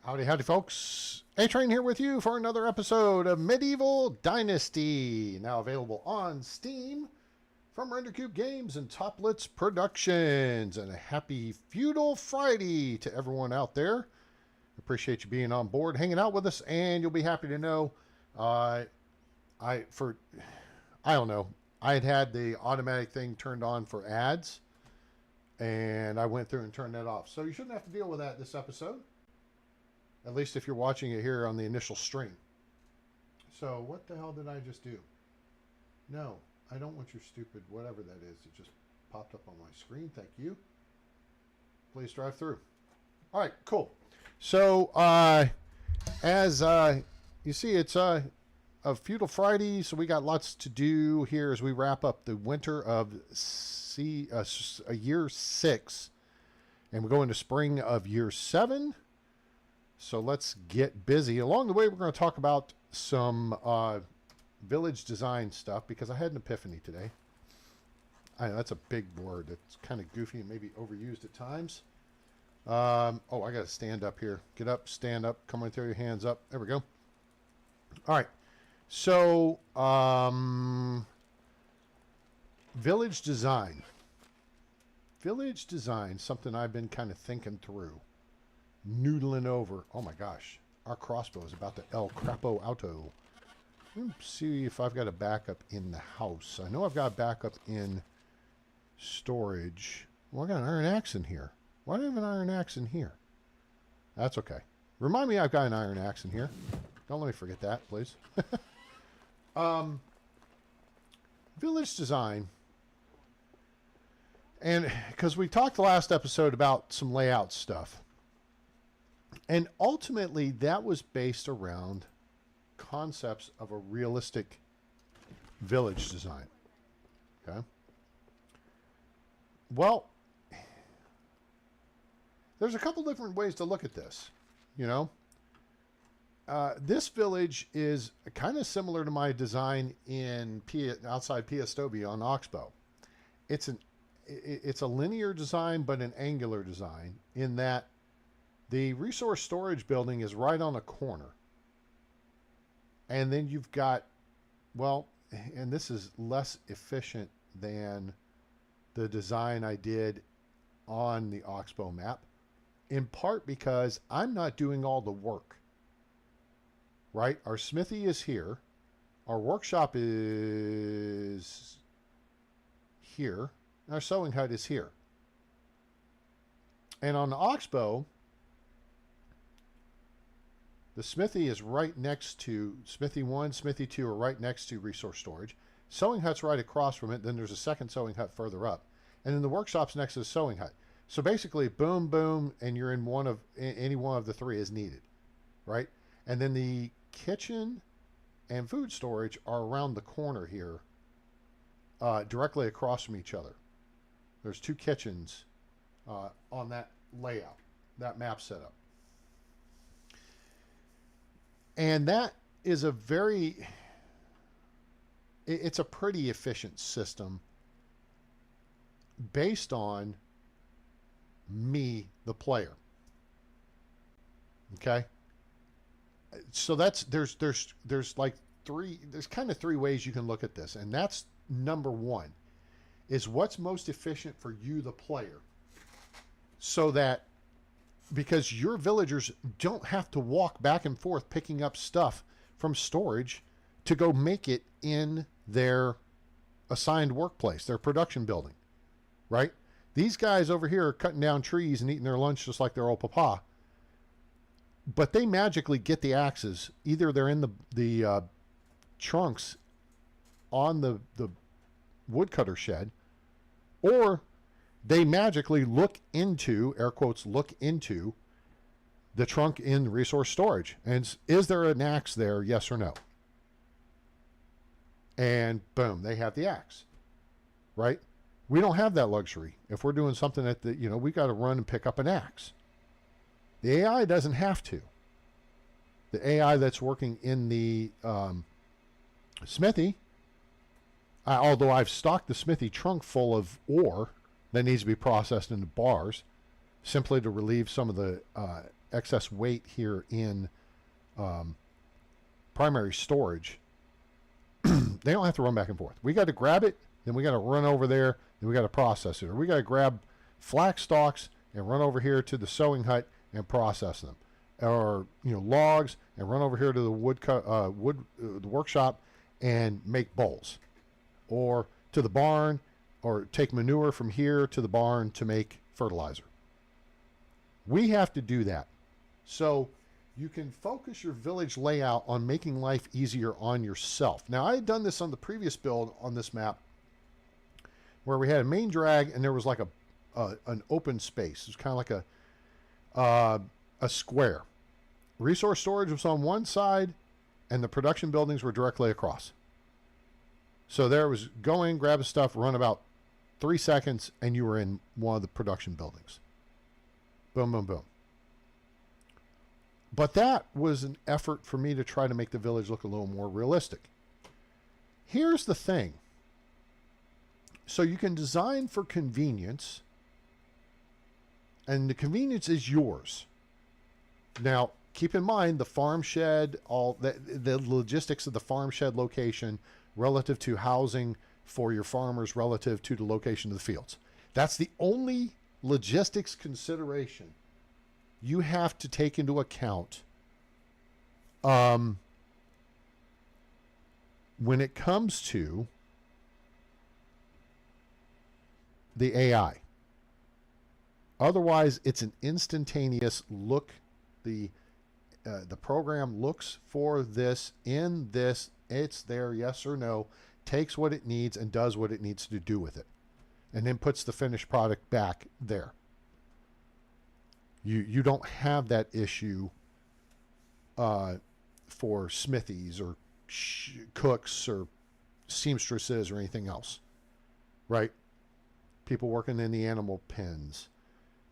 Howdy, howdy, folks. A-Train here with you for another episode of Medieval Dynasty. Now available on Steam from RenderCube Games and Toplitz Productions. And a happy Feudal Friday to everyone out there. Appreciate you being on board, hanging out with us, and you'll be happy to know I don't know. I had the automatic thing turned on for ads, and I went through and turned that off. So you shouldn't have to deal with that this episode. At least if you're watching it here on the initial stream. So what the hell did I just do? No, I don't want your stupid whatever that is. It just popped up on my screen. Thank you. Please drive through. All right, cool. So as you see, it's a Feudal Friday, so we got lots to do here as we wrap up the winter of year 6, and we go into spring of year 7. So let's get busy. Along the way, we're going to talk about some village design stuff because I had an epiphany today. I know that's a big word. It's kind of goofy and maybe overused at times. Oh, I got to stand up here. Get up, stand up. Come on, throw your hands up. There we go. All right. So, village design. Village design, something I've been kind of thinking through. Noodling over. Oh my gosh, our crossbow is about to El Crapo Auto. Let's see if I've got a backup in the house. I know I've got a backup in storage. Well, I got an iron axe in here. Why do I have an iron axe in here? That's okay. Remind me I've got an iron axe in here. Don't let me forget that, please. Village design. And because we talked the last episode about some layout stuff. And ultimately, that was based around concepts of a realistic village design. Okay. Well, there's a couple different ways to look at this. You know, this village is kind of similar to my design in outside Piastobi on Oxbow. It's a linear design, but an angular design in that the resource storage building is right on a corner. And then you've got, well, and this is less efficient than the design I did on the Oxbow map, in part because I'm not doing all the work. Right? Our smithy is here. Our workshop is here. And our sewing hut is here. And on the Oxbow, the smithy is right next to Smithy 1, Smithy 2 are right next to resource storage. Sewing hut's right across from it. Then there's a second sewing hut further up. And then the workshop's next to the sewing hut. So basically, boom, boom, and you're in any one of the three as needed. Right? And then the kitchen and food storage are around the corner here, directly across from each other. There's 2 kitchens on that layout, that map setup. And that is it's a pretty efficient system based on me, the player. Okay? So there's kind of 3 ways you can look at this. And that's number 1 is what's most efficient for you, the player. So that because your villagers don't have to walk back and forth picking up stuff from storage to go make it in their assigned workplace, their production building, right? These guys over here are cutting down trees and eating their lunch just like their old papa, but they magically get the axes. Either they're in the trunks on the woodcutter shed, or they magically look into, air quotes, look into the trunk in resource storage. And is there an axe there? Yes or no? And boom, they have the axe, right? We don't have that luxury. If we're doing something at we got to run and pick up an axe. The AI doesn't have to. The AI that's working in the smithy, although I've stocked the smithy trunk full of ore that needs to be processed into bars, simply to relieve some of the excess weight here in primary storage, they don't have to run back and forth. We got to grab it, then we got to run over there, then we got to process it. Or we got to grab flax stalks and run over here to the sewing hut and process them. Or, logs and run over here to the the workshop and make bowls. Or to the barn, or take manure from here to the barn to make fertilizer. We have to do that. So you can focus your village layout on making life easier on yourself. Now, I had done this on the previous build on this map where we had a main drag and there was like an open space. It was kind of like a square. Resource storage was on one side and the production buildings were directly across. So there was going, grab stuff, run about 3 seconds, and you were in one of the production buildings. Boom, boom, boom. But that was an effort for me to try to make the village look a little more realistic. Here's the thing. So you can design for convenience, and the convenience is yours. Now, keep in mind the farm shed, all the logistics of the farm shed location relative to housing for your farmers, relative to the location of the fields. That's the only logistics consideration you have to take into account when it comes to the AI. Otherwise, it's an instantaneous look. The program looks for this in this. It's there, yes or no, takes what it needs and does what it needs to do with it, and then puts the finished product back there. You don't have that issue for smithies or cooks or seamstresses or anything else, right? People working in the animal pens.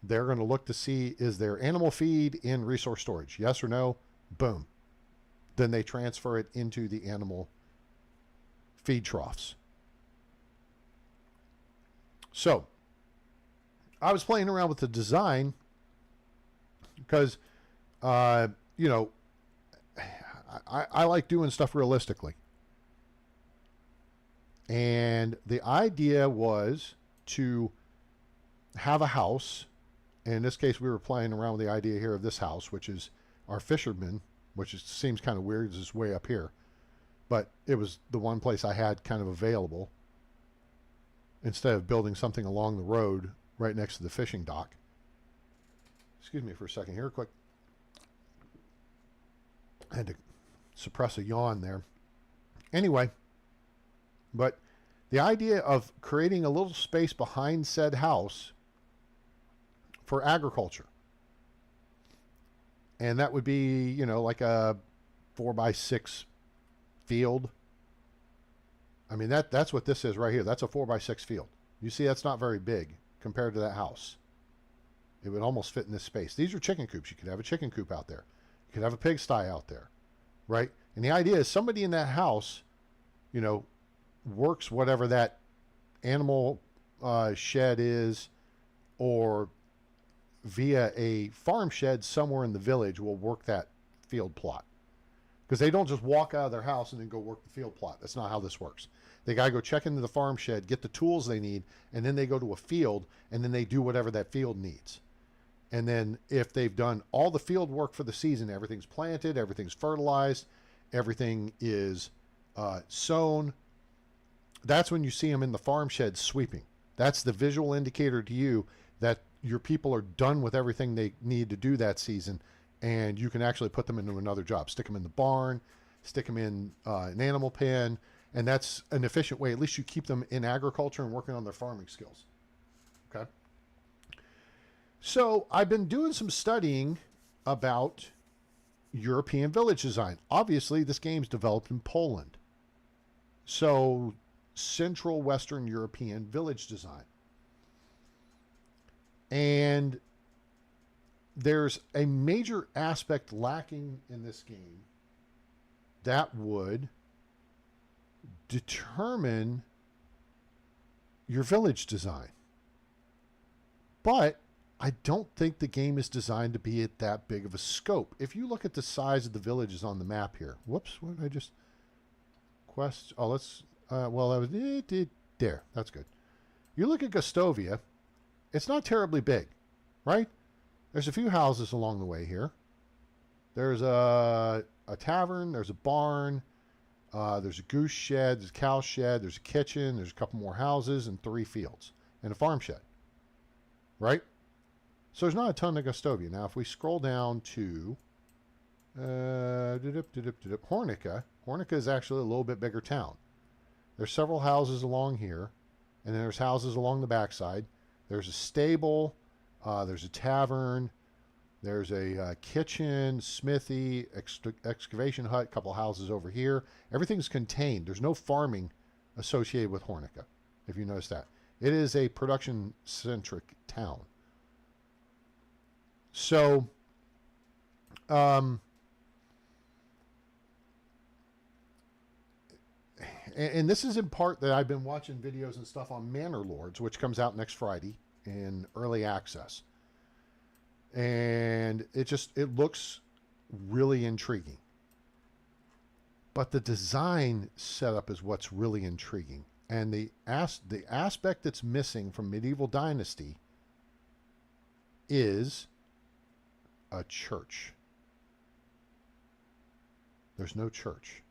They're going to look to see, is there animal feed in resource storage? Yes or no? Boom. Then they transfer it into the animal feed troughs. So I was playing around with the design because, I like doing stuff realistically. And the idea was to have a house. In this case, we were playing around with the idea here of this house, which is our fisherman, seems kind of weird because it's way up here. But it was the one place I had kind of available instead of building something along the road right next to the fishing dock. Excuse me for a second here, quick. I had to suppress a yawn there. Anyway, but the idea of creating a little space behind said house for agriculture. And that would be, like a 4x6 field. I mean, that's what this is right here. That's a 4x6 field. You see, that's not very big compared to that house. It would almost fit in this space. These are chicken coops. You could have a chicken coop out there. You could have a pigsty out there, right? And the idea is somebody in that house, works whatever that animal shed is, or via a farm shed somewhere in the village will work that field plot. Because they don't just walk out of their house and then go work the field plot. That's not how this works. They got to go check into the farm shed, get the tools they need, and then they go to a field, and then they do whatever that field needs. And then if they've done all the field work for the season, everything's planted, everything's fertilized, everything is sown, that's when you see them in the farm shed sweeping. That's the visual indicator to you that your people are done with everything they need to do that season, and you can actually put them into another job. Stick them in the barn, stick them in an animal pen, and that's an efficient way. At least you keep them in agriculture and working on their farming skills. Okay? So I've been doing some studying about European village design. Obviously, this game's developed in Poland. So Central Western European village design. And there's a major aspect lacking in this game that would determine your village design. But I don't think the game is designed to be at that big of a scope. If you look at the size of the villages on the map here. Whoops, what did I just... Quest... Oh, let's... well, that was... There, that's good. You look at Gustovia, it's not terribly big, right? There's a few houses along the way here. There's a tavern, there's a barn, there's a goose shed, there's a cow shed, there's a kitchen, there's a couple more houses, and 3 fields, and a farm shed, right? So there's not a ton of Gustovia. Now, if we scroll down to Hornica, Hornica is actually a little bit bigger town. There's several houses along here, and then there's houses along the backside. There's a stable, there's a tavern, there's a kitchen, smithy, excavation hut, couple houses over here. Everything's contained. There's no farming associated with Hornica, if you notice that. It is a production-centric town. So, and this is in part that I've been watching videos and stuff on Manor Lords, which comes out next Friday in early access. And it looks really intriguing. But the design setup is what's really intriguing. And the aspect that's missing from Medieval Dynasty is a church. There's no church.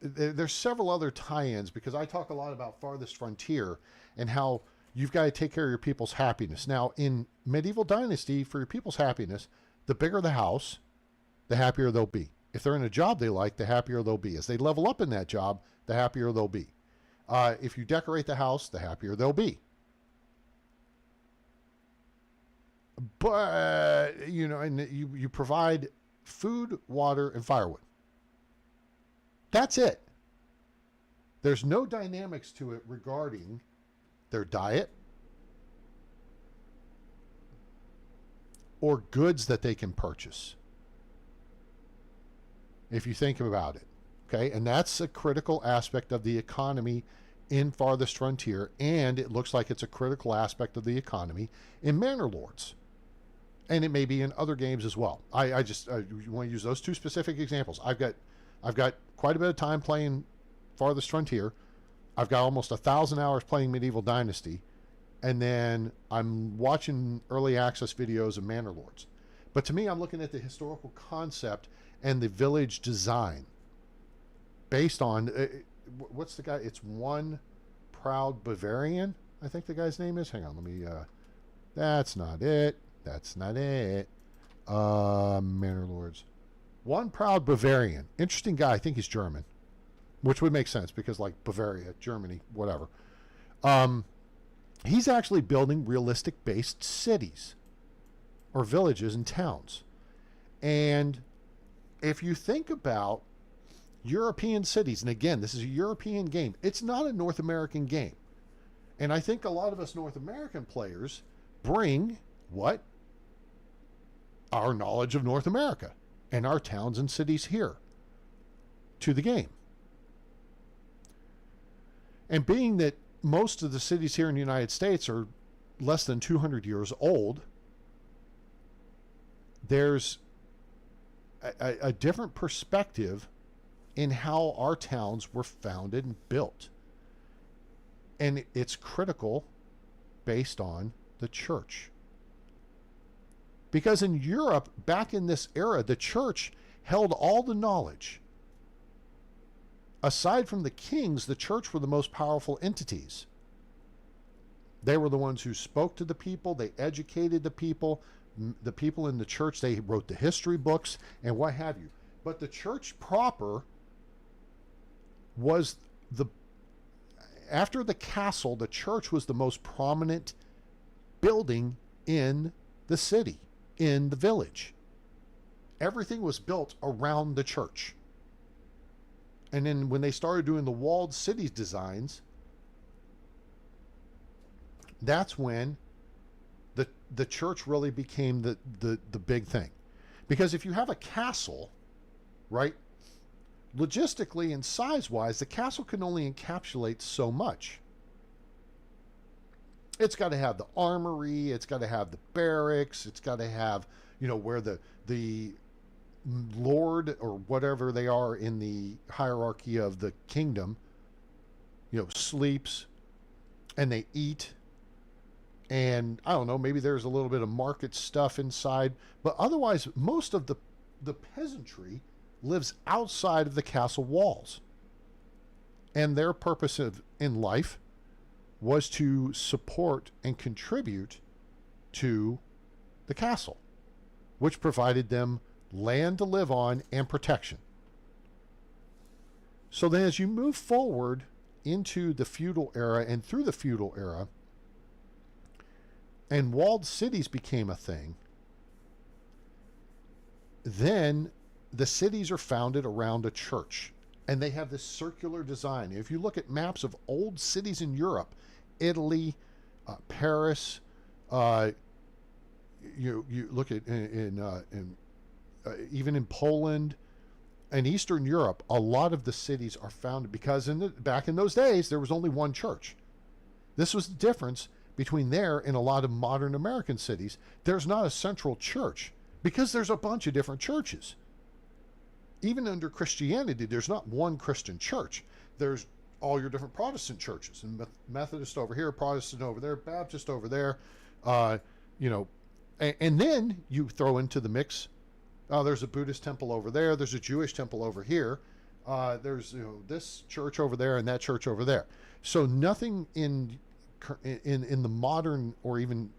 There's several other tie-ins, because I talk a lot about Farthest Frontier and how you've got to take care of your people's happiness. Now, in Medieval Dynasty, for your people's happiness, the bigger the house, the happier they'll be. If they're in a job they like, the happier they'll be. As they level up in that job, the happier they'll be. If you decorate the house, the happier they'll be. But, you know, and you provide food, water, and firewood. That's it. There's no dynamics to it regarding their diet or goods that they can purchase, if you think about it. Okay, and that's a critical aspect of the economy in Farthest Frontier, and it looks like it's a critical aspect of the economy in Manor Lords, and it may be in other games as well. I want to use those 2 specific examples. I've got quite a bit of time playing Farthest Frontier. I've got almost 1,000 hours playing Medieval Dynasty, and then I'm watching early access videos of Manor Lords. But to me, I'm looking at the historical concept and the village design based on, what's the guy? It's One Proud Bavarian, I think the guy's name is. Hang on, let me, that's not it. That's not it. Manor Lords. One Proud Bavarian. Interesting guy. I think he's German, which would make sense because, like, Bavaria, Germany, whatever. He's actually building realistic-based cities or villages and towns. And if you think about European cities, and again, this is a European game. It's not a North American game. And I think a lot of us North American players bring what? Our knowledge of North America and our towns and cities here to the game. And being that most of the cities here in the United States are less than 200 years old, there's a different perspective in how our towns were founded and built. And it's critical based on the church. Because in Europe, back in this era, the church held all the knowledge. Aside from the kings, the church were the most powerful entities. They were the ones who spoke to the people, they educated the people in the church, they wrote the history books and what have you. But the church proper was after the castle, the church was the most prominent building in the city, in the village. Everything was built around the church. And then when they started doing the walled cities designs, that's when the church really became the big thing. Because if you have a castle, right, logistically and size-wise, the castle can only encapsulate so much. It's got to have the armory. It's got to have the barracks. It's got to have, where the lord or whatever they are in the hierarchy of the kingdom, sleeps and they eat. And I don't know, maybe there's a little bit of market stuff inside, but otherwise, most of the peasantry lives outside of the castle walls. And their purpose in life was to support and contribute to the castle, which provided them land to live on and protection. So then as you move forward into the feudal era and through the feudal era, and walled cities became a thing, then the cities are founded around a church. And they have this circular design. If you look at maps of old cities in Europe, Italy, Paris, you look at even in Poland and Eastern Europe, a lot of the cities are founded because back in those days there was only one church. This was the difference between there and a lot of modern American cities. There's not a central church because there's a bunch of different churches. Even under Christianity, there's not one Christian church. There's all your different Protestant churches, and Methodist over here, Protestant over there, Baptist over there, and then you throw into the mix, there's a Buddhist temple over there, there's a Jewish temple over here, there's this church over there and that church over there. So nothing in the modern or even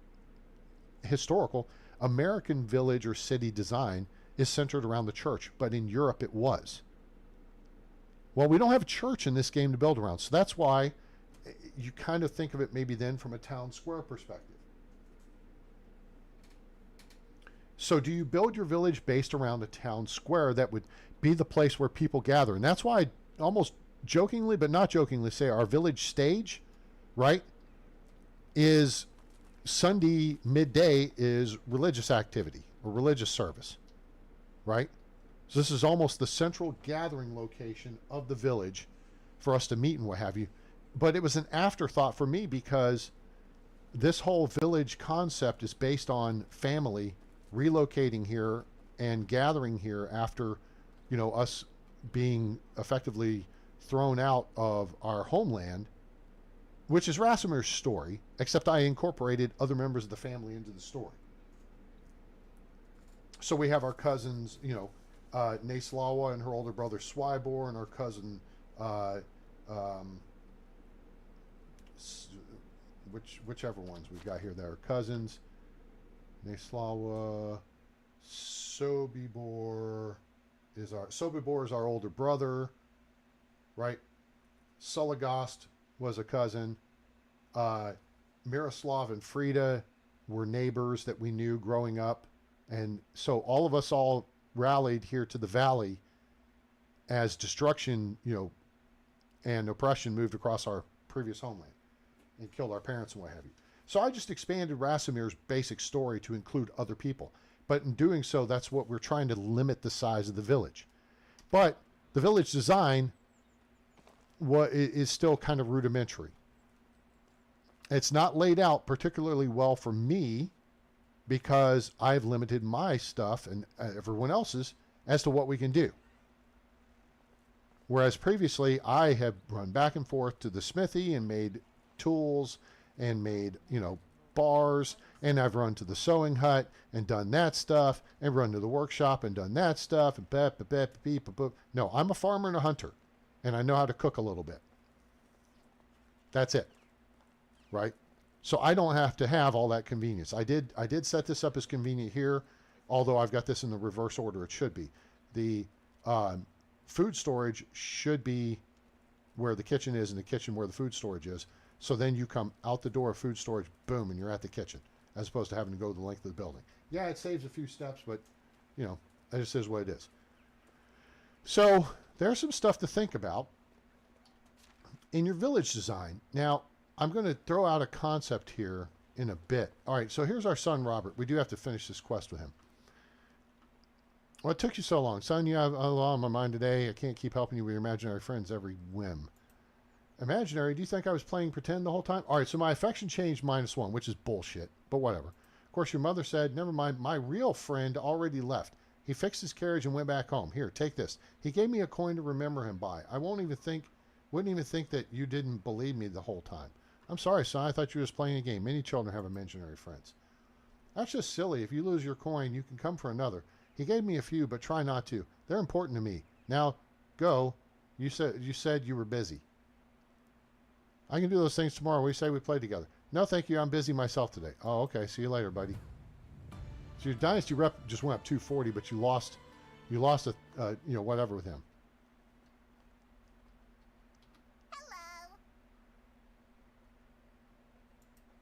historical American village or city design is centered around the church, but in Europe it was. Well, we don't have a church in this game to build around, so that's why you kind of think of it maybe then from a town square perspective. So do you build your village based around a town square that would be the place where people gather? And that's why I almost jokingly, but not jokingly, say our village stage, right, is Sunday midday is religious activity or religious service. Right? So this is almost the central gathering location of the village for us to meet and what have you. But it was an afterthought for me because this whole village concept is based on family relocating here and gathering here after, us being effectively thrown out of our homeland, which is Rasimir's story, except I incorporated other members of the family into the story. So we have our cousins, Naslawa and her older brother Swybor, and our cousin, whichever ones we've got here that are cousins. Naslawa, Sobibor is our older brother, right? Sulagast was a cousin. Miroslav and Frida were neighbors that we knew growing up. And so all of us all rallied here to the valley as destruction, and oppression moved across our previous homeland and killed our parents and what have you. So I just expanded Rasimir's basic story to include other people. But in doing so, that's what we're trying to limit the size of the village. But the village design is still kind of rudimentary. It's not laid out particularly well for me because I've limited my stuff and everyone else's as to what we can do. Whereas previously I have run back and forth to the smithy and made tools and made, bars, and I've run to the sewing hut and done that stuff and run to the workshop and done that stuff and no, I'm a farmer and a hunter and I know how to cook a little bit. That's it. Right? So I don't have to have all that convenience. I did set this up as convenient here, although I've got this in the reverse order it should be. The food storage should be where the kitchen is and the kitchen where the food storage is. So then you come out the door of food storage, boom, and you're at the kitchen, as opposed to having to go the length of the building. Yeah, it saves a few steps, but, it just is what it is. So there's some stuff to think about in your village design. Now, I'm going to throw out a concept here in a bit. All right, so here's our son, Robert. We do have to finish this quest with him. What took you so long? Son, you have a lot on my mind today. I can't keep helping you with your imaginary friends every whim. Imaginary, do you think I was playing pretend the whole time? All right, so my affection changed -1, which is bullshit, but whatever. Of course, your mother said, never mind, my real friend already left. He fixed his carriage and went back home. Here, take this. He gave me a coin to remember him by. I wouldn't even think that you didn't believe me the whole time. I'm sorry, son. I thought you were just playing a game. Many children have imaginary friends. That's just silly. If you lose your coin, you can come for another. He gave me a few, but try not to. They're important to me. Now, go. You said you were busy. I can do those things tomorrow. We say we play together. No, thank you. I'm busy myself today. Oh, okay. See you later, buddy. So your Dynasty rep just went up 240, but you lost a whatever with him. Hello.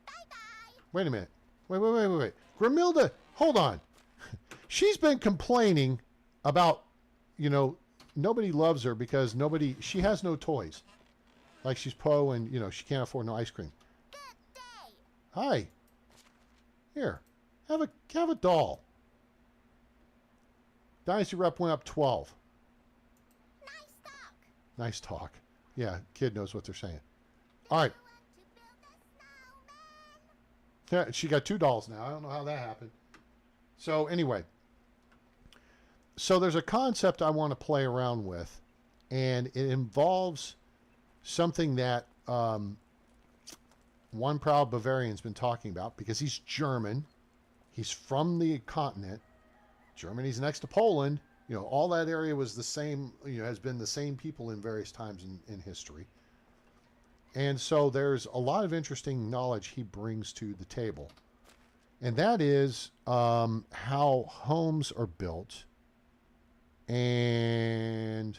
Bye-bye. Wait a minute. Wait. Grimilda, hold on. She's been complaining about, nobody loves her because she has no toys. Like she's Poe and, she can't afford no ice cream. Good day. Hi. Here. Have a doll. Dynasty rep went up 12. Nice talk. Nice talk. Yeah, kid knows what they're saying. All right. I want to build a snowman. Yeah, she got 2 dolls now. I don't know how that happened. So anyway. So there's a concept I want to play around with. And it involves something that one proud Bavarian's been talking about because he's German. He's from the continent. Germany's next to Poland. All that area was the same, has been the same people in various times in history. And so there's a lot of interesting knowledge he brings to the table. And that is how homes are built and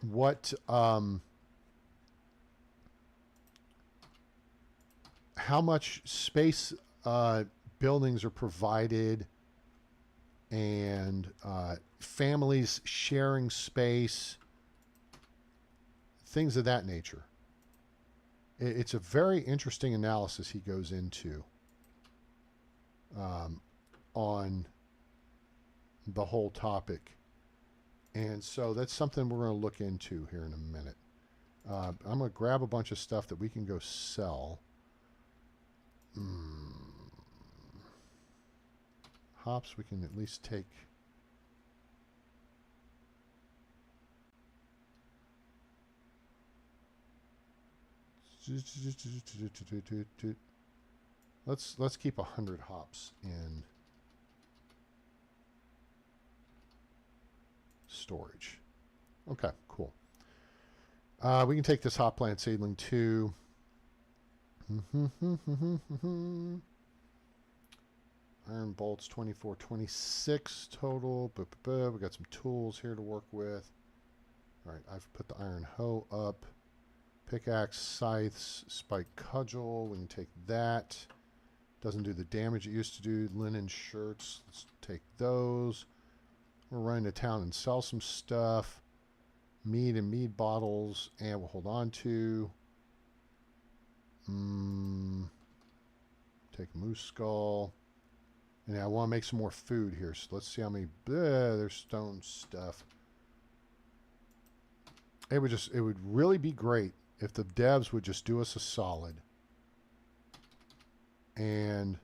what how much space buildings are provided and families sharing space, things of that nature. It's a very interesting analysis he goes into on the whole topic. And so that's something we're going to look into here in a minute. I'm going to grab a bunch of stuff that we can go sell. Hops we can at least take. Let's keep 100 hops in storage. Okay, cool. We can take this hop plant seedling too. Iron bolts 24, 26 total. We got some tools here to work with. All right, I've put the iron hoe up. Pickaxe, scythes, spike cudgel. We can take that. Doesn't do the damage it used to do. Linen shirts. Let's take those. We'll run to town and sell some stuff. Mead and mead bottles. And we'll hold on to. Take moose skull. And I want to make some more food here. So let's see how many. There's stone stuff. It would really be great if the devs would just do us a solid. And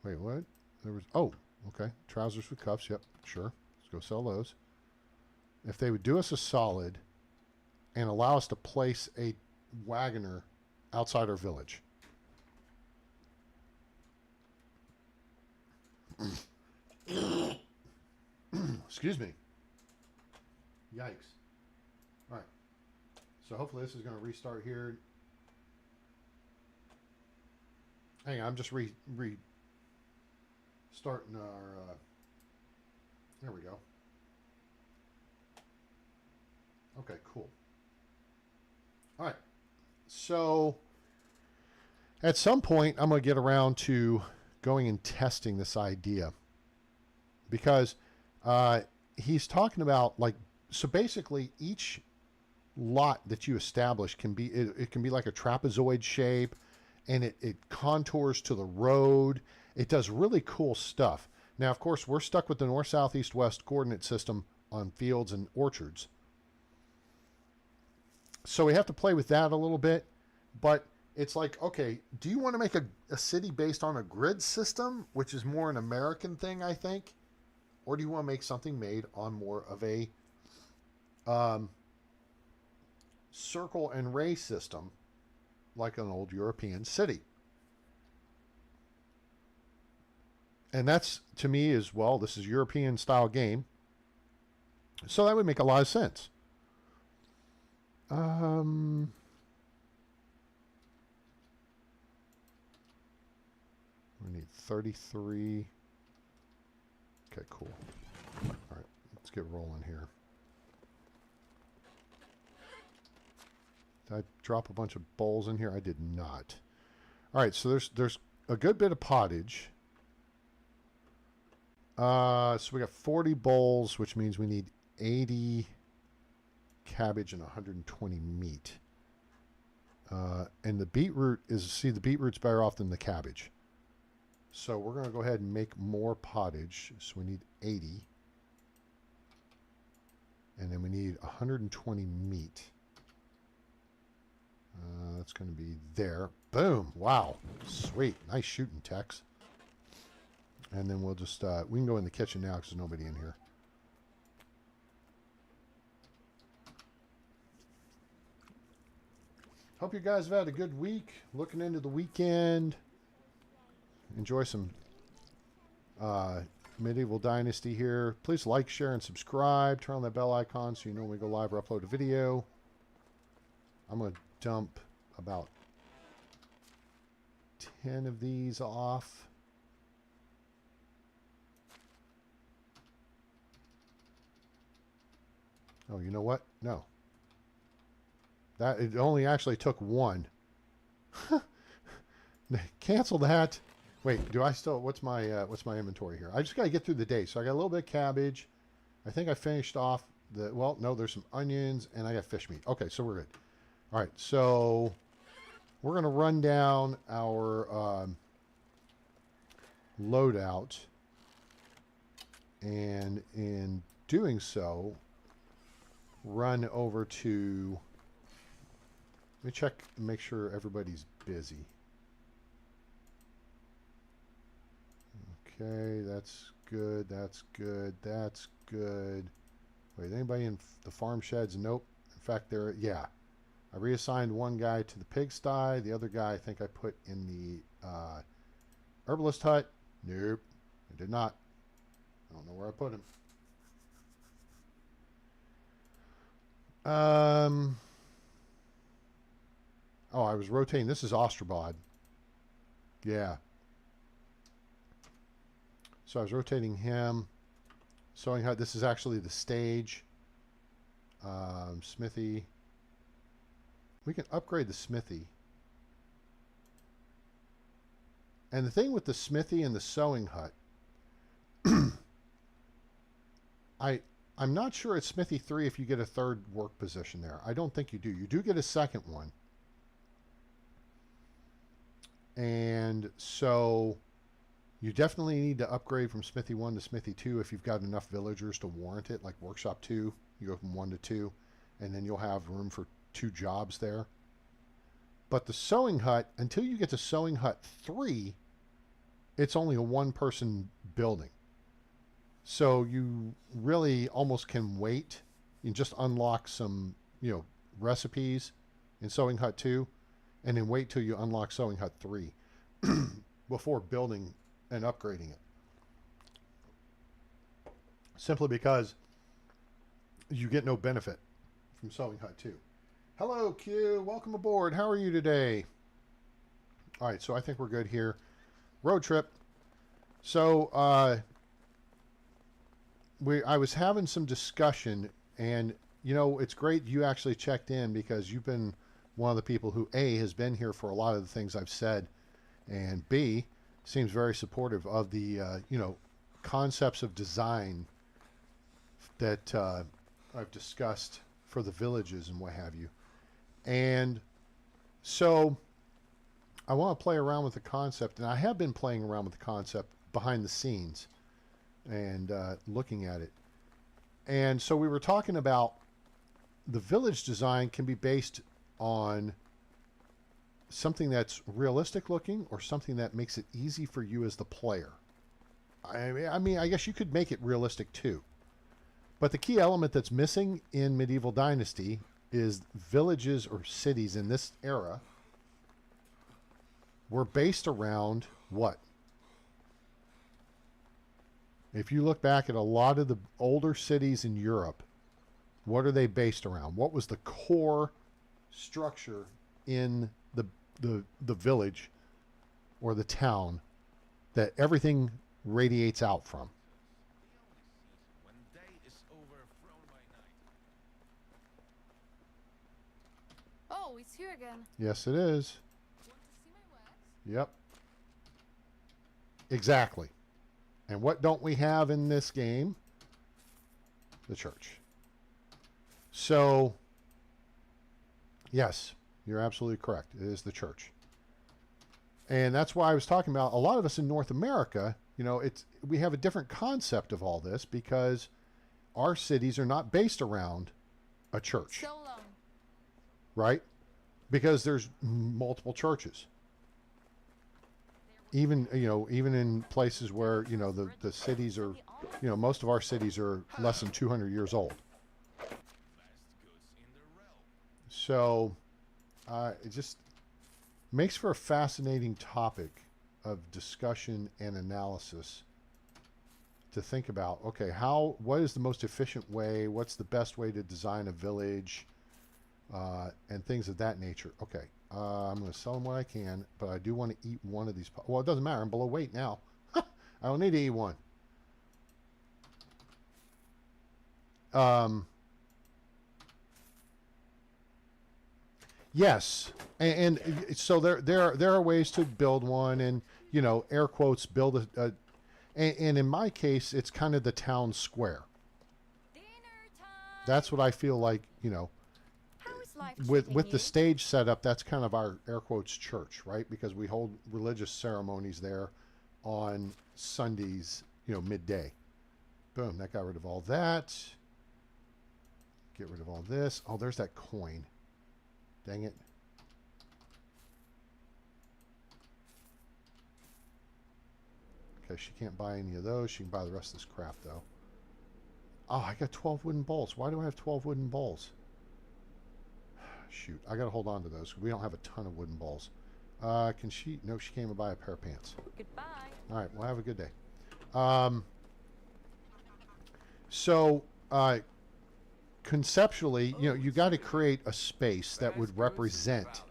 wait, what? Okay. Trousers with cuffs. Yep, sure. Let's go sell those. If they would do us a solid and allow us to place a wagoner outside our village. Excuse me. Yikes. All right. So hopefully this is going to restart here. Hang on, I'm just restarting our... there we go. Okay, cool. All right. So at some point, I'm going to get around to going and testing this idea. Because he's talking about, so basically each lot that you establish can be, it can be like a trapezoid shape, and it contours to the road. It does really cool stuff. Now, of course, we're stuck with the north, south, east, west coordinate system on fields and orchards. so we have to play with that a little bit. But it's like, okay, do you want to make a city based on a grid system, which is more an American thing, I think? Or do you want to make something made on more of a circle and ray system, like an old European city? And that's, to me, as well, this is a European style game. So that would make a lot of sense. We need 33. Okay, cool. All right, let's get rolling here. Did I drop a bunch of bowls in here? I did not. All right, so there's a good bit of pottage. So we got 40 bowls, which means we need 80 cabbage and 120 meat. And the beetroot the beetroot's better off than the cabbage. So we're going to go ahead and make more pottage. So we need 80. And then we need 120 meat. That's going to be there. Boom. Wow. Sweet. Nice shooting, Tex. And then we'll just, we can go in the kitchen now because there's nobody in here. Hope you guys have had a good week. Looking into the weekend. Enjoy some medieval Dynasty here. Please like, share, and subscribe. Turn on that bell icon so you know when we go live or upload a video. I'm going to dump about 10 of these off. Oh, you know what? No. That it only actually took one. Cancel that. Wait, do I still? What's my inventory here? I just got to get through the day. So I got a little bit of cabbage. I think I finished off the. Well, no, there's some onions and I got fish meat. Okay, so we're good. All right, so we're gonna run down our loadout, and in doing so, run over to. Let me check and make sure everybody's busy. Okay, that's good. That's good. That's good. Wait, anybody in the farm sheds? Nope. In fact, yeah. I reassigned one guy to the pigsty. The other guy I think I put in the herbalist hut. Nope. I did not. I don't know where I put him. Oh, I was rotating. This is Ostrobod. Yeah. So I was rotating him. Sewing hut. This is actually the stage. Smithy. We can upgrade the smithy. And the thing with the smithy and the sewing hut, I'm not sure it's smithy 3 if you get a third work position there. I don't think you do. You do get a second one. And so you definitely need to upgrade from smithy 1 to smithy 2 if you've got enough villagers to warrant it, like workshop 2. You go from 1 to 2, and then you'll have room for 2 jobs there. But the sewing hut, until you get to sewing hut 3, it's only a 1-person building. So you really almost can wait. You can just unlock some, recipes in sewing hut 2, and then wait till you unlock sewing hut 3 before building and upgrading it. Simply because you get no benefit from sewing hut 2. Hello, Q. Welcome aboard. How are you today? All right, so I think we're good here. Road trip. So I was having some discussion, and it's great you actually checked in because you've been one of the people who A, has been here for a lot of the things I've said, and B, seems very supportive of the concepts of design that I've discussed for the villages and what have you. And so I want to play around with the concept, and I have been playing around with the concept behind the scenes and looking at it. And so we were talking about the village design can be based on something that's realistic looking or something that makes it easy for you as the player. I guess you could make it realistic too. But the key element that's missing in Medieval Dynasty is villages or cities in this era were based around what? If you look back at a lot of the older cities in Europe, what are they based around? What was the core structure in the village or the town that everything radiates out from? When day is overthrown by night. Oh, it's here again. Yes, it is. Want to see my works? Yep. Exactly. And what don't we have in this game? The church. So, yes, you're absolutely correct. It is the church. And that's why I was talking about a lot of us in North America, we have a different concept of all this because our cities are not based around a church, So long. right? Because there's multiple churches. Even in places where, the cities are, most of our cities are less than 200 years old. Best goods in the realm. So it just makes for a fascinating topic of discussion and analysis to think about. Okay, what is the most efficient way? What's the best way to design a village? And things of that nature. Okay, I'm going to sell them what I can, but I do want to eat one of these. Well, it doesn't matter. I'm below weight now. I don't need to eat one. Yes, and so there are ways to build one, and air quotes build and in my case, it's kind of the town square. Dinner time. That's what I feel like. How is life With treating the you? stage setup, that's kind of our air quotes church, right? Because we hold religious ceremonies there on Sundays, midday. Boom, that got rid of all that. Get rid of all this. Oh, there's that coin. Dang it. Okay, she can't buy any of those. She can buy the rest of this crap, though. Oh, I got 12 wooden bowls. Why do I have 12 wooden bowls? Shoot, I got to hold on to those. We don't have a ton of wooden bowls. Can she? No, she came and buy a pair of pants. Goodbye. All right, well, have a good day. So, conceptually, you got to create a space that would represent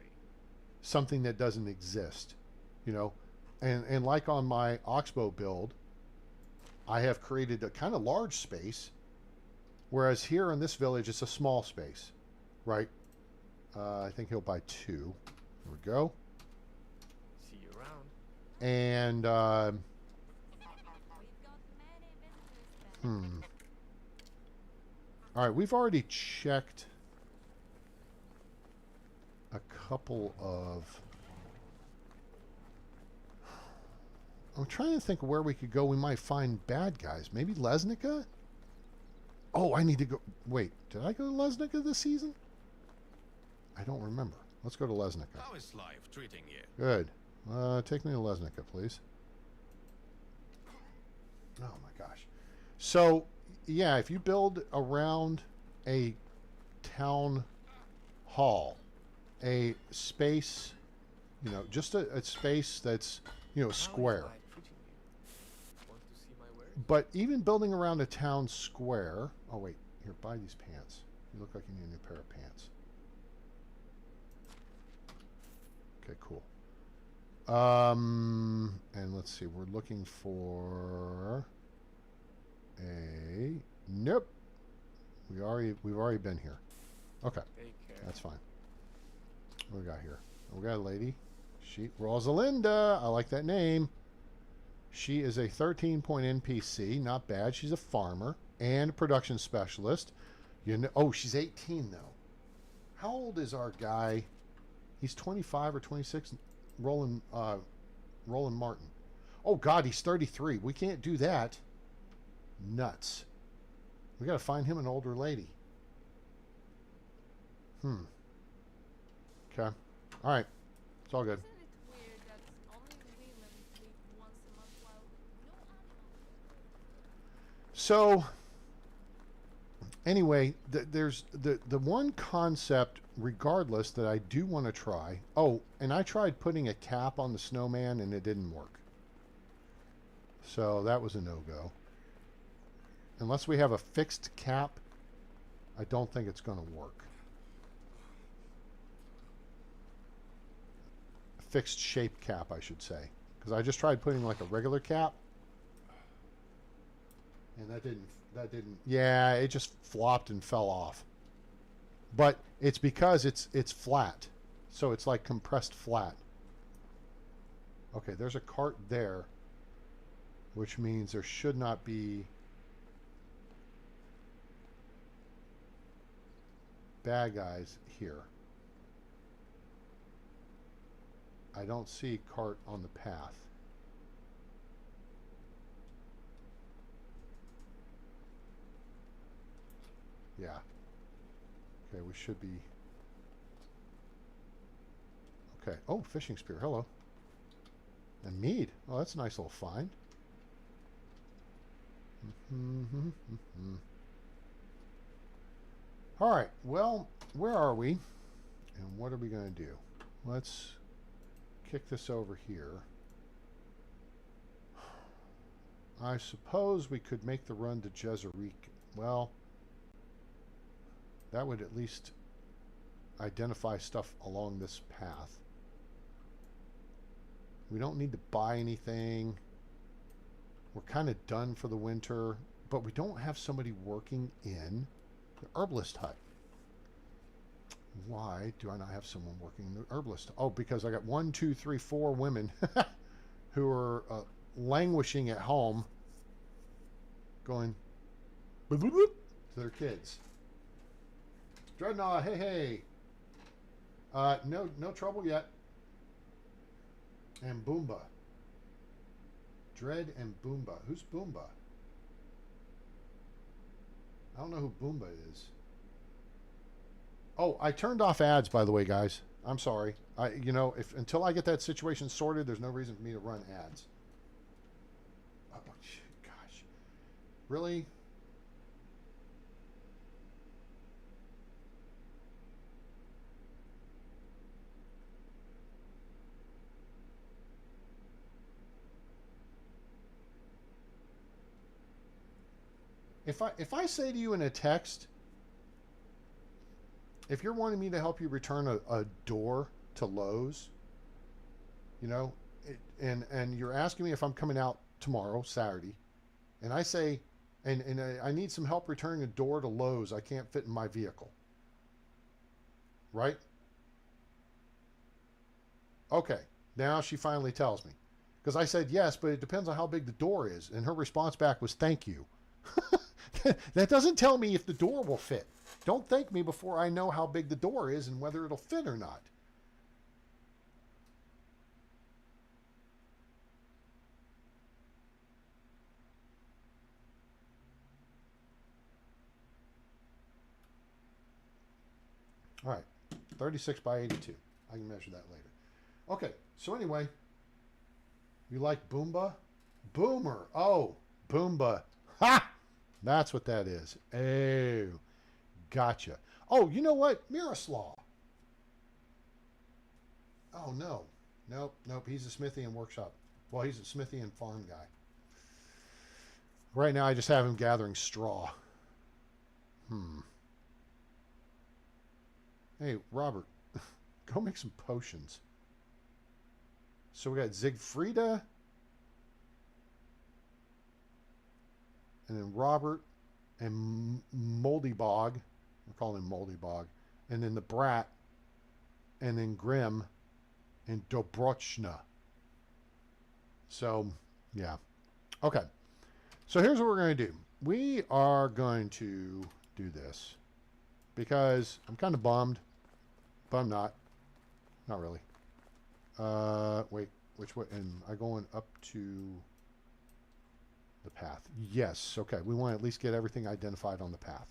something that doesn't exist, and like on my Oxbow build, I have created a kind of large space, whereas here in this village, it's a small space, right? I think he'll buy 2. There we go. See you around. And, We've got many visitors then. all right, we've already checked a couple of... I'm trying to think of where we could go. We might find bad guys. Maybe Lesnica? Oh, I need to go... Wait, did I go to Lesnica this season? I don't remember. Let's go to Lesnica. How is life treating you? Good. Take me to Lesnica, please. Oh my gosh. So, yeah, if you build around a town hall, a space, just a space that's, square. How is life treating you? Want to see my work? But even building around a town square... Oh, wait. Here, buy these pants. You look like you need a new pair of pants. Okay, cool. And let's see. We're looking for a... Nope. We've already been here. Okay, Take care. that's fine. What we got here? We got a lady. Rosalinda. I like that name. She is a 13-point NPC. Not bad. She's a farmer and a production specialist. Oh, she's 18 though. How old is our guy? He's 25 or 26. Roland Martin. Oh God, he's 33. We can't do that. Nuts. We got to find him an older lady. Okay. All right. It's all good. Isn't it weird that only women sleep once a month while no animals? So, anyway, there's the one concept, regardless, that I do want to try. Oh, and I tried putting a cap on the snowman, and it didn't work. So that was a no-go. Unless we have a fixed cap, I don't think it's going to work. A fixed shape cap, I should say. Because I just tried putting like a regular cap. And that didn't, yeah, it just flopped and fell off. But it's because it's flat. So it's like compressed flat. Okay, there's a cart there, which means there should not be bad guys here. I don't see cart on the path. Yeah. Okay, we should be. Okay. Oh, fishing spear. Hello. And mead. Oh, that's a nice little find. All right. Well, where are we? And what are we going to do? Let's kick this over here. I suppose we could make the run to Jezeric. Well, that would at least identify stuff along this path. We don't need to buy anything. We're kind of done for the winter, but we don't have somebody working in the herbalist hut. Why do I not have someone working in the herbalist? Oh, because I got 1, 2, 3, 4 women who are languishing at home, going boop, boop, boop, to their kids. Dreadnought, hey, hey. No trouble yet. And Boomba. Dread and Boomba. Who's Boomba? I don't know who Boomba is. Oh, I turned off ads, by the way, guys. I'm sorry. If until I get that situation sorted, there's no reason for me to run ads. Oh, gosh. Really? If I say to you in a text, if you're wanting me to help you return a door to Lowe's, and you're asking me if I'm coming out tomorrow, Saturday, and I say, and I need some help returning a door to Lowe's, I can't fit in my vehicle. Right? Okay. Now she finally tells me. Because I said yes, but it depends on how big the door is. And her response back was, thank you. That doesn't tell me if the door will fit. Don't thank me before I know how big the door is and whether it'll fit or not. All right, 36 by 82. I can measure that later. Okay, so anyway, you like Boomba? Boomer. Oh, Boomba. Ha! That's what that is. Oh, gotcha. Oh, you know what? Miroslav. Oh, no. Nope. He's a smithy and workshop. Well, he's a smithy and farm guy. Right now, I just have him gathering straw. Hey, Robert, go make some potions. So we got Siegfrieda. And then Robert and Moldy Bog. We're calling him Moldy Bog. And then the Brat. And then Grim and Dobrochna. So, yeah. Okay. So here's what we're going to do. We are going to do this. Because I'm kind of bummed. But I'm not. Not really. Wait. Which way? Am I going up to the path? Yes. Okay. We want to at least get everything identified on the path.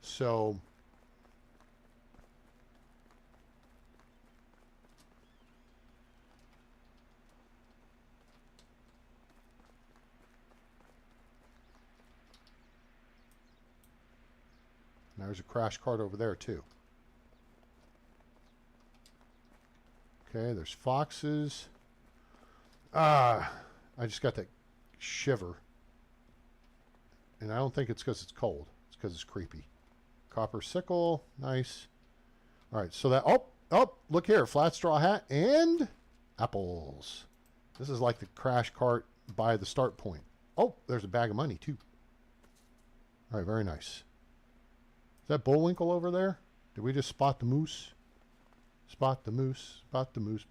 So There's a crash cart over there, too. Okay, there's foxes. I just got that shiver. And I don't think it's because it's cold. It's because it's creepy. Copper sickle. Nice. All right, so that... Oh, look here. Flat straw hat and apples. This is like the crash cart by the start point. Oh, there's a bag of money, too. All right, very nice. Is that Bullwinkle over there? Did we just spot the moose? Spot the moose,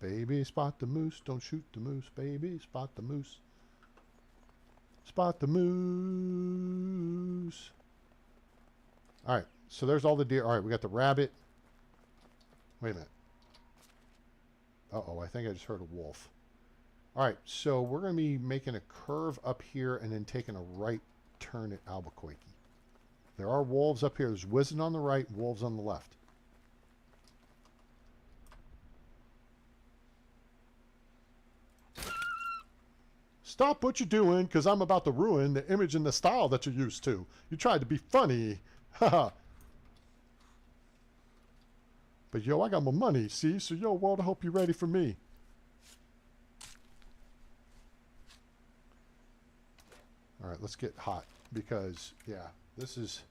baby. Spot the moose. Don't shoot the moose, baby. Spot the moose. Spot the moose. All right, so there's all the deer. All right, we got the rabbit. Wait a minute. Uh-oh, I think I just heard a wolf. All right, so we're going to be making a curve up here and then taking a right turn at Albuquerque. There are wolves up here. There's Wizen on the right, wolves on the left. Stop what you're doing, because I'm about to ruin the image and the style that you're used to. You tried to be funny. Haha. But yo, I got my money, see? So yo, world, I hope you're ready for me. All right, let's get hot because yeah, this is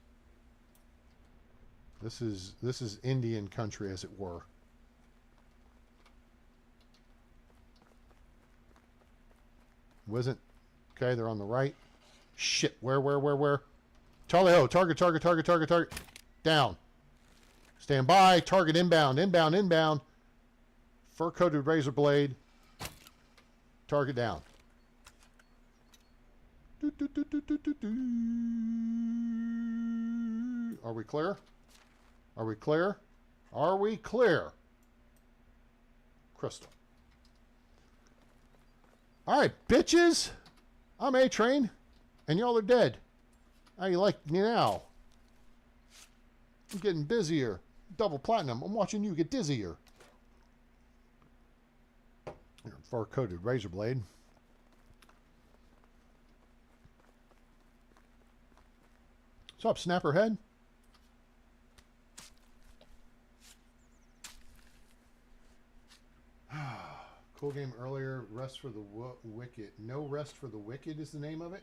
Indian country, as it were. Wasn't okay. They're on the right. Shit. Where? Charlie Ho. Target. Down. Stand by. Target inbound. Fur-coated razor blade. Target down. Are we clear? Are we clear? Crystal. All right, bitches. I'm A-Train, and y'all are dead. How you like me now? I'm getting busier. Double platinum. I'm watching you get dizzier. Fur-coated razor blade. What's up, Snapperhead? Cool game earlier. Rest for the Wicked. No Rest for the Wicked is the name of it.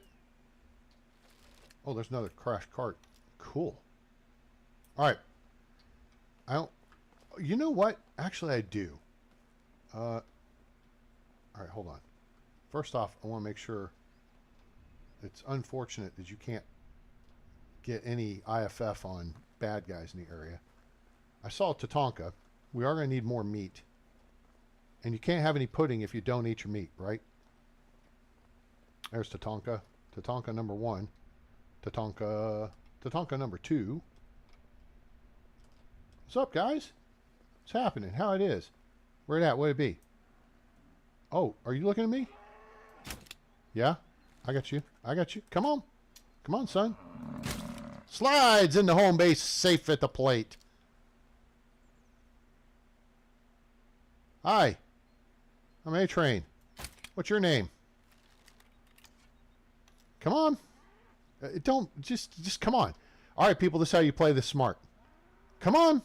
Oh, there's another crash cart. Cool. All right. I don't. You know what? Actually, I do. All right, hold on. First off, I want to make sure. It's unfortunate that you can't get any IFF on bad guys in the area. I saw Tatanka. We are going to need more meat. And you can't have any pudding if you don't eat your meat, right? There's Tatanka. Tatanka number 1. Tatanka number 2. What's up, guys? What's happening? How it is? Where it at? What it be? Oh, are you looking at me? Yeah? I got you. Come on. Come on, son. Slides into home base, safe at the plate. Hi. I'm A-Train. What's your name? Come on. Don't, just come on. All right, people, this is how you play this smart. Come on.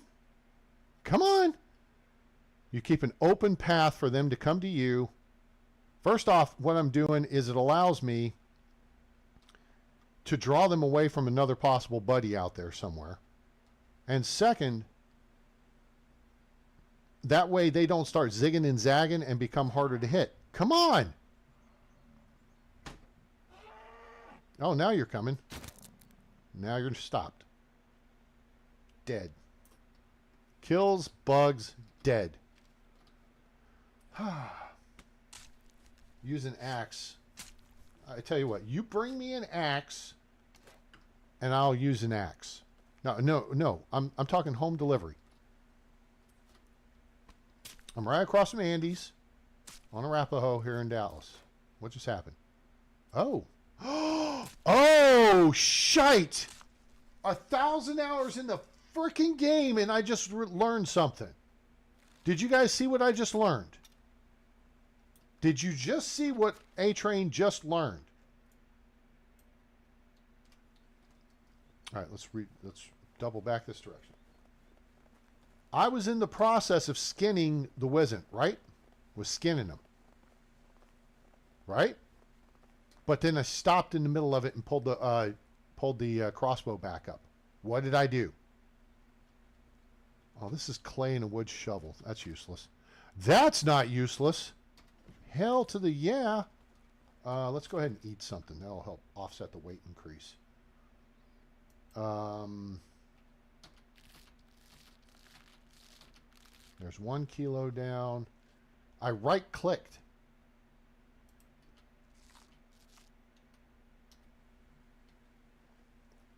Come on. You keep an open path for them to come to you. First off, what I'm doing is it allows me to draw them away from another possible buddy out there somewhere. And second, that way they don't start zigging and zagging and become harder to hit. Come on. Oh, now you're coming. Now you're stopped. Dead. Kills, bugs, dead. Use an axe. I tell you what, you bring me an axe and I'll use an axe. No. I'm talking home delivery. I'm right across from Andy's on Arapahoe here in Dallas. What just happened? Oh. Oh, shite. 1,000 hours in the freaking game and I just learned something. Did you guys see what I just learned? Did you just see what A-Train just learned? All right, let's double back this direction. I was in the process of skinning the Wizened, right? Was skinning him. Right? But then I stopped in the middle of it and pulled the crossbow back up. What did I do? Oh, this is clay and a wood shovel. That's useless. That's not useless. Hell to the yeah. Let's go ahead and eat something. That'll help offset the weight increase. There's 1 kilo down. I right-clicked.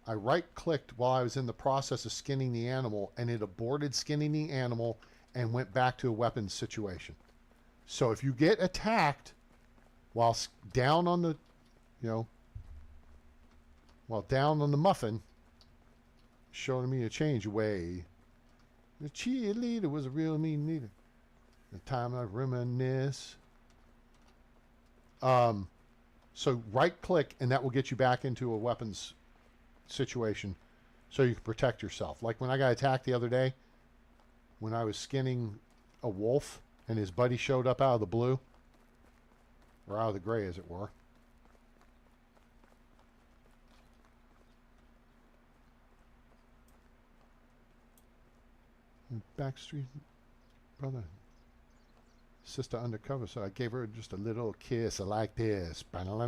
I right-clicked while I was in the process of skinning the animal, and it aborted skinning the animal and went back to a weapons situation. So if you get attacked while down on the, while down on the muffin, showing me a change away. The cheerleader was a real mean leader. The time I reminisce. So right-click, and that will get you back into a weapons situation so you can protect yourself. Like when I got attacked the other day, when I was skinning a wolf and his buddy showed up out of the blue, or out of the gray as it were. Backstreet brother, sister undercover, so I gave her just a little kiss. I like this. All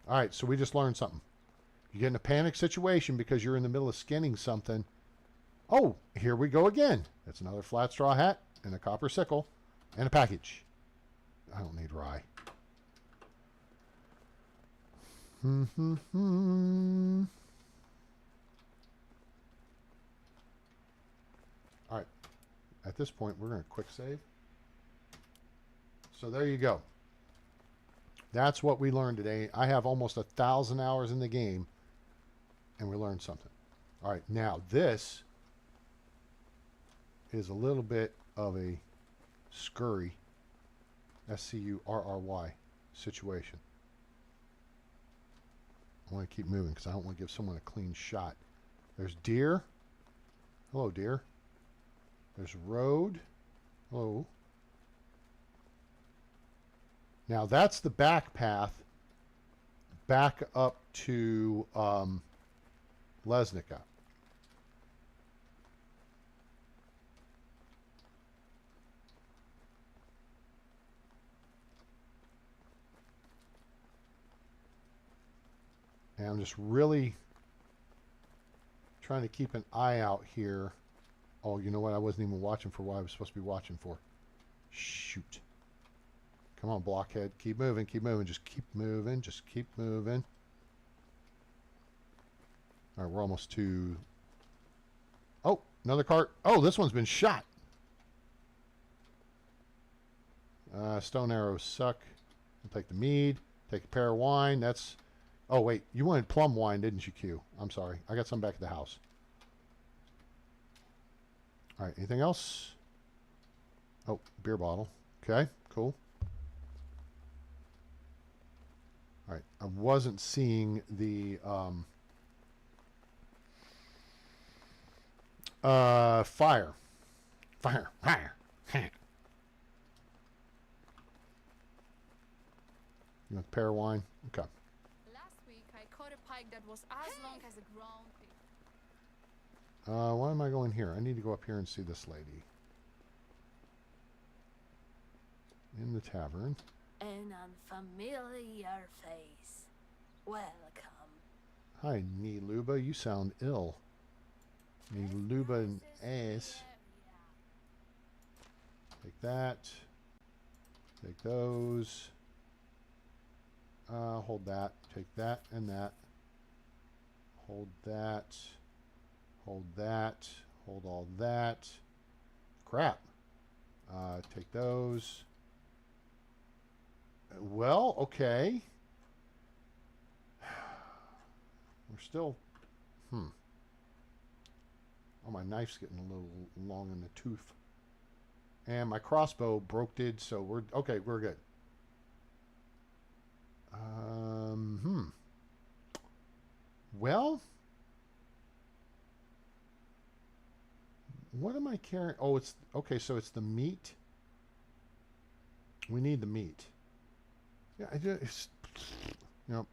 right, so we just learned something. You get in a panic situation because you're in the middle of skinning something. Oh, here we go again. That's another flat straw hat and a copper sickle and a package. I don't need rye. All right. At this point, we're going to quick save. So there you go. That's what we learned today. I have almost 1,000 hours in the game, and we learned something. All right. Now, this is a little bit of a scurry, S-C-U-R-R-Y situation. I want to keep moving because I don't want to give someone a clean shot. There's deer. Hello, deer. There's road. Hello. Now that's the back path back up to Lesnica. And I'm just really trying to keep an eye out here. Oh, you know what? I wasn't even watching for what I was supposed to be watching for. Shoot. Come on, blockhead. Keep moving, keep moving. Just keep moving, just keep moving. All right, we're almost to... Oh, another cart. Oh, this one's been shot. Stone arrows suck. I'll take the mead. Take a pear of wine. That's... Oh, wait. You wanted plum wine, didn't you, Q? I'm sorry. I got some back at the house. All right. Anything else? Oh, beer bottle. Okay. Cool. All right. I wasn't seeing the fire. Fire. Fire. You want pear wine? Okay. Last week I caught a pike that was as long as a ground pig. Why am I going here? I need to go up here and see this lady. In the tavern. An unfamiliar face. Welcome. Hi, Niluba. You sound ill. Niluba and ass. Take that. Take those. Hold that. Take that and that. Hold that. Hold that. Hold all that. Crap. Take those. Well, okay. We're still... Oh, my knife's getting a little long in the tooth. And my crossbow broke did, so we're okay, we're good. Well, what am I carrying? Oh, it's okay, so it's the meat. We need the meat. Yeah,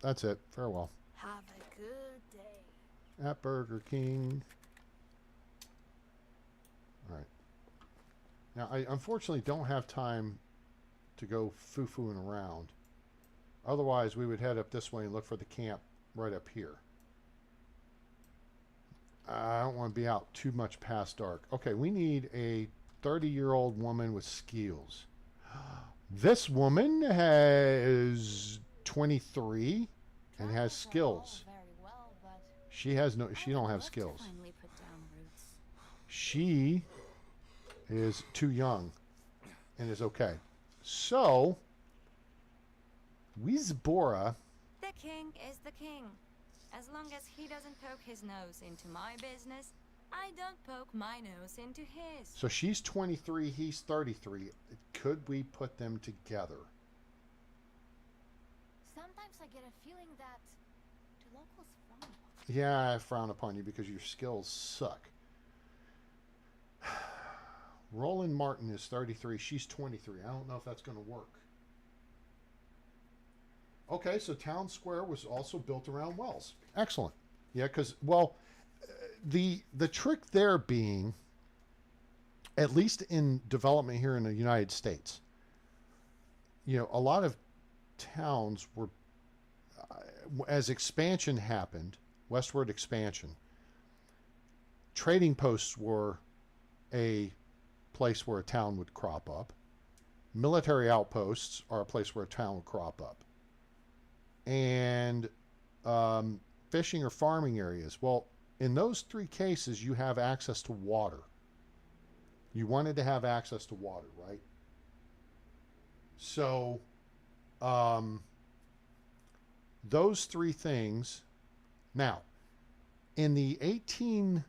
that's it. Farewell. Have a good day. At Burger King. All right. Now, I unfortunately don't have time to go foo-fooing around. Otherwise, we would head up this way and look for the camp right up here. I don't want to be out too much past dark. Okay, we need a 30-year-old woman with skills. This woman has 23 and has skills. Very well, but She has no. She don't have skills. She is too young and is okay. So, Wizbora. The king is the king. As long as he doesn't poke his nose into my business, I don't poke my nose into his. So she's 23, he's 33. Could we put them together? sometimes I get a feeling that the locals frown upon us. Yeah, I frown upon you because your skills suck. Roland Martin is 33. She's 23. I don't know if that's going to work. Okay, so Town Square was also built around wells. Excellent. Yeah, because, well, the trick there being, at least in development here in the United States, a lot of towns were, as expansion happened, westward expansion, trading posts were a place where a town would crop up. Military outposts are a place where a town would crop up. And fishing or farming areas. Well, in those three cases, you have access to water. You wanted to have access to water, right? So, those three things. Now, in the 1830s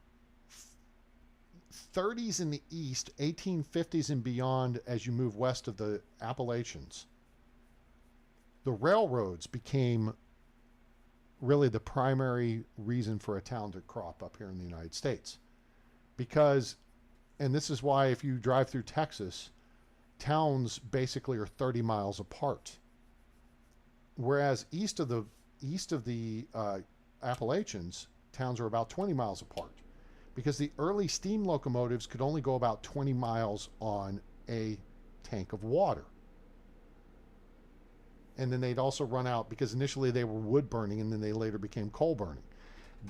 in the east, 1850s and beyond, as you move west of the Appalachians, the railroads became really the primary reason for a town to crop up here in the United States. Because, and this is why if you drive through Texas, towns basically are 30 miles apart. Whereas east of the Appalachians, towns are about 20 miles apart. Because the early steam locomotives could only go about 20 miles on a tank of water. And then they'd also run out, because initially they were wood burning and then they later became coal burning.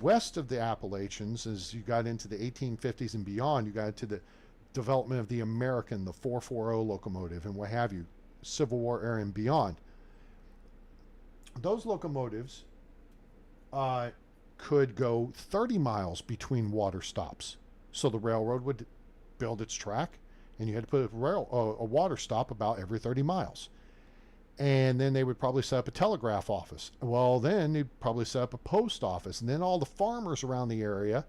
West of the Appalachians, as you got into the 1850s and beyond, you got into the development of the American, the 440 locomotive and what have you, Civil War era and beyond. Those locomotives could go 30 miles between water stops. So the railroad would build its track and you had to put a water stop about every 30 miles. And then they would probably set up a telegraph office. Well, then they'd probably set up a post office. And then all the farmers around the area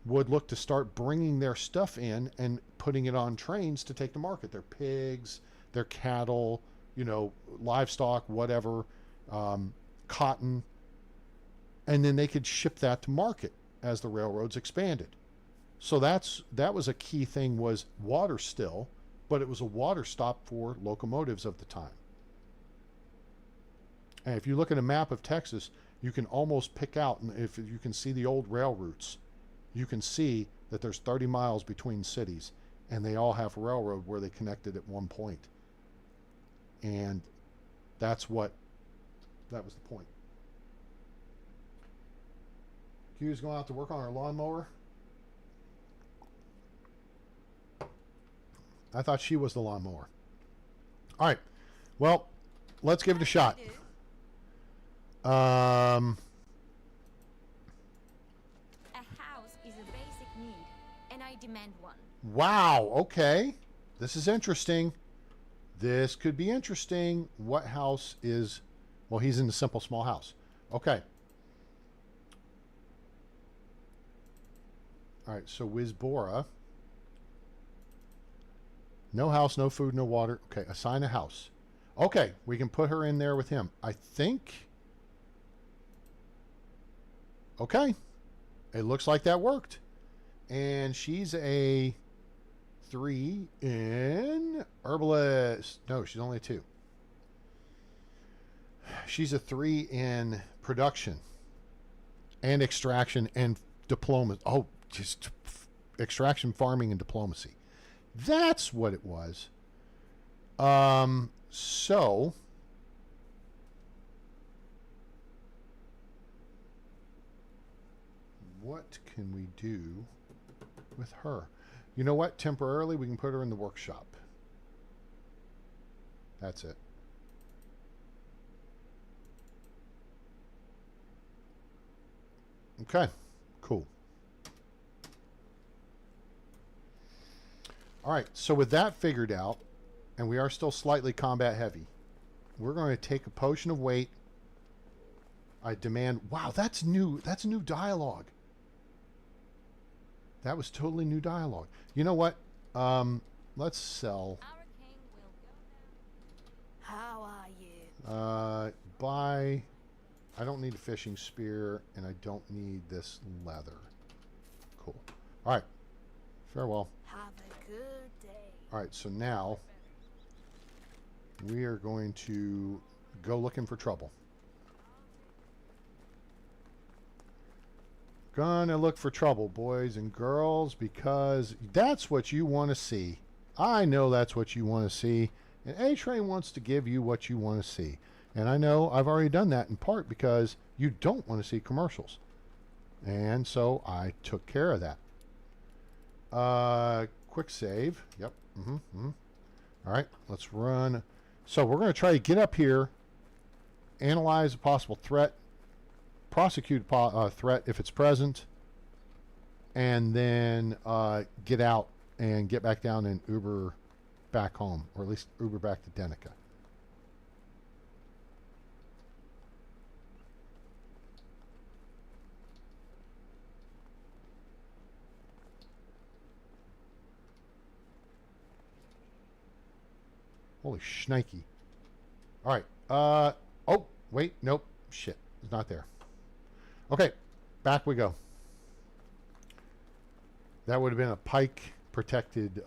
would look to start bringing their stuff in and putting it on trains to take to market. Their pigs, their cattle, livestock, whatever, cotton. And then they could ship that to market as the railroads expanded. So that was a key thing, was water still. But it was a water stop for locomotives of the time. And if you look at a map of Texas, you can almost pick out, and if you can see the old rail routes, you can see that there's 30 miles between cities, and they all have railroad where they connected at one point. And that was the point. Q's going out to work on our lawnmower. I thought she was the lawnmower. All right. Well, let's give it a shot. A house is a basic need, and I demand one. Wow. Okay. This is interesting. This could be interesting. What house is... Well, he's in the simple small house. Okay. All right. So Wizbora No house, no food, no water. Okay, assign a house. Okay, we can put her in there with him. I think... Okay. It looks like that worked. And she's a 3 in herbalist. No, she's only a 2. She's a 3 in production and extraction and diplomacy. Oh, just extraction, farming, and diplomacy. That's what it was. So what can we do with her? You know what? Temporarily, we can put her in the workshop. That's it. Okay, cool. All right, so with that figured out, and we are still slightly combat heavy, we're going to take a potion of weight. I demand... Wow, that's new. That's new dialogue. That was totally new dialogue. You know what? Let's sell. Our king will go now. How are you? Buy... I don't need a fishing spear, and I don't need this leather. Cool. All right. Farewell. Have a good day. All right, so now we are going to go looking for trouble. Gonna look for trouble, boys and girls, because that's what you want to see. I know that's what you want to see, and A-Train wants to give you what you want to see. And I know I've already done that in part because you don't want to see commercials. And so I took care of that. Quick save. Yep. All right, let's run. So we're going to try to get up here, analyze a possible threat, prosecute a threat if it's present, and then get out and get back down and Uber back home, or at least Uber back to Denica. Holy shnikey. All right. Oh, wait. Nope. Shit. It's not there. Okay. Back we go. That would have been a pike protected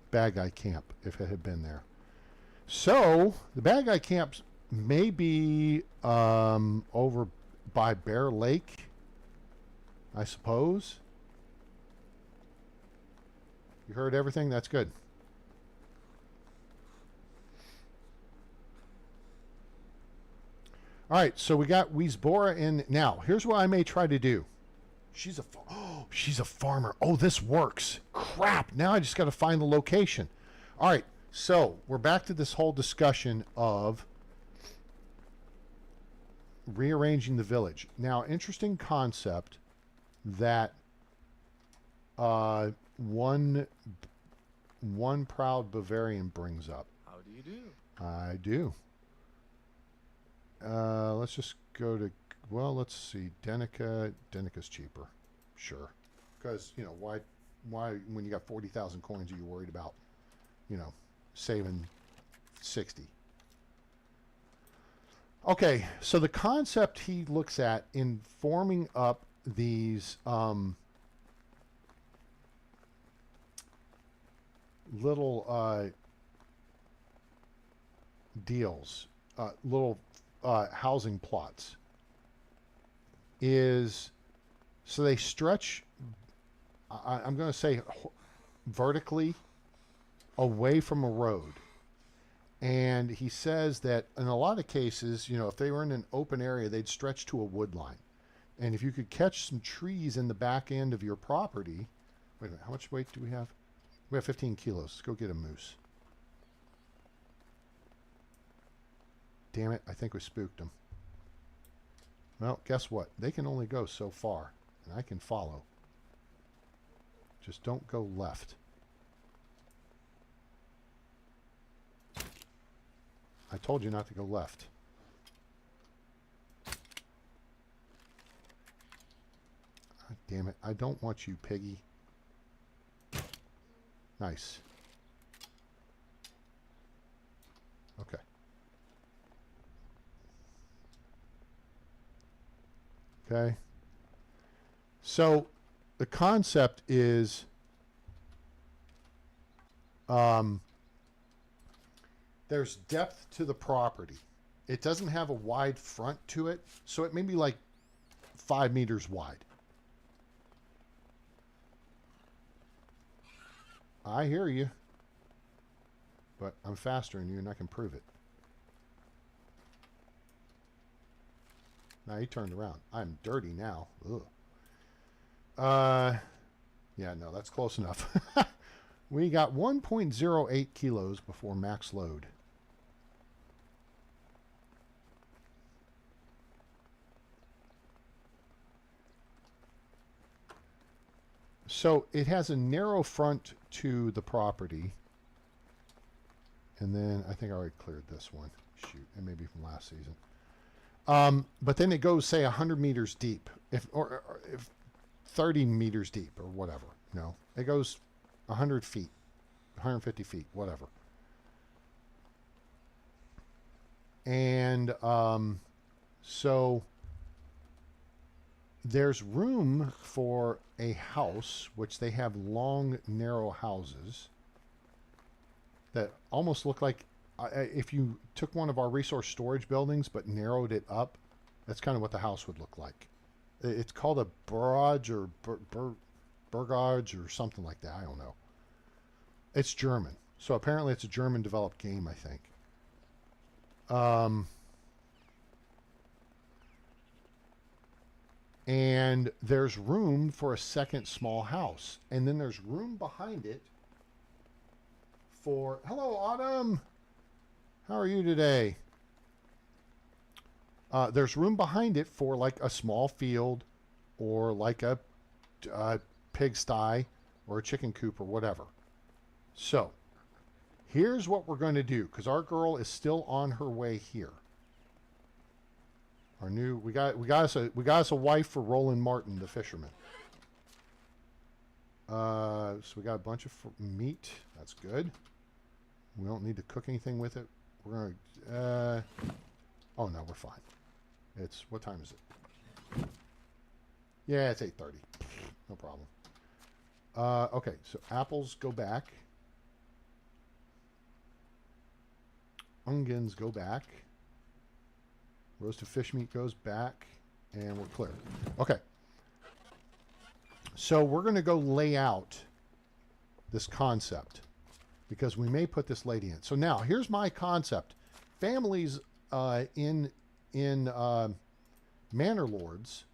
bad guy camp if it had been there. So the bad guy camps may be over by Bear Lake, I suppose. You heard everything? That's good. All right, so we got Weezbora in. Now, here's what I may try to do. She's a farmer. Oh, this works. Crap. Now I just got to find the location. All right, so we're back to this whole discussion of rearranging the village. Now, interesting concept that one proud Bavarian brings up. How do you do? I do. Let's just go to, well, let's see, Denica. Denica's cheaper. Sure. Because, you know, why, when you got 40,000 coins, are you worried about, you know, saving 60? Okay, so the concept he looks at in forming up these little deals, little housing plots, is so they stretch, I'm going to say vertically away from a road. And he says that in a lot of cases, you know, if they were in an open area, they'd stretch to a wood line. And if you could catch some trees in the back end of your property, wait a minute, how much weight do we have? We have 15 kilos. Let's go get a moose. Damn it, I think we spooked them. Well, guess what? They can only go so far, and I can follow. Just don't go left. I told you not to go left. God damn it, I don't want you, piggy. Nice. Okay. Okay. So the concept is there's depth to the property. It doesn't have a wide front to it, so it may be like 5 meters wide. I hear you. But I'm faster than you, and I can prove it. Now he turned around. I'm dirty now. Ugh. Yeah, no, that's close enough. We got 1.08 kilos before max load. So it has a narrow front to the property. And then I think I already cleared this one. Shoot, it may be from last season. But then it goes, say, 100 meters deep, or if 30 meters deep, or whatever. No, it goes 100 feet, 150 feet, whatever. And so there's room for a house, which they have long, narrow houses that almost look like if you took one of our resource storage buildings but narrowed it up, that's kind of what the house would look like. It's called a barrage or burgage or something like that. I don't know. It's German. So apparently it's a German developed game, I think. And there's room for a second small house. And then there's room behind it for... Hello, Autumn. How are you today? There's room behind it for like a small field or like a pigsty or a chicken coop or whatever. So here's what we're going to do, because our girl is still on her way here. Our new we got us a wife for Roland Martin, the fisherman. So we got a bunch of meat. That's good. We don't need to cook anything with it. We're gonna. Oh no, we're fine. It's what time is it? Yeah, it's 8:30. No problem. Okay, so apples go back. Onions go back. Roasted fish meat goes back, and we're clear. Okay. So we're going to go lay out this concept because we may put this lady in. So now here's my concept. Families in Manor Lords,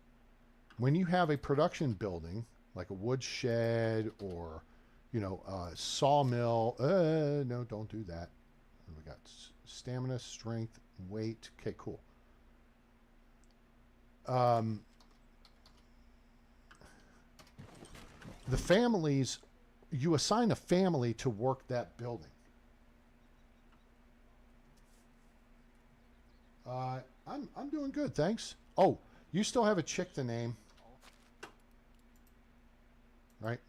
when you have a production building like a wood shed or, you know, a sawmill. No, don't do that. We got stamina, strength, weight. Okay, cool. The families, you assign a family to work that building. I'm doing good, thanks. Oh, you still have a chick to name, right?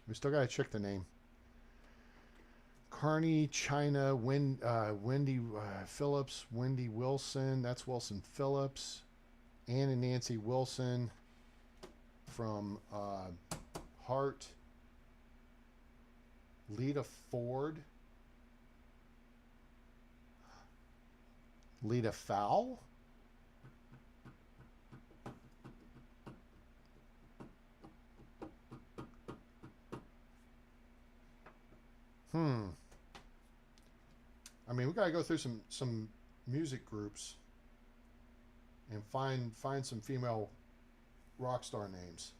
We still got a chick to name. Carney, China, Wendy Phillips, Wendy Wilson. That's Wilson Phillips. Ann and Nancy Wilson from Hart. Lita Ford. Lita Fowl. I mean, we gotta go through some music groups and find some female rock star names.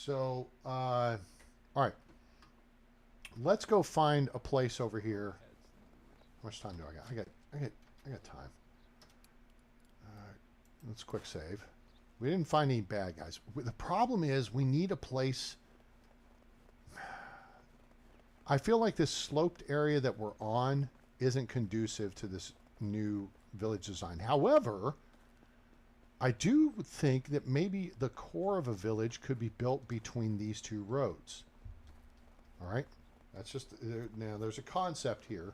So, all right. Let's go find a place over here. How much time do I got? I got time. Let's quick save. We didn't find any bad guys. The problem is we need a place. I feel like this sloped area that we're on isn't conducive to this new village design. However, I do think that maybe the core of a village could be built between these two roads. All right. That's just, now there's a concept here.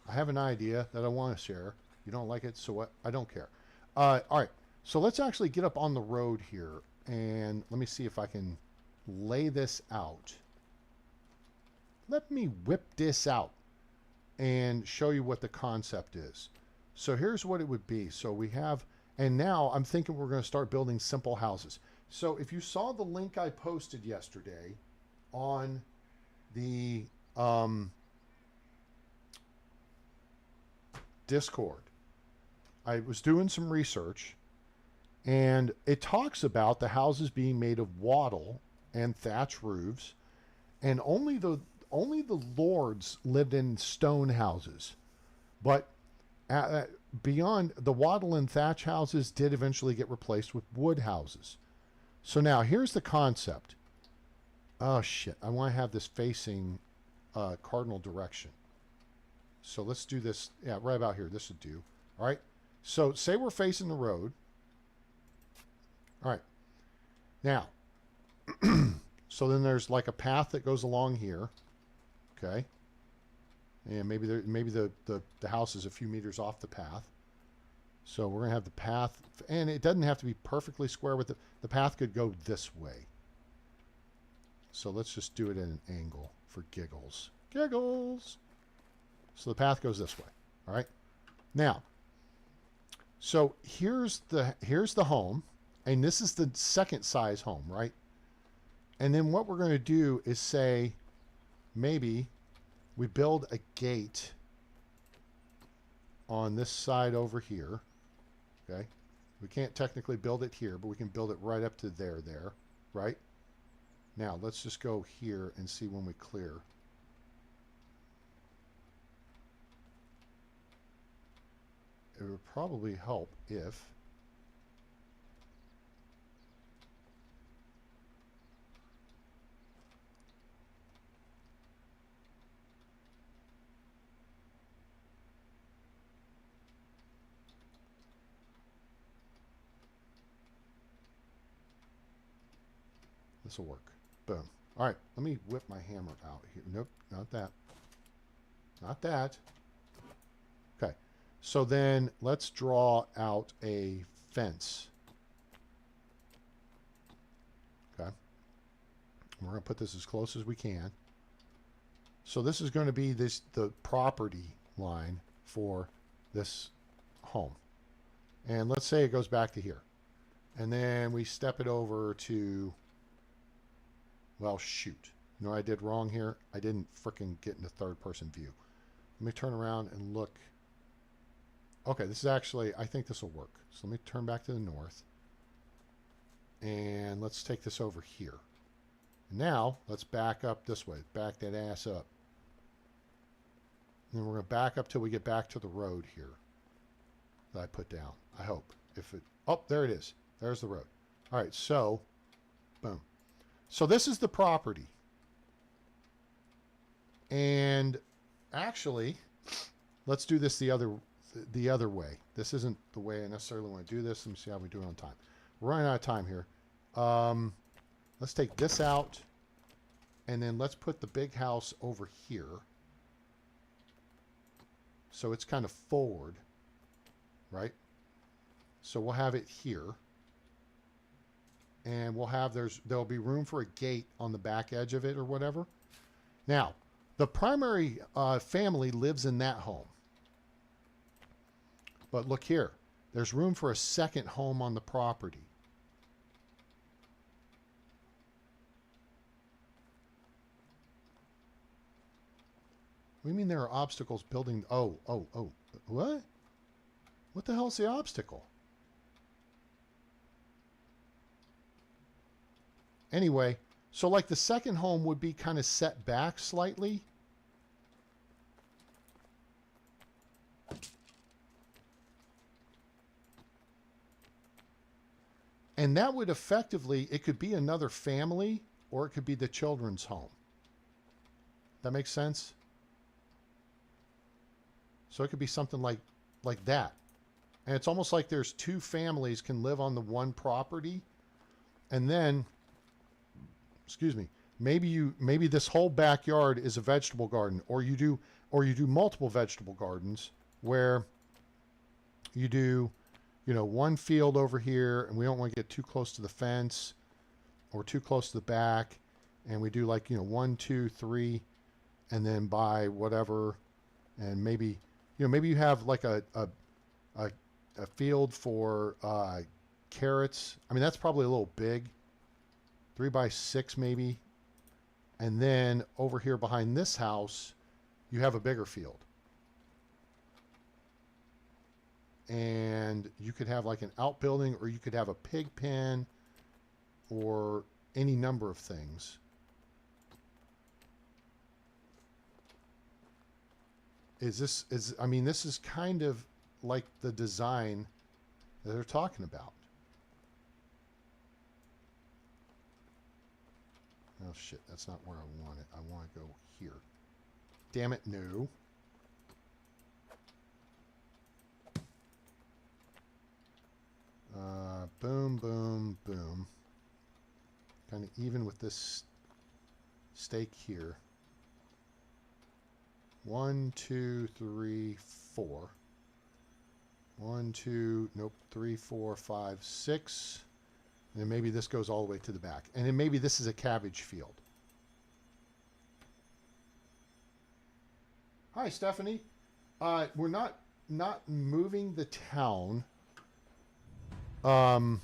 I have an idea that I want to share. You don't like it, so what? I don't care. All right. So let's actually get up on the road here, and let me see if I can lay this out. Let me whip this out and show you what the concept is. So here's what it would be. So we have, and now I'm thinking we're going to start building simple houses. So if you saw the link I posted yesterday on the Discord, I was doing some research, and it talks about the houses being made of wattle and thatch roofs, and only the lords lived in stone houses. But beyond, the wattle and thatch houses did eventually get replaced with wood houses. So now here's the concept. Oh shit, I want to have this facing cardinal direction. So let's do this. Yeah, right about here. This would do. All right. So say we're facing the road. All right. Now, so then there's like a path that goes along here. Okay. And maybe the house is a few meters off the path. So we're going to have the path, and it doesn't have to be perfectly square with the path could go this way. So let's just do it at an angle for giggles. Giggles. So the path goes this way. All right. Now, so here's the home, and this is the second size home, right? And then what we're going to do is say, maybe we build a gate on this side over here. Okay. We can't technically build it here, but we can build it right up to there, right? Now let's just go here and see when we clear. It would probably help if this will work. Boom. All right, let me whip my hammer out here. Nope, not that. Not that. Okay. So then let's draw out a fence. Okay. We're going to put this as close as we can. So this is going to be the property line for this home. And let's say it goes back to here. And then we step it over to, well, shoot. You know what I did wrong here? I didn't frickin' get into third person view. Let me turn around and look. Okay, this is actually, I think this will work. So let me turn back to the north. And let's take this over here. Now, let's back up this way. Back that ass up. And then we're going to back up till we get back to the road here that I put down. I hope. If it, oh, there it is. There's the road. All right, so, boom. So this is the property. And actually, let's do this the other way. This isn't the way I necessarily want to do this. Let me see how we do it on time. We're running out of time here. Let's take this out, and then let's put the big house over here. So it's kind of forward, right? So we'll have it here. And we'll have, there'll be room for a gate on the back edge of it or whatever. Now, the primary family lives in that home. But look here, there's room for a second home on the property. What do you mean there are obstacles building? Oh, what? What the hell's the obstacle? Anyway, So like the second home would be kind of set back slightly. And that would effectively, it could be another family or it could be the children's home. That makes sense? So it could be something like that. And it's almost like there's two families can live on the one property. And then, excuse me, maybe this whole backyard is a vegetable garden, or you do multiple vegetable gardens where you do, you know, one field over here, and we don't want to get too close to the fence or too close to the back, and we do like, you know, 1, 2, 3, and then by whatever, and maybe, you know, maybe you have like a field for carrots. I mean, that's probably a little big, 3 by 6 maybe, and then over here behind this house, you have a bigger field. And you could have like an outbuilding, or you could have a pig pen, or any number of things. I mean, this is kind of like the design that they're talking about. Oh shit, that's not where I want it. I want to go here. Damn it, no. Boom, boom, boom. Kind of even with this stake here. 1, 2, 3, 4. 1, 2, nope, 3, 4, 5, 6. And then maybe this goes all the way to the back. And then maybe this is a cabbage field. Hi, Stephanie. We're not moving the town. All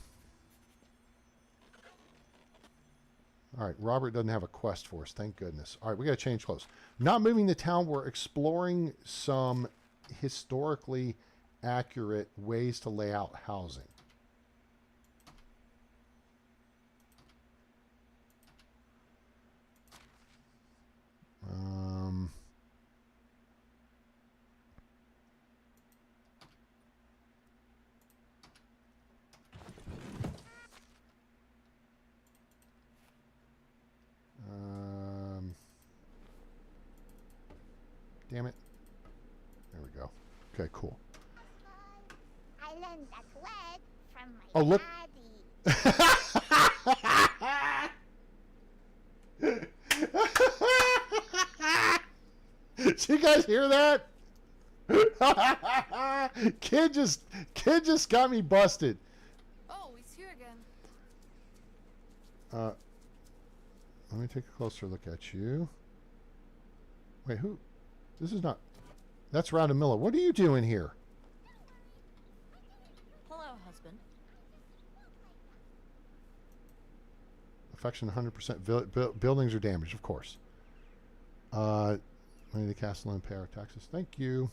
right, Robert doesn't have a quest for us, thank goodness. All right, we got to change clothes. Not moving the town, we're exploring some historically accurate ways to lay out housing. Damn it. There we go. Okay, cool. I learned that word from my Oh, look. daddy. Did you guys hear that? Kid just got me busted. Oh, it's you again. Let me take a closer look at you. Wait, who? This is not... That's Rhonda Miller. What are you doing here? Hello, husband. Affection 100%. Buildings are damaged, of course. Money to castle and pay our taxes. Thank you.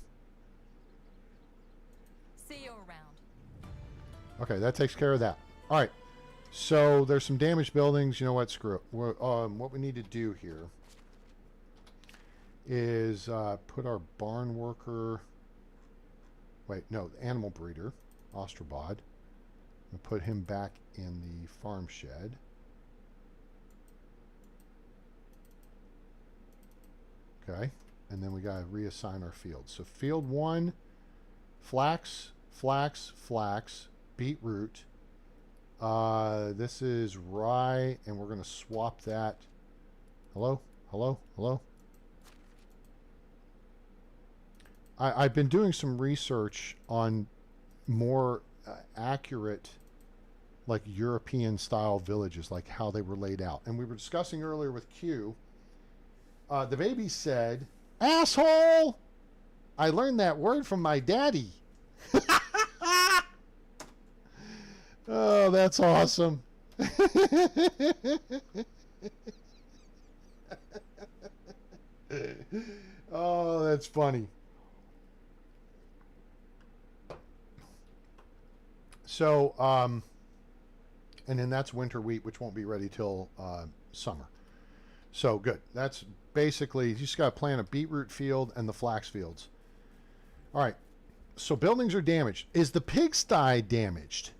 See you around. Okay, that takes care of that. All right. So there's some damaged buildings. You know what? Screw it. What we need to do here is put our barn worker... Wait, no, the animal breeder, Ostrobod. We'll put him back in the farm shed. Okay, and then we got to reassign our fields. So field 1, flax, flax, flax, beetroot. This is rye, and we're going to swap that. Hello? Hello? Hello? I've been doing some research on more accurate, like European style villages, like how they were laid out. And we were discussing earlier with Q. The baby said, "Asshole! I learned that word from my daddy." Oh, that's awesome. Oh, that's funny. So, And then that's winter wheat, which won't be ready till summer. So good. That's basically, you just got to plant a beetroot field and the flax fields. All right. So buildings are damaged. Is the pigsty damaged?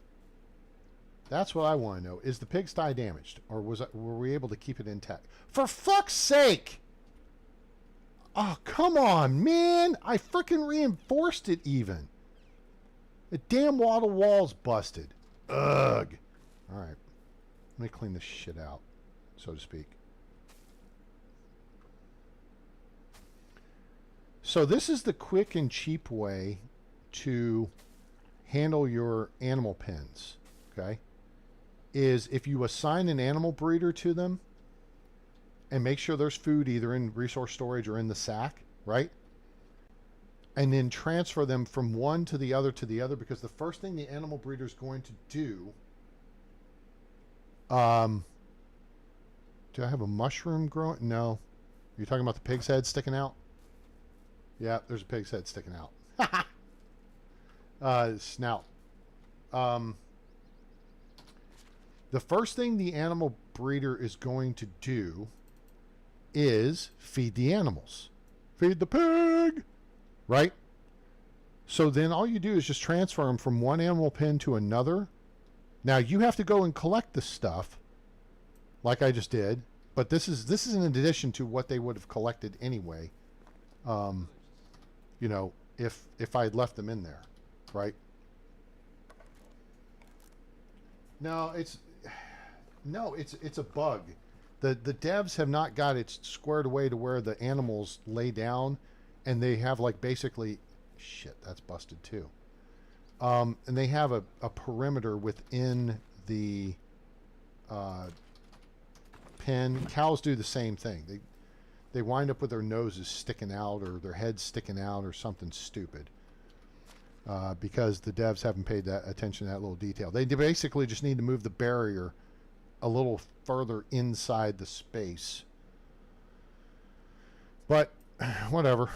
That's what I want to know. Is the pigsty damaged? Or were we able to keep it intact? For fuck's sake! Oh, come on, man! I freaking reinforced it even. The damn wall's busted. Ugh. All right. Let me clean this shit out, so to speak. So this is the quick and cheap way to handle your animal pens, okay? Is if you assign an animal breeder to them and make sure there's food either in resource storage or in the sack, right? And then transfer them from one to the other, because the first thing the animal breeder is going to do... do I have a mushroom growing? No. You're talking about the pig's head sticking out? Yeah, there's a pig's head sticking out. Snout. The first thing the animal breeder is going to do is feed the animals. Feed the pig! Right? So then all you do is just transfer them from one animal pen to another. Now you have to go and collect the stuff, like I just did. But this is in addition to what they would have collected anyway. You know, if I had left them in there, right? No, it's a bug. The devs have not got it squared away to where the animals lay down, and they have like basically, shit, that's busted too. And they have a perimeter within the pen. Cows do the same thing. They wind up with their noses sticking out or their heads sticking out or something stupid. Because the devs haven't paid that attention to that little detail. They basically just need to move the barrier a little further inside the space. But whatever.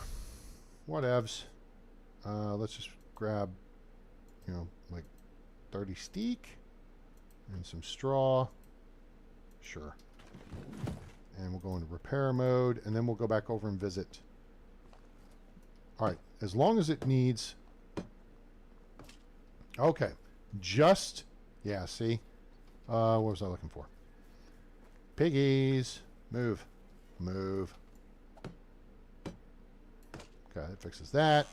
Whatevs. Let's just grab, you know, like 30 steak and some straw. Sure. And we'll go into repair mode, and then we'll go back over and visit. All right, as long as it needs... Okay, just... Yeah, see? What was I looking for? Piggies. Move. Move. Okay, that fixes that.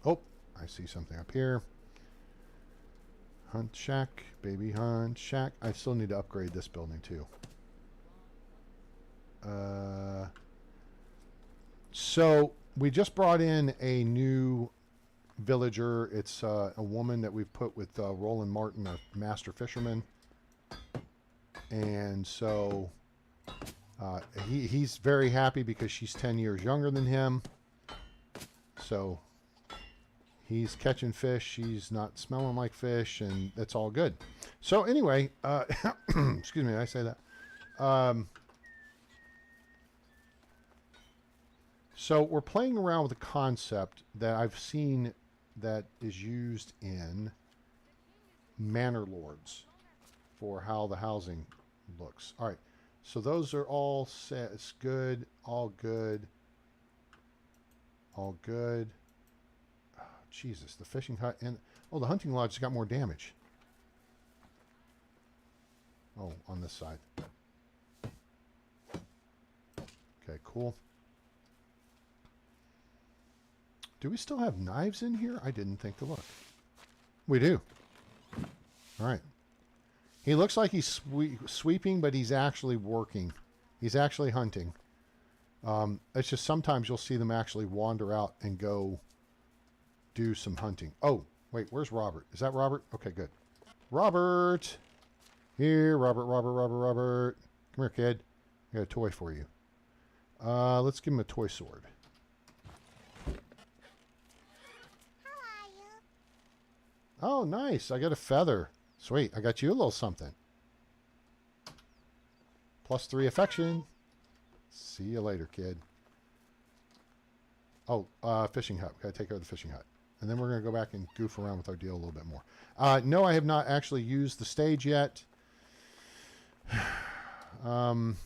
Oh, I see something up here. Hunt shack. Baby hunt shack. I still need to upgrade this building, too. So we just brought in a new villager. It's a woman that we've put with Roland Martin, our master fisherman, and so he's very happy because she's 10 years younger than him. So he's catching fish, she's not smelling like fish, and that's all good. So anyway, excuse me, did I say that? So we're playing around with a concept that I've seen that is used in Manor Lords for how the housing looks. All right, so those are all set. It's good, all good, all good. Oh, Jesus, the fishing hut and the hunting lodge has got more damage. Oh, on this side. Okay, cool. Do we still have knives in here? I didn't think to look. We do. All right. He looks like he's sweeping, but he's actually working. He's actually hunting. It's just sometimes you'll see them actually wander out and go do some hunting. Oh, wait, where's Robert? Is that Robert? Okay, good. Robert! Here, Robert. Come here, kid. I got a toy for you. Let's give him a toy sword. Oh, nice. I got a feather. Sweet. I got you a little something. +3 affection. See you later, kid. Oh, fishing hut. Gotta take care of the fishing hut. And then we're going to go back and goof around with our deal a little bit more. No, I have not actually used the stage yet. What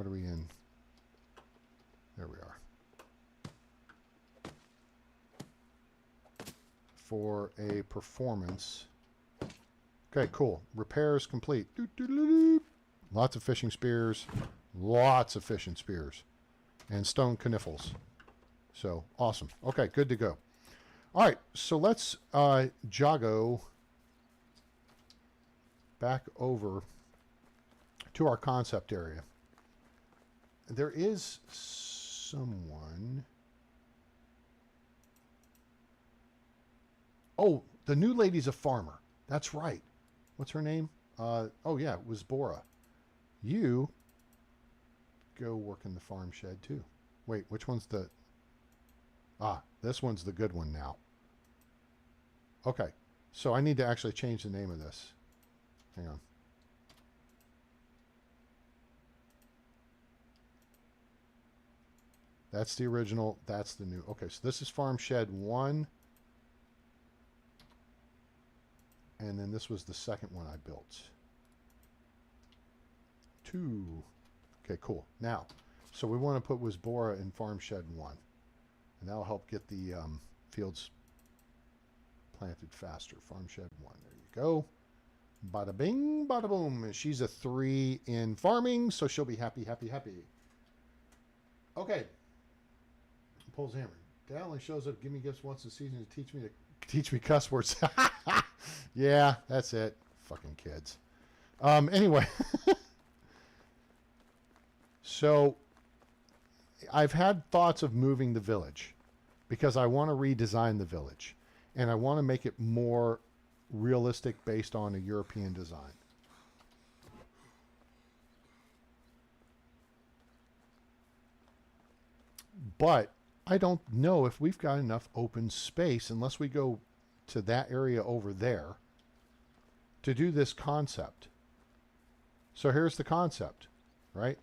are we in? There we are. For a performance. Okay, cool. Repairs complete. Lots of fishing spears. Lots of fishing spears. And stone caniffles. So, awesome. Okay, good to go. All right, so let's joggo back over to our concept area. There is someone... Oh, the new lady's a farmer. That's right. What's her name? Oh, yeah, it was Bora. You go work in the farm shed, too. Wait, which one's the... Ah, this one's the good one now. Okay, so I need to actually change the name of this. Hang on. That's the original. That's the new. Okay, so this is Farm Shed 1. And then this was the second one I built. 2. Okay, cool. Now, so we want to put Wisbora in Farm Shed 1. And that'll help get the fields planted faster. Farm Shed 1. There you go. Bada bing, bada boom. And she's a 3 in farming, so she'll be happy, happy, happy. Okay. Pulls hammer. Dad only shows up, give me gifts once a season to teach me cuss words. Yeah, that's it. Fucking kids. Anyway. So I've had thoughts of moving the village because I want to redesign the village and I want to make it more realistic based on a European design. But I don't know if we've got enough open space unless we go to that area over there to do this concept. So here's the concept, right?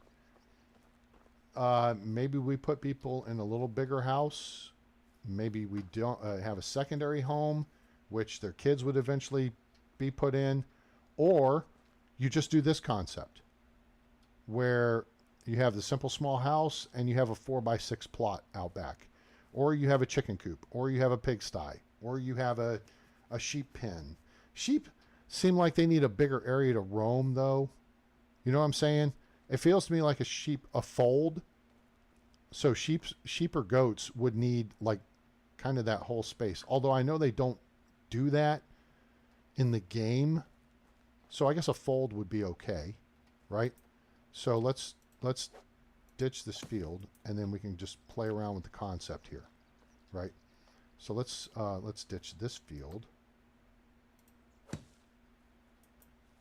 Maybe we put people in a little bigger house. Maybe we don't have a secondary home, which their kids would eventually be put in. Or you just do this concept where you have the simple small house and you have a 4x6 plot out back. Or you have a chicken coop. Or you have a pigsty. Or you have a sheep pen. Sheep seem like they need a bigger area to roam, though. You know what I'm saying? It feels to me like a fold. So sheep or goats would need like kind of that whole space. Although I know they don't do that in the game. So I guess a fold would be okay, right? So let's ditch this field and then we can just play around with the concept here, right? So let's ditch this field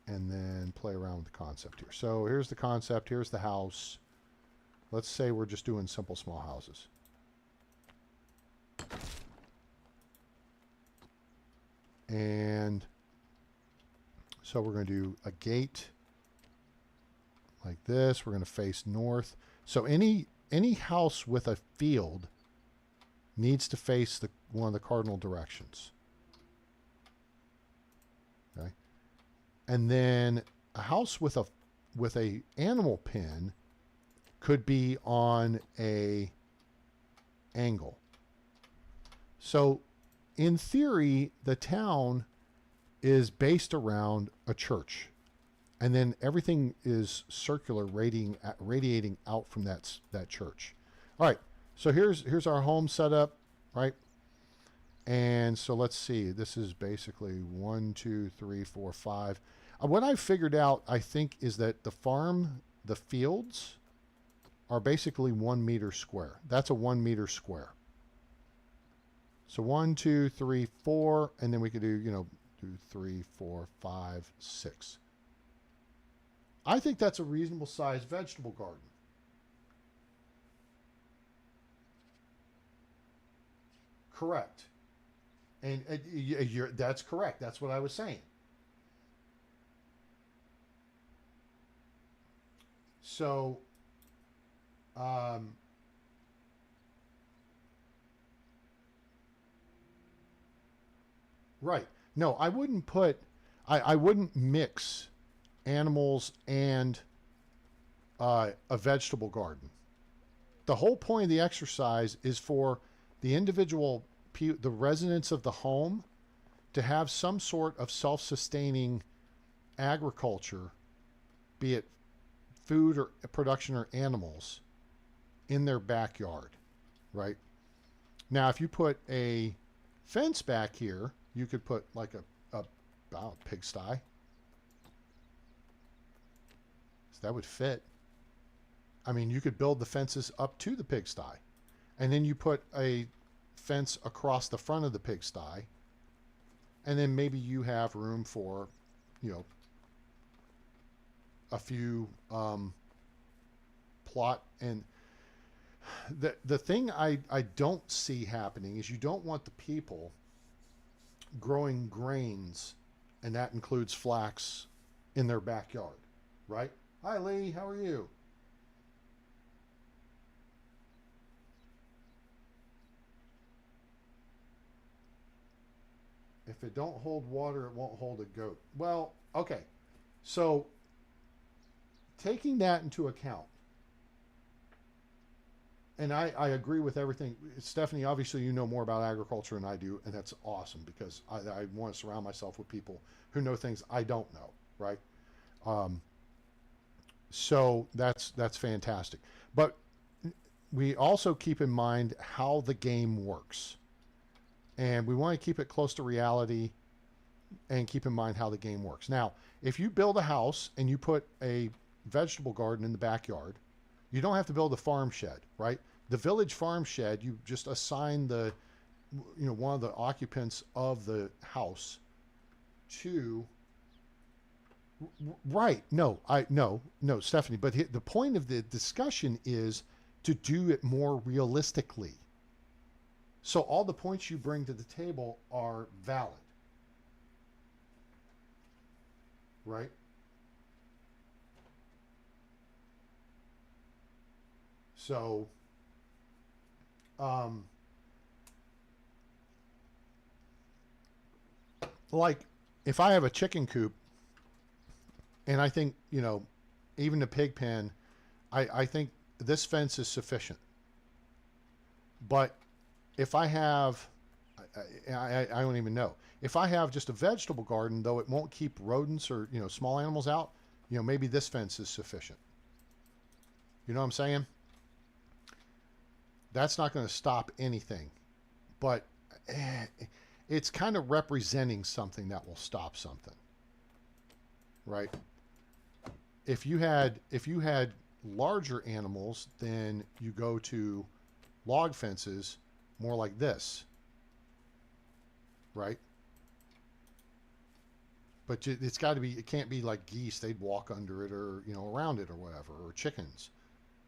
and then play around with the concept here. So here's the concept, here's the house. Let's say we're just doing simple small houses. And so we're going to do a gate like this. We're going to face north. So any house with a field needs to face one of the cardinal directions. Okay. And then a house with a animal pen could be on a angle. So in theory, the town is based around a church. And then everything is circular, radiating out from that church. All right, so here's our home setup, right? And so let's see. This is basically 1, 2, 3, 4, 5. What I figured out, I think, is that the fields are basically 1 meter square. That's a 1 meter square. So 1, 2, 3, 4, and then we could do 2, 3, 4, 5, 6. I think that's a reasonable sized vegetable garden. Correct. And that's correct. That's what I was saying. So, Right. No, I wouldn't put, I wouldn't mix animals and a vegetable garden. The whole point of the exercise is for the individual, the residents of the home to have some sort of self-sustaining agriculture, be it food or production or animals, in their backyard, right? Now, if you put a fence back here, you could put like a pigsty. So that would fit. I mean, you could build the fences up to the pigsty, and then you put a fence across the front of the pigsty, and then maybe you have room for, you know, a few plot. And the thing I don't see happening is you don't want the people growing grains, and that includes flax, in their backyard, right? Hi, Lee. How are you? If it don't hold water, it won't hold a goat. Well, okay. So taking that into account, and I agree with everything. Stephanie, obviously you know more about agriculture than I do, and that's awesome because I want to surround myself with people who know things I don't know, right? So that's fantastic. But we also keep in mind how the game works. And we want to keep it close to reality and keep in mind how the game works. Now, if you build a house and you put a vegetable garden in the backyard, you don't have to build a farm shed, right? The village farm shed, you just assign the, you know, one of the occupants of the house to, right? No, Stephanie. But the point of the discussion is to do it more realistically. So all the points you bring to the table are valid, right? So, like if I have a chicken coop, and I think, you know, even the pig pen, I think this fence is sufficient. But if I have, I don't even know. If I have just a vegetable garden, though it won't keep rodents or, you know, small animals out, you know, maybe this fence is sufficient. You know what I'm saying? That's not going to stop anything. But it's kind of representing something that will stop something. Right? If you had larger animals, then you go to log fences more like this, right? But it's got to be, it can't be like geese, they'd walk under it or, you know, around it or whatever, or chickens,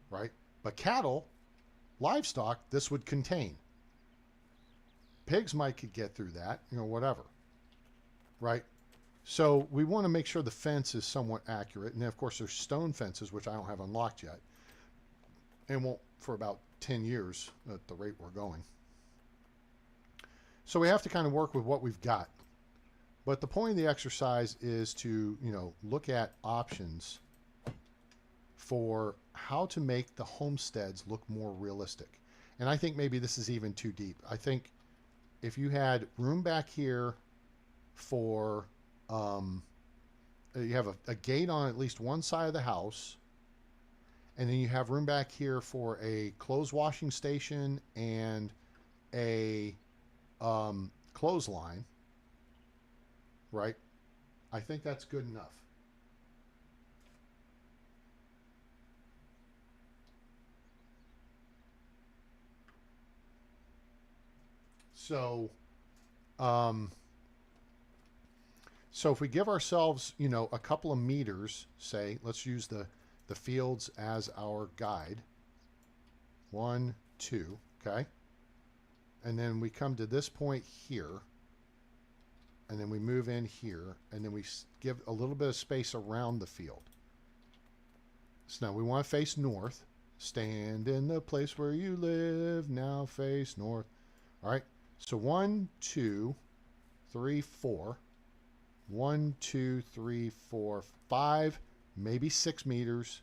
right? But cattle, livestock, this would contain. Pigs could get through that, you know, whatever, right? So we want to make sure the fence is somewhat accurate. And then, of course, there's stone fences, which I don't have unlocked yet, and won't for about 10 years at the rate we're going. So we have to kind of work with what we've got. But the point of the exercise is to, you know, look at options for how to make the homesteads look more realistic. And I think maybe this is even too deep. I think if you had room back here for, you have a gate on at least one side of the house, and then you have room back here for a clothes washing station and a clothesline, right? I think that's good enough. So, so if we give ourselves, you know, a couple of meters, say, let's use the fields as our guide. 1, 2, okay? And then we come to this point here, and then we move in here, and then we give a little bit of space around the field. So now we want to face north. Stand in the place where you live, now face north. All right, so 1, 2, 3, 4. 1, 2, 3, 4, 5, maybe 6 meters.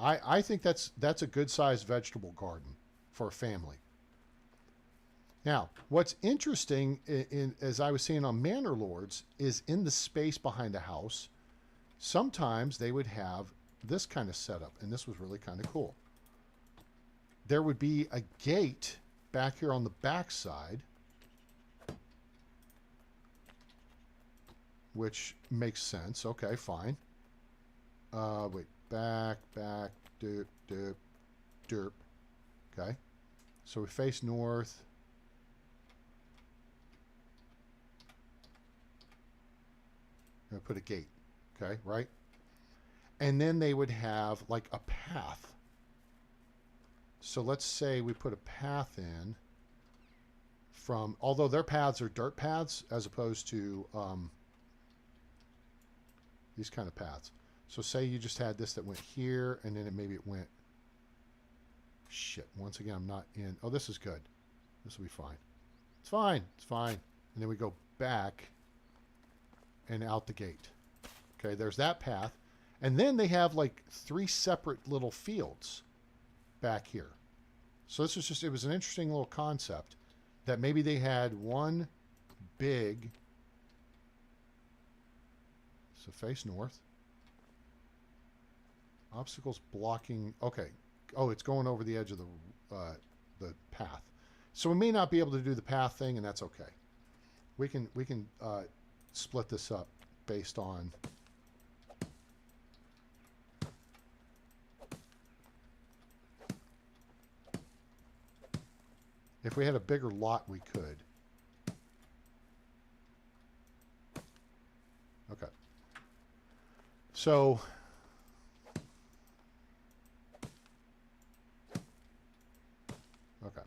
I think that's a good sized vegetable garden for a family. Now, what's interesting, as I was saying on Manor Lords, is in the space behind a house, sometimes they would have this kind of setup, and this was really kind of cool. There would be a gate back here on the back side, which makes sense. Okay, fine. Wait, back, derp, derp, derp. Okay, so we face north. I'm gonna put a gate. Okay, right? And then they would have like a path. So let's say we put a path in from, although their paths are dirt paths as opposed to these kind of paths. So say you just had this that went here, and then maybe it went, shit, once again, I'm not in. Oh, this is good. This will be fine. It's fine. It's fine. And then we go back and out the gate. Okay, there's that path. And then they have like 3 separate little fields back here. So this was just, it was an interesting little concept that maybe they had one big, so face north. Obstacles blocking, okay. Oh, it's going over the edge of the path. So we may not be able to do the path thing, and that's okay. We can split this up based on if we had a bigger lot, we could. Okay. So okay.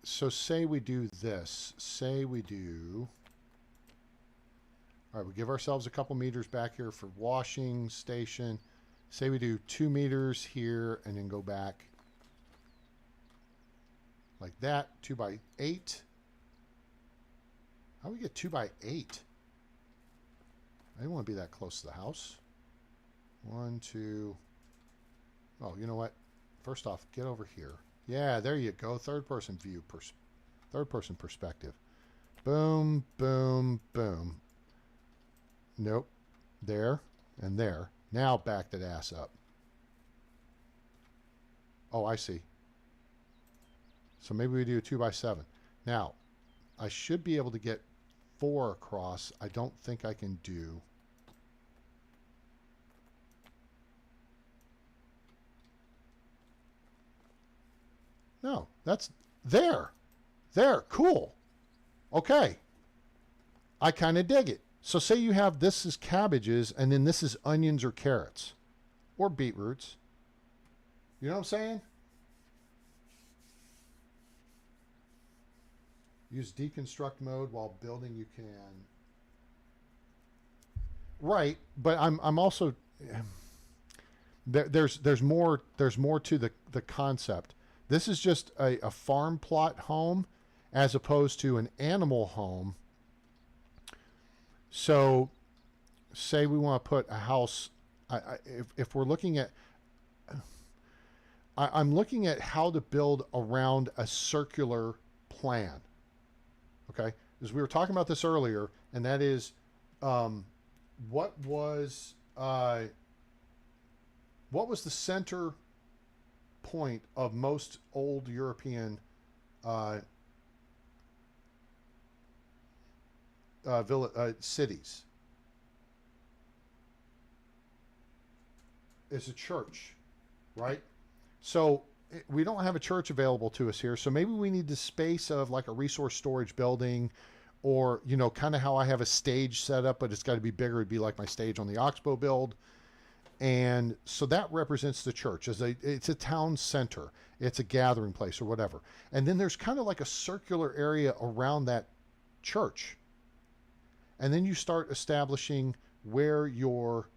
So say we do this. Say we do. All right, we give ourselves a couple meters back here for washing station. Say we do 2 meters here and then go back like that. 2 by 8. How do we get 2 by 8? I didn't want to be that close to the house. 1, 2. Oh, you know what? First off, get over here. Yeah, there you go. Third person view, third person perspective. Boom, boom, boom. Nope. There and there. Now back that ass up. Oh, I see. So maybe we do a 2 by 7. Now, I should be able to get 4 across. I don't think I can do. No, that's there. There, cool. Okay. I kind of dig it. So say you have this is cabbages and then this is onions or carrots or beetroots. You know what I'm saying? Use deconstruct mode while building you can. Right, but I'm also there's more to the concept. This is just a farm plot home as opposed to an animal home. So say we want to put a house, if we're looking at, I'm looking at how to build around a circular plan. Okay, because we were talking about this earlier, and that is what was the center point of most old European cities? Is a church, right? So we don't have a church available to us here, so maybe we need the space of like a resource storage building, or you know, kind of how I have a stage set up, but it's got to be bigger. It'd be like my stage on the Oxbow build. And so that represents the church as it's a town center. It's a gathering place or whatever. And then there's kind of like a circular area around that church. And then you start establishing where your,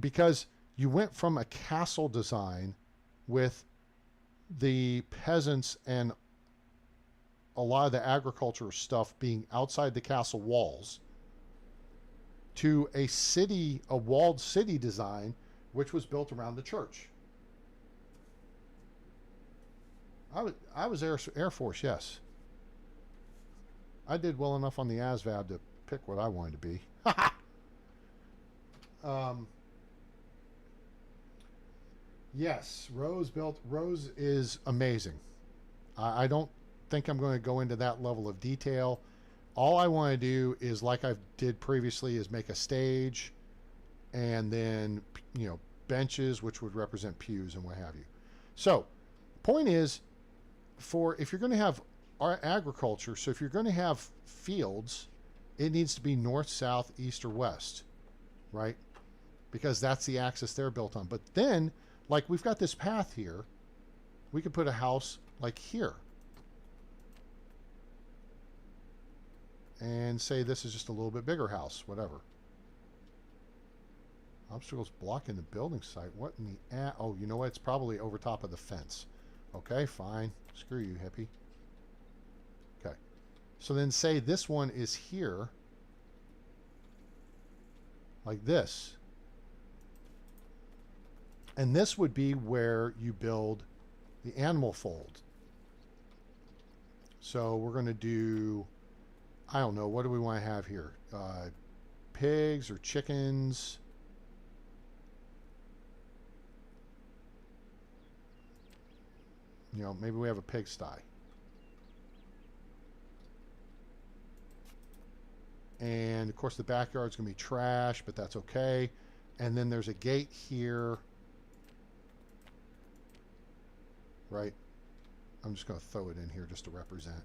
because you went from a castle design with the peasants and a lot of the agriculture stuff being outside the castle walls to a walled city design, which was built around the church. I was Air Force, yes. I did well enough on the ASVAB to pick what I wanted to be. Yes, Rose is amazing. I don't think I'm going to go into that level of detail. All I want to do is, like I did previously, is make a stage and then, benches, which would represent pews and what have you. So, point is, if you're going to have agriculture, so if you're going to have fields, it needs to be north, south, east, or west, right? Because that's the axis they're built on. But then, like, we've got this path here. We could put a house like here. And say this is just a little bit bigger house, whatever. Obstacles blocking the building site. What in the... Oh, you know what? It's probably over top of the fence. Okay, fine. Screw you, hippie. Okay. So then say this one is here. Like this. And this would be where you build the animal fold. So we're going to do, I don't know, what do we want to have here? Pigs or chickens? Maybe we have a pigsty. And of course the backyard's going to be trash, but that's okay. And then there's a gate here. Right? I'm just going to throw it in here just to represent.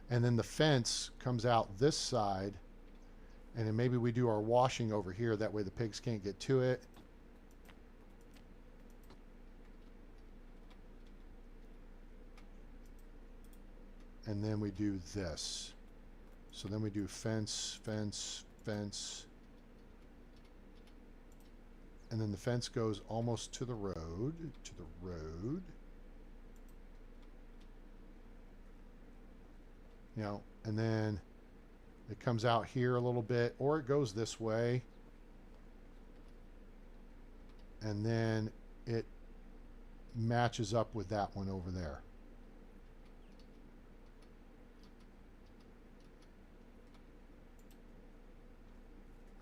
And then the fence comes out this side. And then maybe we do our washing over here. That way the pigs can't get to it. And then we do this. So then we do fence, fence, fence. And then the fence goes almost to the road. And then it comes out here a little bit, or it goes this way. And then it matches up with that one over there.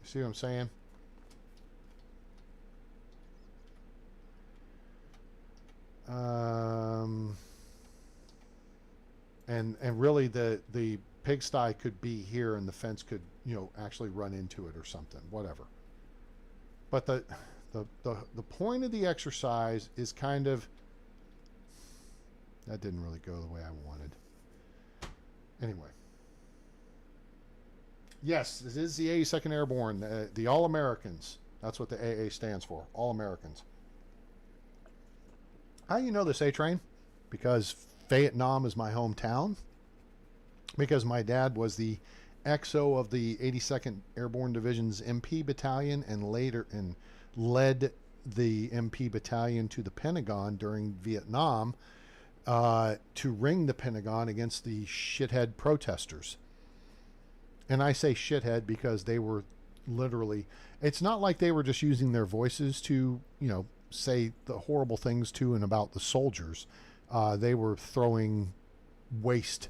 You see what I'm saying? And really the pigsty could be here and the fence could, actually run into it or something, whatever. But the point of the exercise is kind of, that didn't really go the way I wanted. Anyway. Yes, this is the 82nd Airborne, the All-Americans. That's what the AA stands for, All-Americans. How do you know this, A-Train? Because Vietnam is my hometown. Because my dad was the XO of the 82nd Airborne Division's MP Battalion and led the MP Battalion to the Pentagon during Vietnam to ring the Pentagon against the shithead protesters. And I say shithead because they were literally, it's not like they were just using their voices to, say the horrible things to and about the soldiers. They were throwing waste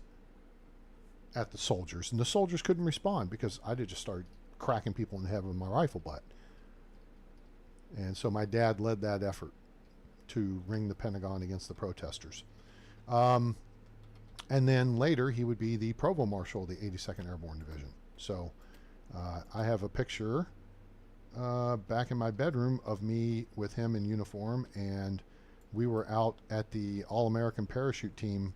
at the soldiers, and the soldiers couldn't respond because I just started cracking people in the head with my rifle butt. And so my dad led that effort to ring the Pentagon against the protesters. And then later he would be the Provost Marshal of the 82nd Airborne Division. So I have a picture back in my bedroom of me with him in uniform, and we were out at the All-American Parachute Team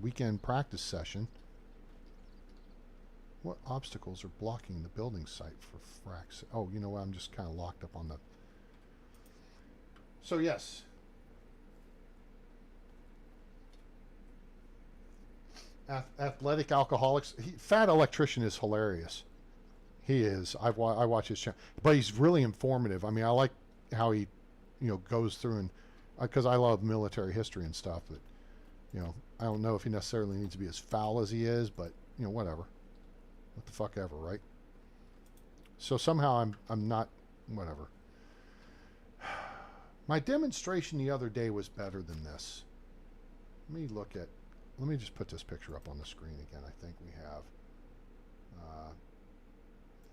weekend practice session. What obstacles are blocking the building site for fracs? Oh, you know what? I'm just kind of locked up on the... So, yes. Athletic alcoholics. Fat Electrician is hilarious. He is. I watch his channel. But he's really informative. I mean, I like how he, goes through and... Because I love military history and stuff. But You know, I don't know if he necessarily needs to be as foul as he is, but you know, whatever. What the fuck ever, right? So somehow I'm not, whatever. My demonstration the other day was better than this. Let me just put this picture up on the screen again. I think we have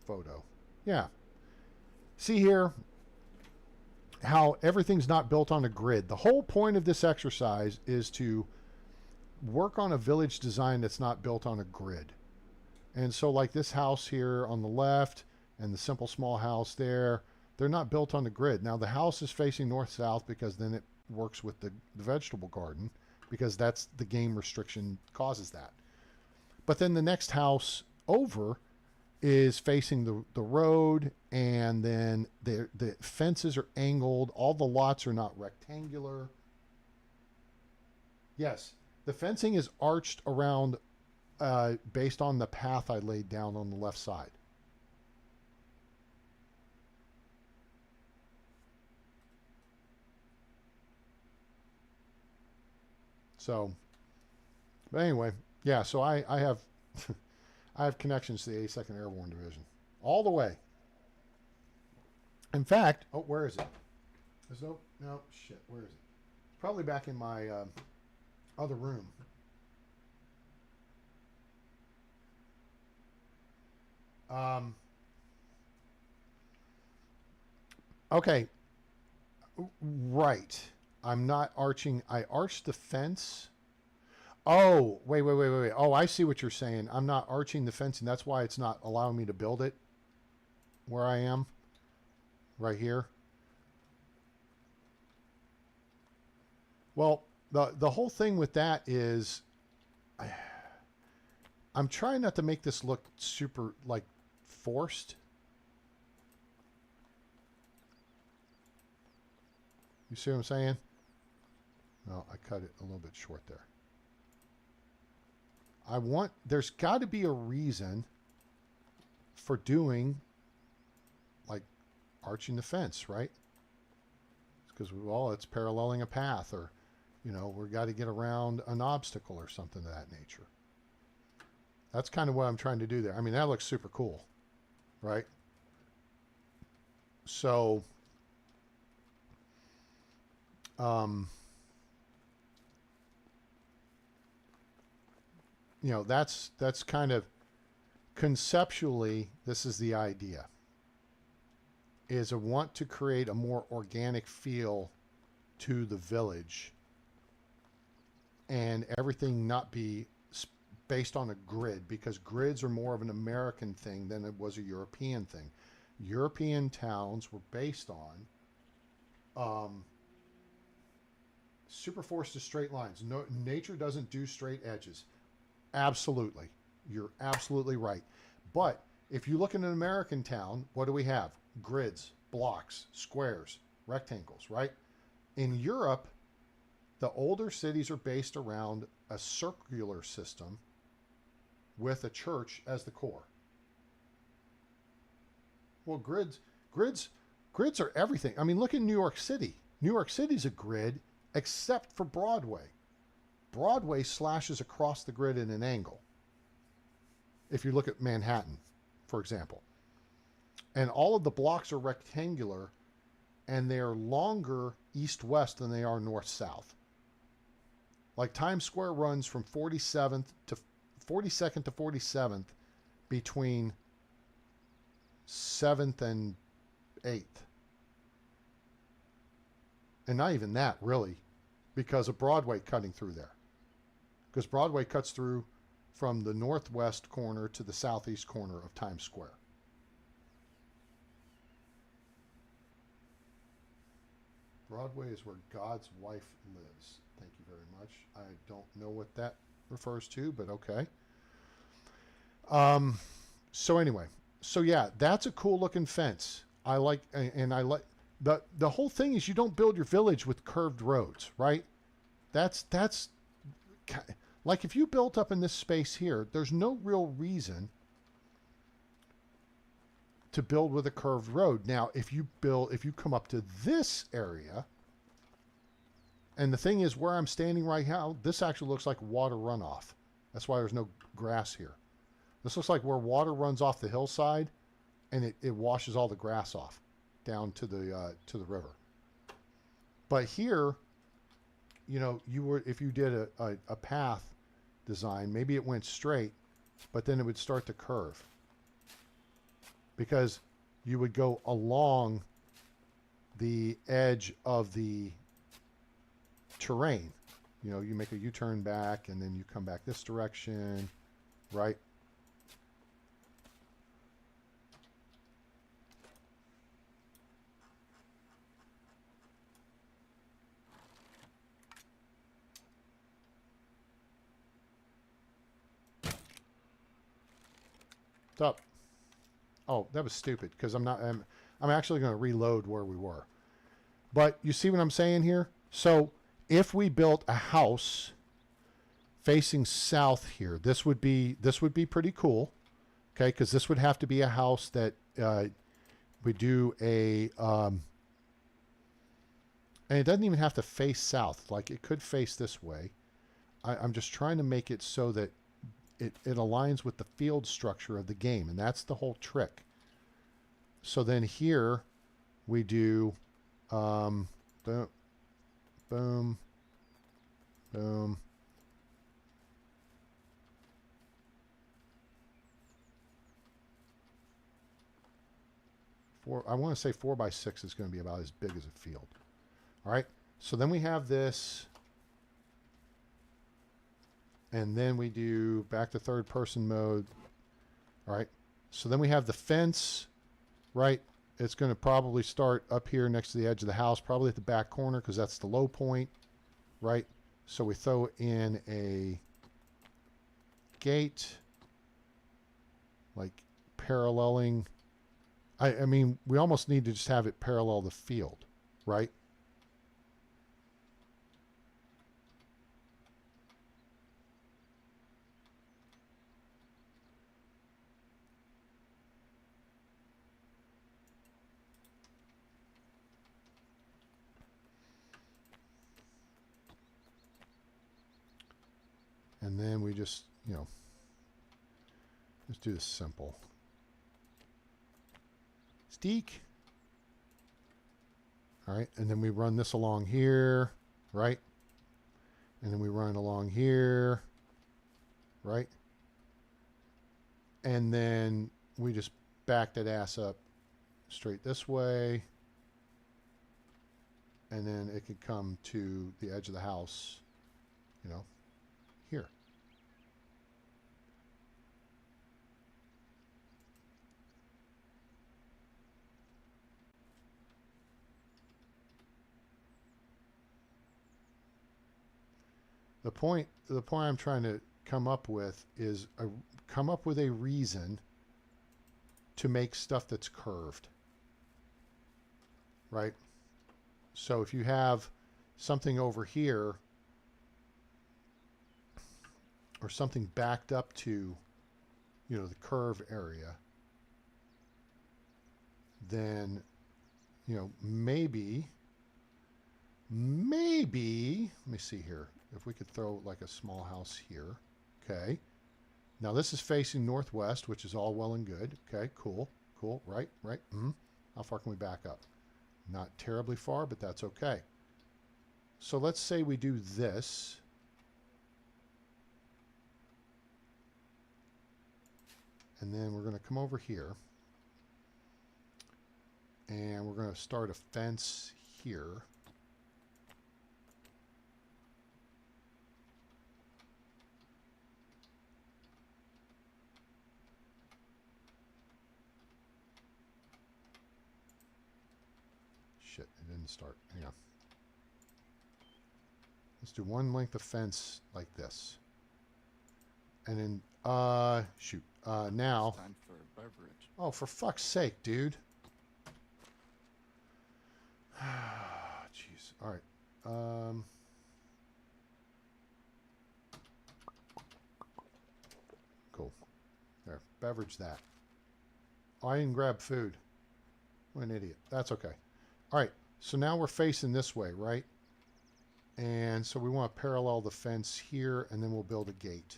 photo. Yeah. See here how everything's not built on a grid. The whole point of this exercise is to work on a village design that's not built on a grid. And so like this house here on the left and the simple small house there, they're not built on the grid. Now the house is facing north-south because then it works with the vegetable garden, because that's the game restriction causes that. But then the next house over is facing the road, and then the fences are angled. All the lots are not rectangular. Yes, the fencing is arched around based on the path I laid down on the left side. So, but anyway, yeah, so I have I have connections to the 82nd Airborne Division all the way. In fact, oh, where is it? There's no shit. Where is it? It's probably back in my other room. Okay. Right. I'm not arching. I arched the fence. Oh, wait. Oh, I see what you're saying. I'm not arching the fence, and that's why it's not allowing me to build it where I am. Right here. Well, the whole thing with that is I'm trying not to make this look super, like, forced. You see what I'm saying? No, I cut it a little bit short there. There's got to be a reason for doing, like, arching the fence, right? Because, well, it's paralleling a path, or, you know, we've got to get around an obstacle or something of that nature. That's kind of what I'm trying to do there. I mean, that looks super cool, right? So, you know, that's kind of conceptually, this is the idea, is I want to create a more organic feel to the village, and everything not be based on a grid, because grids are more of an American thing than it was a European thing. European towns were based on super forced to straight lines. No, nature doesn't do straight edges. Absolutely. You're absolutely right. But if you look at an American town, what do we have? Grids, blocks, squares, rectangles, right? In Europe, the older cities are based around a circular system with a church as the core. Well, grids are everything. I mean, look at New York City. New York City's a grid, except for Broadway. Broadway slashes across the grid in an angle. If you look at Manhattan, for example. And all of the blocks are rectangular, and they are longer east-west than they are north-south. Like Times Square runs from 42nd to 47th between 7th and 8th. And not even that, really, because of Broadway cutting through there. Because Broadway cuts through from the northwest corner to the southeast corner of Times Square. Broadway is where God's wife lives. Thank you very much. I don't know what that refers to, but okay. So anyway, so yeah, that's a cool looking fence. I like the whole thing is you don't build your village with curved roads, right? That's like if you built up in this space here, there's no real reason to build with a curved road. Now, if you come up to this area, And the thing is, where I'm standing right now, this actually looks like water runoff. That's why there's no grass here. This looks like where water runs off the hillside, and it washes all the grass off down to the river. But here, you know, if you did a path design, maybe it went straight, but then it would start to curve, because you would go along the edge of the terrain. You know, you make a U-turn back and then you come back this direction, right? What's up? Oh, that was stupid, because I'm actually going to reload where we were. But you see what I'm saying here? So if we built a house facing south here, this would be pretty cool, okay? Because this would have to be a house that we do a and it doesn't even have to face south. Like, it could face this way. I'm just trying to make it so that it aligns with the field structure of the game, and that's the whole trick. So then here we do boom, boom, boom. I want to say 4x6 is going to be about as big as a field. All right. So then we have this. And then we do back to third person mode. All right. So then we have the fence, right? It's going to probably start up here next to the edge of the house, probably at the back corner, because that's the low point, right? So we throw in a gate, like paralleling. I mean, we almost need to just have it parallel the field, right? And then we just, you know, let's do this simple. Steak. All right. And then we run this along here, right? And then we run it along here, right? And then we just back that ass up straight this way. And then it could come to the edge of the house, you know, here. The point I'm trying to come up with is come up with a reason to make stuff that's curved, right? So if you have something over here, or something backed up to, you know, the curve area, then, you know, maybe, let me see here. If we could throw like a small house here. Okay. Now this is facing northwest, which is all well and good. Okay, cool. Cool. Right. How far can we back up? Not terribly far, but that's okay. So let's say we do this. And then we're going to come over here. And we're going to start a fence here. Shit, it didn't start. Hang on. Let's do one length of fence like this. And then, shoot. Now. Time for a beverage. Oh, for fuck's sake, dude. Jeez. All right. Cool. There. Beverage that. Oh, I didn't grab food. What an idiot. That's okay. All right. So now we're facing this way, right? And so we want to parallel the fence here, and then we'll build a gate.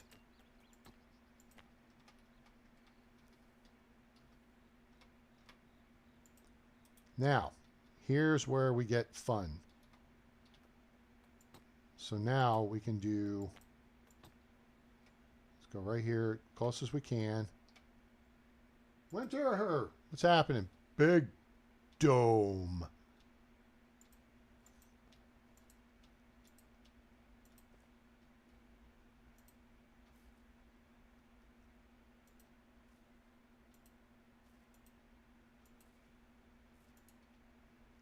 Now, here's where we get fun. So now we can do, let's go right here, close as we can. Winter! What's happening? Big dome.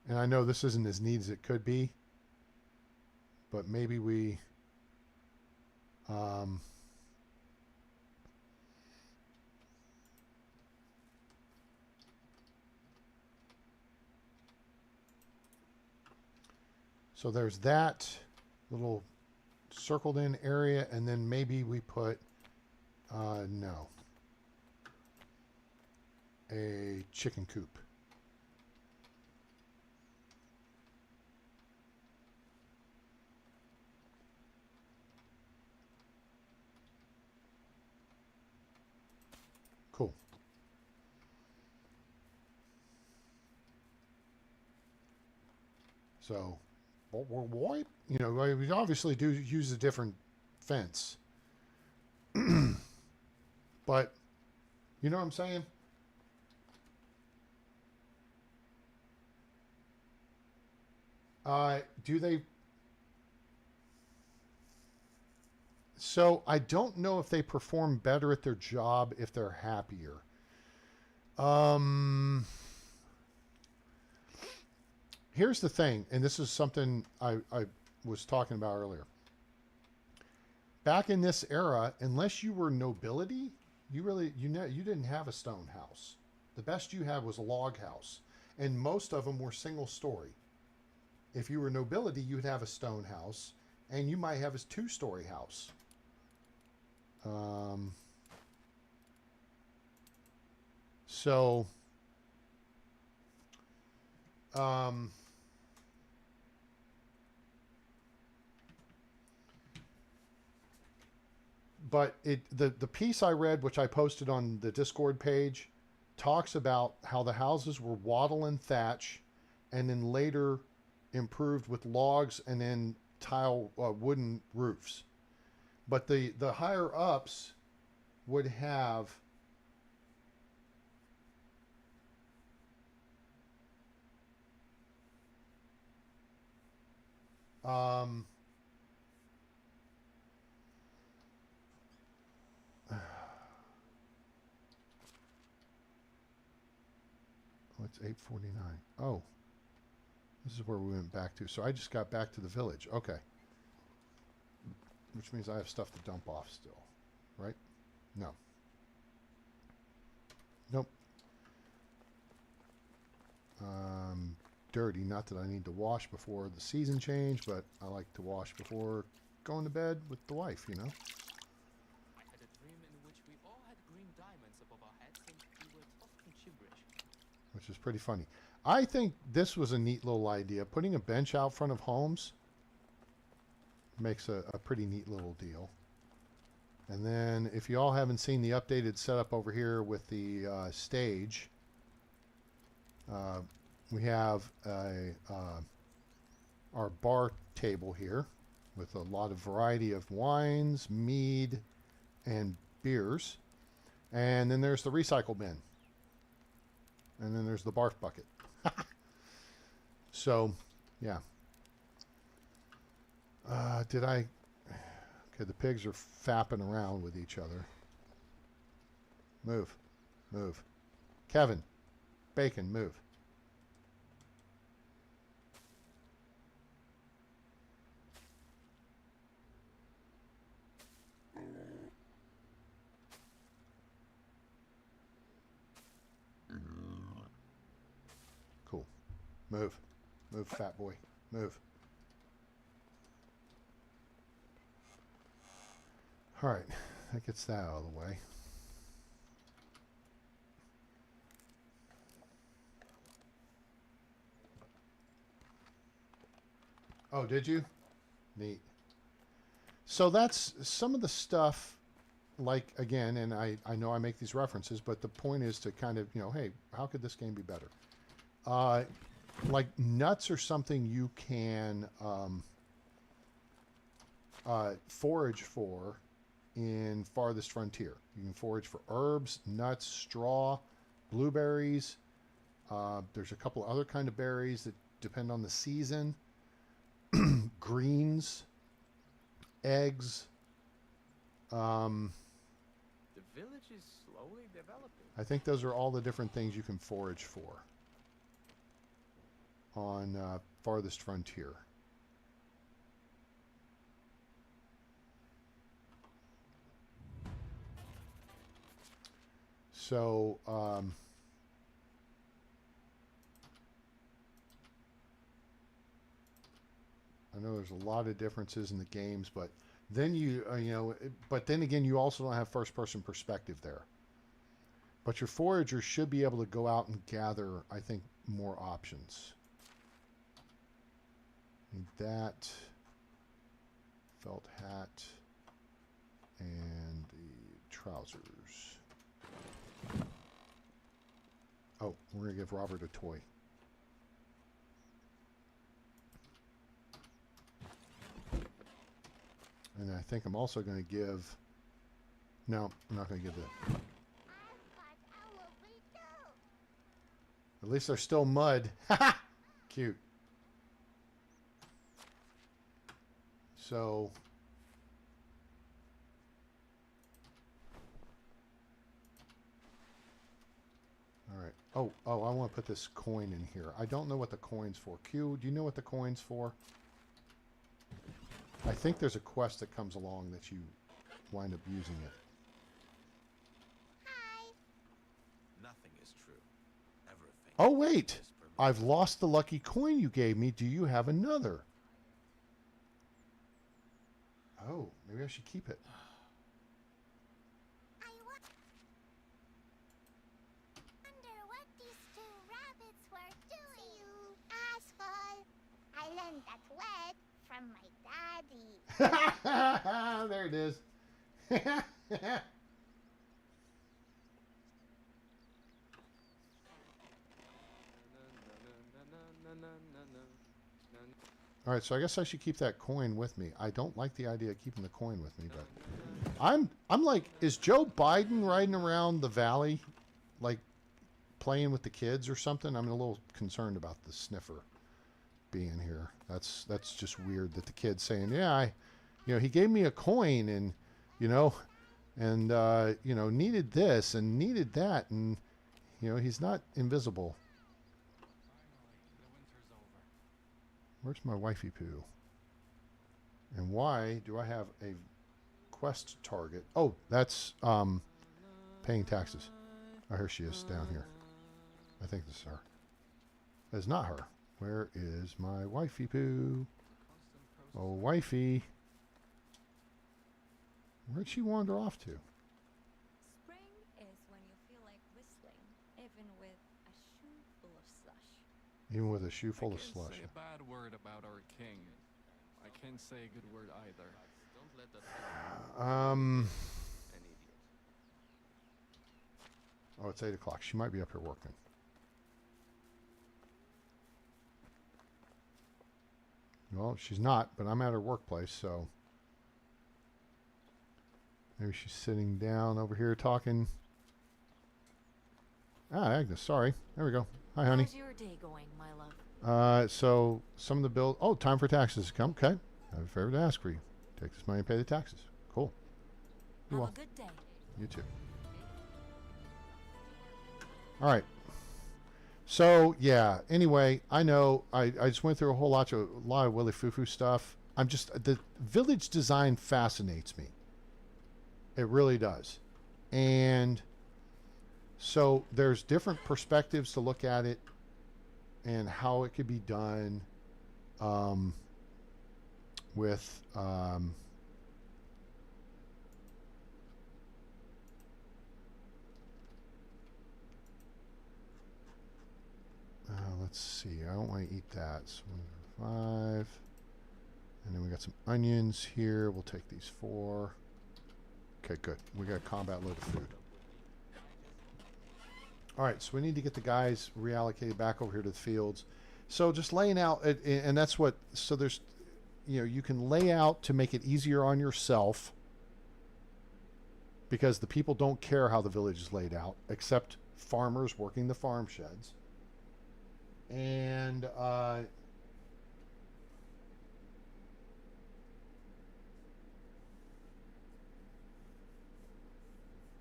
And I know this isn't as neat as it could be, but maybe we so there's that little circled in area, and then maybe we put no, a chicken coop. Cool. So, you know, we obviously do use a different fence. But, you know what I'm saying? Do they... So I don't know if they perform better at their job if they're happier. Here's the thing, and this is something I was talking about earlier. Back in this era, unless you were nobility, you didn't have a stone house. The best you had was a log house, and most of them were single story. If you were nobility, you'd have a stone house, and you might have a 2-story house. But the piece I read, which I posted on the Discord page, talks about how the houses were wattle and thatch, and then later improved with logs and then tile wooden roofs. But the higher ups would have it's 8:49. Oh, this is where we went back to. So I just got back to the village. Okay. Which means I have stuff to dump off still, right? No. Nope. Dirty. Not that I need to wash before the season change, but I like to wash before going to bed with the wife, you know? I had a dream in which we all had green diamonds above our heads and we were talking gibberish. Which is pretty funny. I think this was a neat little idea. Putting a bench out front of homes makes a pretty neat little deal. And then if you all haven't seen the updated setup over here with the stage, we have our bar table here with a lot of variety of wines, mead, and beers. And then there's the recycle bin. And then there's the barf bucket. So, yeah. Okay, the pigs are fapping around with each other. Move. Move. Kevin. Bacon, move. Cool. Move. Move, fat boy. Move. All right. That gets that out of the way. Oh, did you? Neat. So that's some of the stuff, like, again, and I know I make these references, but the point is to kind of, you know, hey, how could this game be better? Like nuts are something you can forage for in Farthest Frontier. You can forage for herbs, nuts, straw, blueberries. There's a couple other kind of berries that depend on the season. Greens, eggs. The village is slowly developing. I think those are all the different things you can forage for on Farthest Frontier. So, I know there's a lot of differences in the games, but then you know, but then again, you also don't have first-person perspective there. But your foragers should be able to go out and gather, I think, more options. Need that felt hat and the trousers. Oh, we're gonna give Robert a toy. And I think I'm also going to give... No, I'm not going to give that. At least they're still mud. Cute. So... Alright. Oh, I want to put this coin in here. I don't know what the coin's for. Q, do you know what the coin's for? I think there's a quest that comes along that you wind up using it. Hi. Nothing is true. Everything. Oh, wait! is permitted. I've lost the lucky coin you gave me. Do you have another? Oh, maybe I should keep it. I wonder what these two rabbits were doing. You asshole. I learned that word from my daddy. There it is. All right, so I guess I should keep that coin with me. I don't like the idea of keeping the coin with me, but I'm like, is Joe Biden riding around the valley, like playing with the kids or something? I'm a little concerned about the sniffer being here. That's just weird that the kid's saying, yeah, he gave me a coin and, needed this and needed that, and, he's not invisible. Where's my wifey poo? And why do I have a quest target? Oh, that's paying taxes. Oh, here she is down here. I think this is her. It's not her. Where is my wifey poo? Oh, wifey. Where'd she wander off to? Spring is when you feel like whistling, even with a shoe full of slush. Even with a shoe full of I slush. can't say a bad word about our king. I can't say a good word either. Don't let that Um. an idiot. Oh, it's 8 o'clock. She might be up here working. Well, she's not, but I'm at her workplace, so maybe she's sitting down over here talking. Ah, Agnes, sorry. There we go. Hi, honey. How's your day going, my love? So some of the bill. Oh, time for taxes to come. Okay, I have a favor to ask for you. Take this money and pay the taxes. Cool. You Have will. a good day. You too. All right. So yeah. Anyway, I know I just went through a lot of Willy Foo stuff. The village design fascinates me. It really does, and so there's different perspectives to look at it and how it could be done with let's see. I don't want to eat that. So 5, And then we got some onions here. We'll take these 4. Okay, good. We got a combat load of food. All right, so we need to get the guys reallocated back over here to the fields. So just laying out, and that's what, so there's, you know, you can lay out to make it easier on yourself because the people don't care how the village is laid out, except farmers working the farm sheds. And, oh,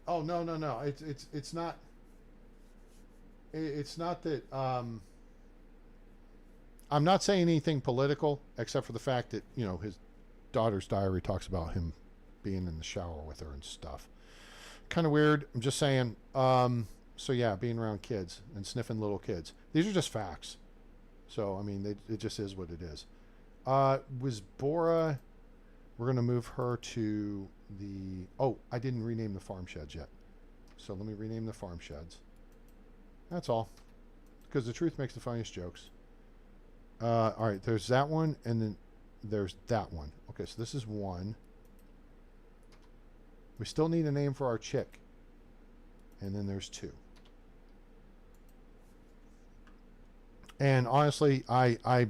no. It's not. It's not that. I'm not saying anything political, except for the fact that, you know, his daughter's diary talks about him being in the shower with her and stuff. Kind of weird. I'm just saying. So yeah, being around kids and sniffing little kids. These are just facts. So I mean, it just is what it is. Was Bora? We're gonna move her to the. Oh, I didn't rename the farm sheds yet. So let me rename the farm sheds. That's all. Because the truth makes the funniest jokes. All right, there's that one, and then there's that one. Okay, so this is 1. We still need a name for our chick. And then there's 2. And honestly, I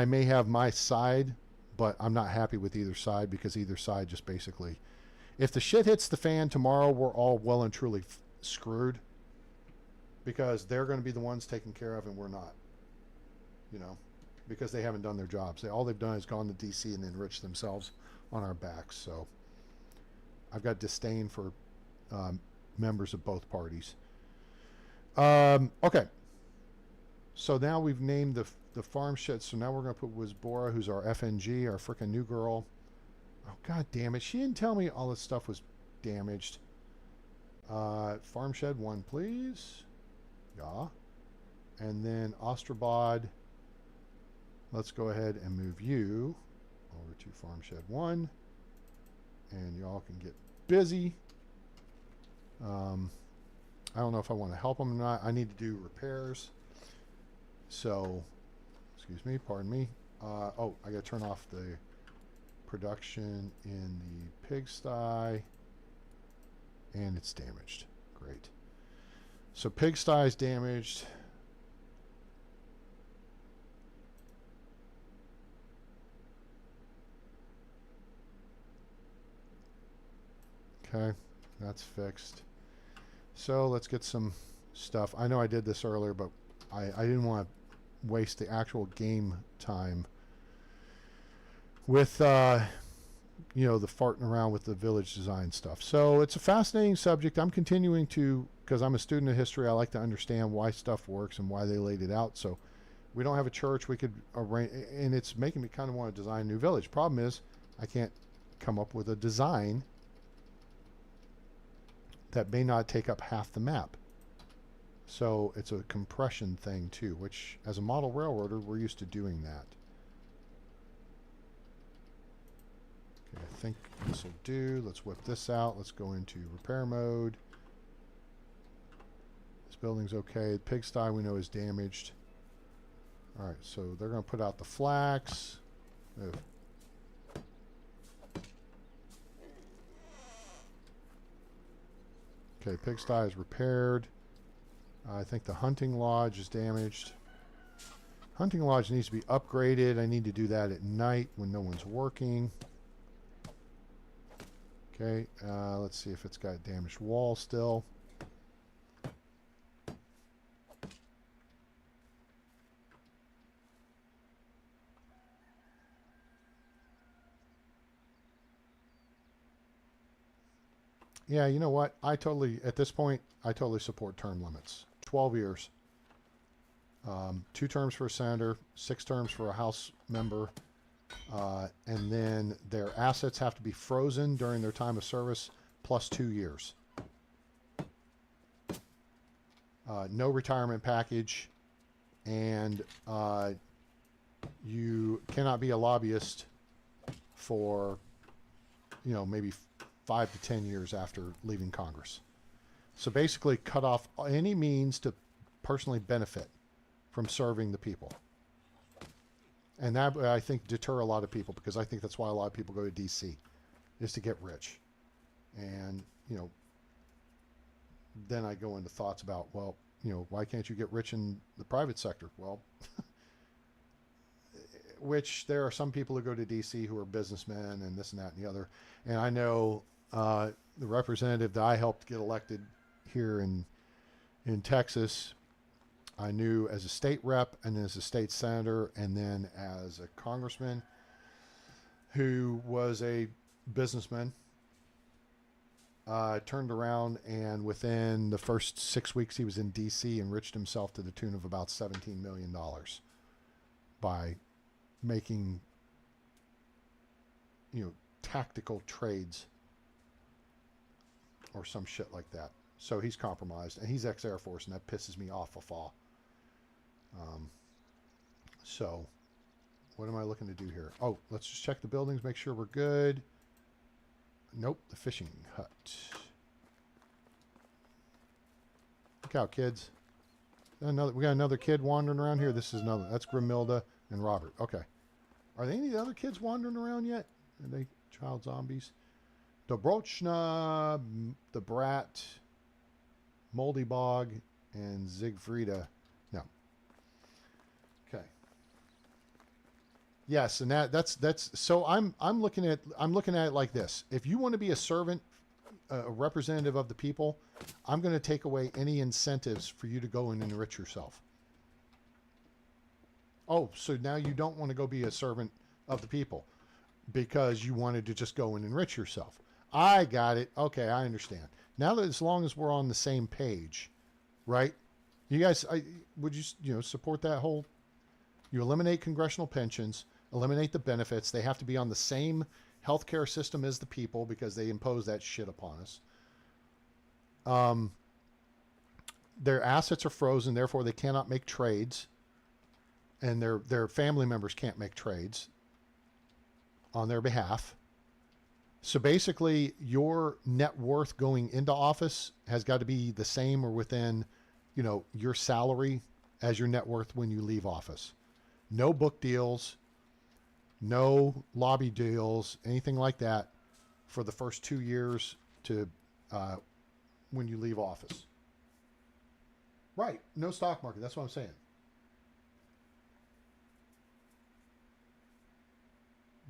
may have my side, but I'm not happy with either side because either side just basically... If the shit hits the fan tomorrow, we're all well and truly screwed. Because they're going to be the ones taken care of and we're not. You know, because they haven't done their jobs. All they've done is gone to DC and enriched themselves on our backs. So I've got disdain for members of both parties. Okay. So now we've named the farm shed. So now we're going to put Wizbora, who's our FNG, our frickin' new girl. Oh, god damn it. She didn't tell me all this stuff was damaged. Farm shed 1, please. Yeah. And then Ostrobod. Let's go ahead and move you over to farm shed 1. And y'all can get busy. I don't know if I want to help them or not. I need to do repairs. So, excuse me, pardon me. Oh, I got to turn off the production in the pigsty. And it's damaged. Great. So pigsty is damaged. Okay, that's fixed. So let's get some stuff. I know I did this earlier, but I didn't want to waste the actual game time with you know, the farting around with the village design stuff. So it's a fascinating subject. I'm continuing to, because I'm a student of history, I like to understand why stuff works and why they laid it out. So we don't have a church. We could arrange, and it's making me kind of want to design a new village. Problem is, I can't come up with a design that may not take up half the map. So it's a compression thing too, which as a model railroader, we're used to doing that. Okay, I think this will do. Let's whip this out. Let's go into repair mode. This building's okay. Pigsty we know is damaged. All right, so they're going to put out the flax. Ugh. Okay, pigsty is repaired. I think the hunting lodge is damaged. Hunting lodge needs to be upgraded. I need to do that at night when no one's working. Okay, let's see if it's got damaged wall still. Yeah, you know what? At this point, I totally support term limits. 12 years. 2 terms for a senator, 6 terms for a House member, and then their assets have to be frozen during their time of service, plus 2 years. No retirement package, and you cannot be a lobbyist for, maybe 5 to 10 years after leaving Congress. So basically cut off any means to personally benefit from serving the people. And that, I think, deter a lot of people, because I think that's why a lot of people go to DC, is to get rich. And, you know, then I go into thoughts about, well, you know, why can't you get rich in the private sector? Well, which there are some people who go to DC who are businessmen and this and that and the other. And I know the representative that I helped get elected here in Texas, I knew as a state rep and as a state senator and then as a congressman, who was a businessman, turned around and within the first 6 weeks he was in DC enriched himself to the tune of about $17 million by making, you know, tactical trades or some shit like that. So he's compromised, and he's ex-Air Force, and that pisses me off a fall. So what am I looking to do here? Oh, let's just check the buildings, make sure we're good. Nope, the fishing hut. Look out, kids. We got another kid wandering around here. This is another. That's Grimilda and Robert. Okay. Are there any of the other kids wandering around yet? Are they child zombies? Dobrochna, the Brat, Moldy Bog, and Siegfrieda. No. Okay. Yes, and that's so I'm looking at it like this. If you want to be a servant, a representative of the people, I'm going to take away any incentives for you to go and enrich yourself. Oh, so now you don't want to go be a servant of the people because you wanted to just go and enrich yourself. I got it. Okay, I understand. Now that as long as we're on the same page, right? You guys, would you support that whole? You eliminate congressional pensions, eliminate the benefits. They have to be on the same healthcare system as the people because they impose that shit upon us. Their assets are frozen, therefore they cannot make trades, and their family members can't make trades on their behalf. So basically, your net worth going into office has got to be the same or within, your salary as your net worth when you leave office. No book deals, no lobby deals, anything like that for the first 2 years to when you leave office. Right. No stock market. That's what I'm saying.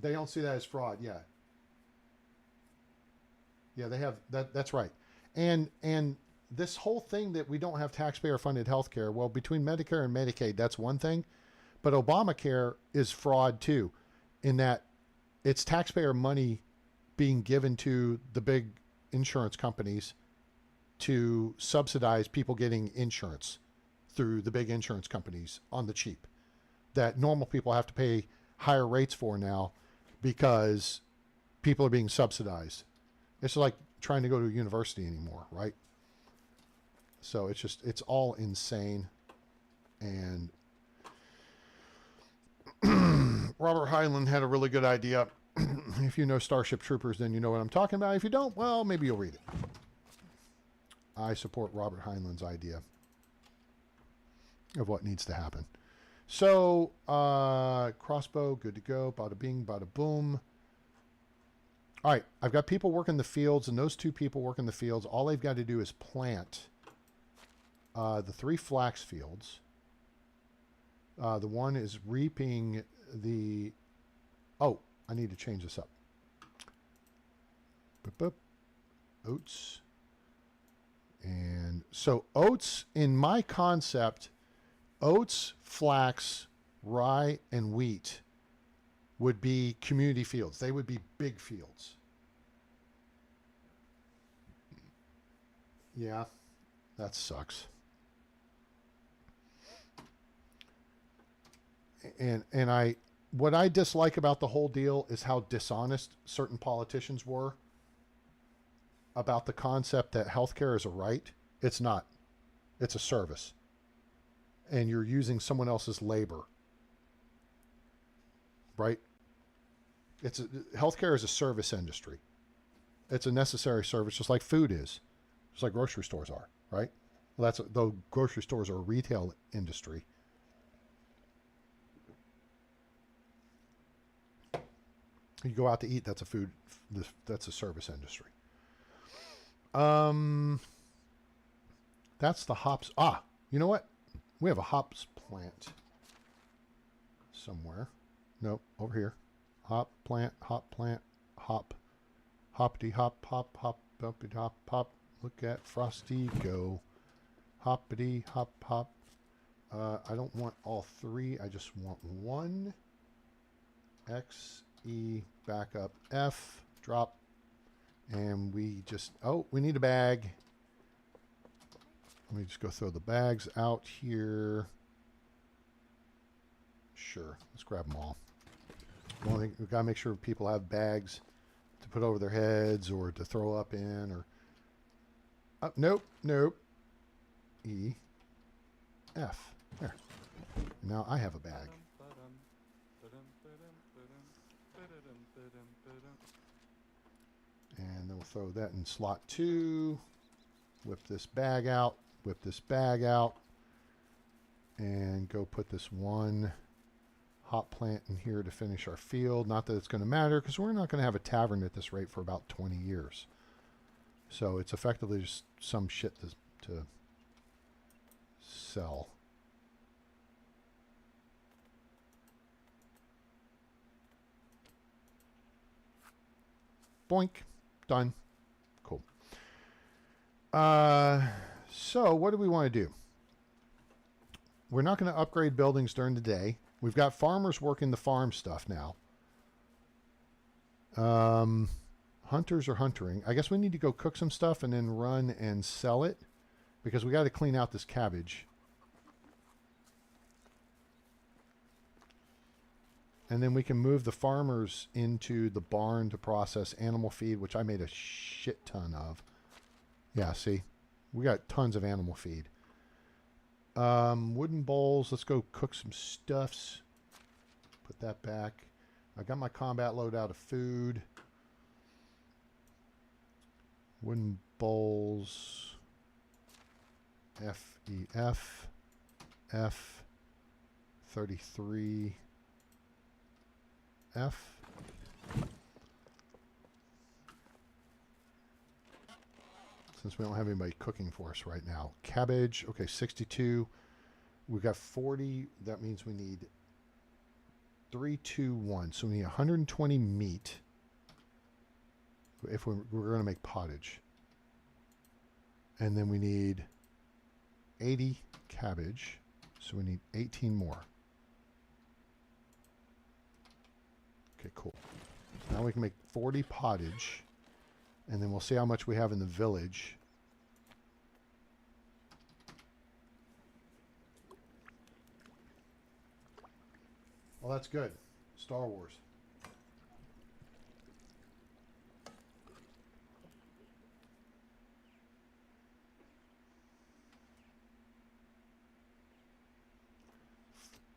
They don't see that as fraud. Yeah. Yeah, they have that. That's right. And this whole thing that we don't have taxpayer funded health care, well, between Medicare and Medicaid, that's one thing. But Obamacare is fraud too, in that it's taxpayer money being given to the big insurance companies to subsidize people getting insurance through the big insurance companies on the cheap, that normal people have to pay higher rates for now because people are being subsidized. It's like trying to go to a university anymore, right? So it's all insane. And Robert Heinlein had a really good idea. If you know Starship Troopers, then you know what I'm talking about. If you don't, well, maybe you'll read it. I support Robert Heinlein's idea of what needs to happen. So, crossbow, good to go. Bada bing, bada boom. All right, I've got people working the fields, and those two people working the fields, all they've got to do is plant the 3 flax fields. The one is reaping the... Oh, I need to change this up. Boop, boop. Oats. And so oats, in my concept, oats, flax, rye, and wheat would be community fields. They would be big fields. Yeah, that sucks. And what I dislike about the whole deal is how dishonest certain politicians were about the concept that healthcare is a right. It's not. It's a service. And you're using someone else's labor. Right? Healthcare is a service industry. It's a necessary service, just like food is. Just like grocery stores are, right? Well, though grocery stores are a retail industry. You go out to eat, that's a food, that's a service industry. That's the hops. Ah, you know what? We have a hops plant somewhere. Nope, over here. Hop plant, hop, hoppity hop, hoppity hop, hop. Look at Frosty go. Hoppity hop, hop. I don't want all three. I just want one. X, E, back up, F, drop. And we just, oh, we need a bag. Let me just go throw the bags out here. Sure, let's grab them all. We've got to make sure people have bags to put over their heads or to throw up in or... nope. E, F. There. Now I have a bag. And then we'll throw that in slot 2. Whip this bag out. Whip this bag out. And go put this one hop plant in here to finish our field. Not that it's going to matter because we're not going to have a tavern at this rate for about 20 years. So it's effectively just some shit to sell. Boink. Done. Cool. So what do we want to do? We're not going to upgrade buildings during the day. We've got farmers working the farm stuff now. Hunters are huntering. I guess we need to go cook some stuff and then run and sell it because we got to clean out this cabbage. And then we can move the farmers into the barn to process animal feed, which I made a shit ton of. Yeah, see? We got tons of animal feed. Wooden bowls. Let's go cook some stuffs. Put that back. I got my combat load out of food. Wooden bowls. F, E, F. F. 33. F. Since we don't have anybody cooking for us right now. Cabbage, okay, 62. We've got 40. That means we need 3, 2, 1. So we need 120 meat if we're going to make pottage. And then we need 80 cabbage. So we need 18 more. Okay, cool. Now we can make 40 pottage. And then we'll see how much we have in the village. Well, that's good. Star Wars.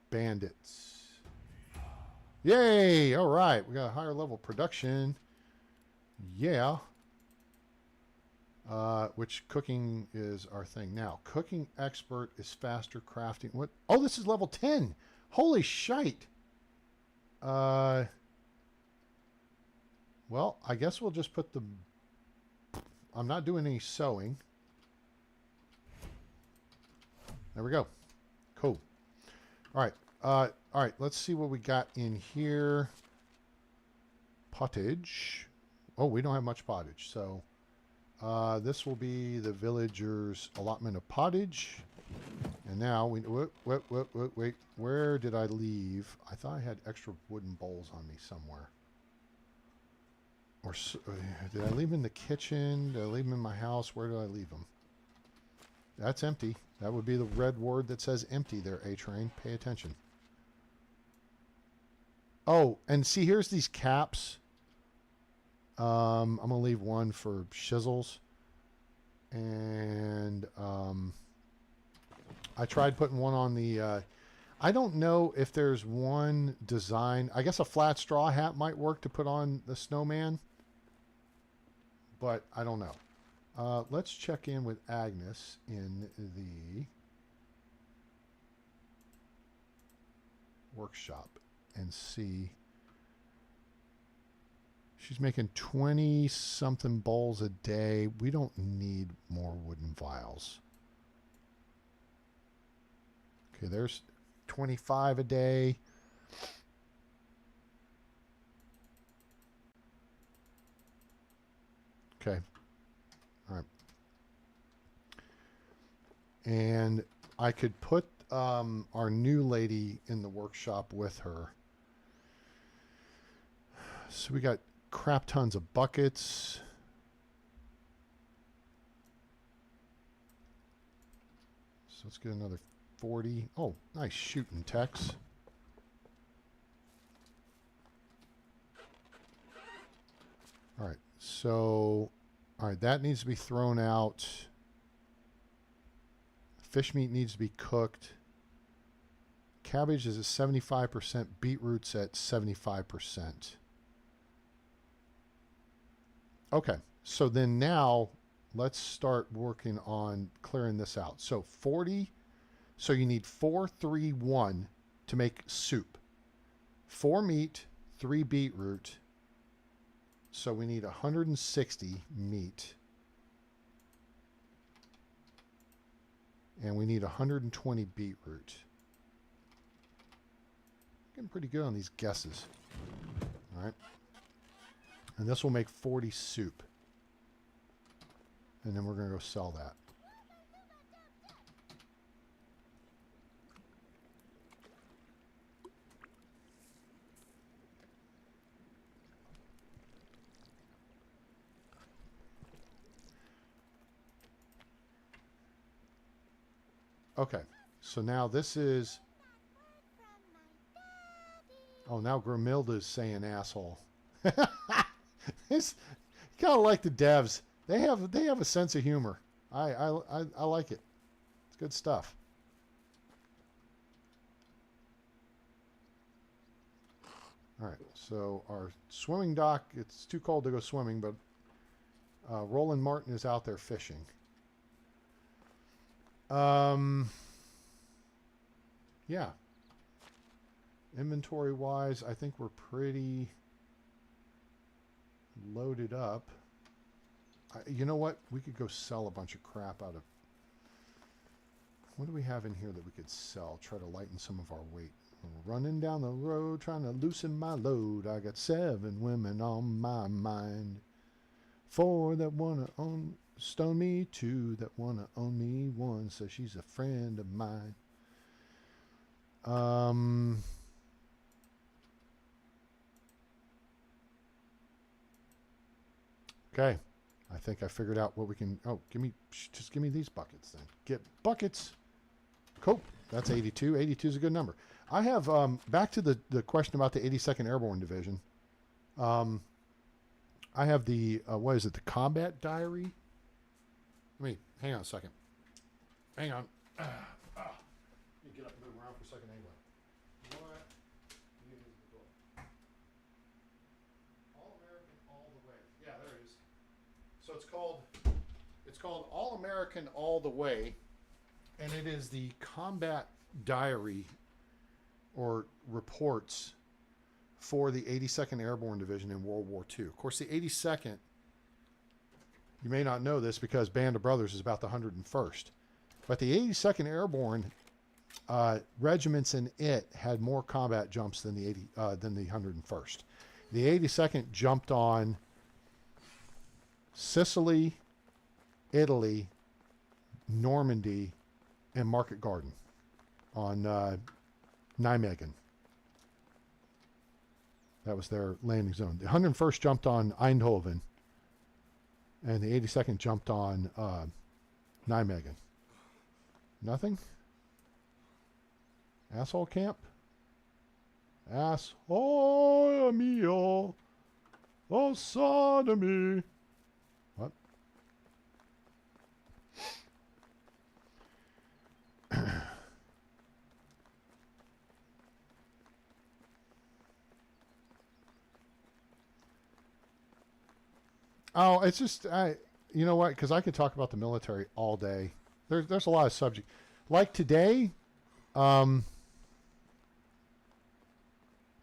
Bandits. Yay! All right. We got a higher level production. Yeah. Which cooking is our thing. Now, cooking expert is faster crafting. What? Oh, this is level 10. Holy shite. Well, I guess we'll just put the... I'm not doing any sewing. There we go. Cool. All right. All right. Let's see what we got in here. Pottage. Oh, we don't have much pottage. So this will be the villagers' allotment of pottage. And now we... Wait. Where did I leave? I thought I had extra wooden bowls on me somewhere. Or did I leave them in the kitchen? Did I leave them in my house? Where did I leave them? That's empty. That would be the red word that says empty there, A-Train. Pay attention. Oh, and see, here's these caps. I'm going to leave one for shizzles. And I tried putting one on the... I don't know if there's one design. I guess a flat straw hat might work to put on the snowman. But I don't know. Let's check in with Agnes in the workshop and see She's making 20 something bowls a day. We don't need more wooden vials. Okay, there's 25 a day. Okay. All right. And I could put our new lady in the workshop with her. So we got crap tons of buckets. So let's get another 40. Oh, nice shooting techs. All right. So, all right, that needs to be thrown out. Fish meat needs to be cooked. Cabbage is at 75%. Beetroot's at 75%. Okay, so then now let's start working on clearing this out. So 40, so you need 4, 3, 1 to make soup. 4 meat, 3 beetroot. So we need 160 meat. And we need 120 beetroot. Getting pretty good on these guesses. All right. And this will make 40 soup. And then we're going to go sell that. Okay, so now this is... Oh, now Grimilda's saying asshole. It's kind of like the devs. They have a sense of humor. I like it. It's good stuff. All right, so our swimming dock, it's too cold to go swimming, but Roland Martin is out there fishing. Yeah. Inventory wise, I think we're pretty loaded up. You know what? We could go sell a bunch of crap out of... What do we have in here that we could sell? Try to lighten some of our weight. We're running down the road trying to loosen my load. I got 7 women on my mind. 4 that want to stone me, 2 that want to own me, 1 says she's a friend of mine. Okay, I think I figured out what we can... Oh, just give me these buckets then. Get buckets. Cool. That's 82. 82 is a good number. I have, back to the question about the 82nd Airborne Division. I have the, what is it, the Combat Diary? Hang on a second. Hang on. Let me get up and move around for a second anyway. What? All American All the Way. Yeah, there it is. So it's called All American All the Way, and it is the Combat Diary or reports for the 82nd Airborne Division in World War II. Of course, the 82nd, you may not know this because Band of Brothers is about the 101st. But the 82nd Airborne regiments in it had more combat jumps than the 101st. The 82nd jumped on Sicily, Italy, Normandy, and Market Garden on Nijmegen. That was their landing zone. The 101st jumped on Eindhoven, and the 82nd jumped on Nijmegen. Nothing? Asshole camp? Asshole mio. Oh, sodomy. What? Oh, it's just, you know what? Because I could talk about the military all day. There's a lot of subject. Like today,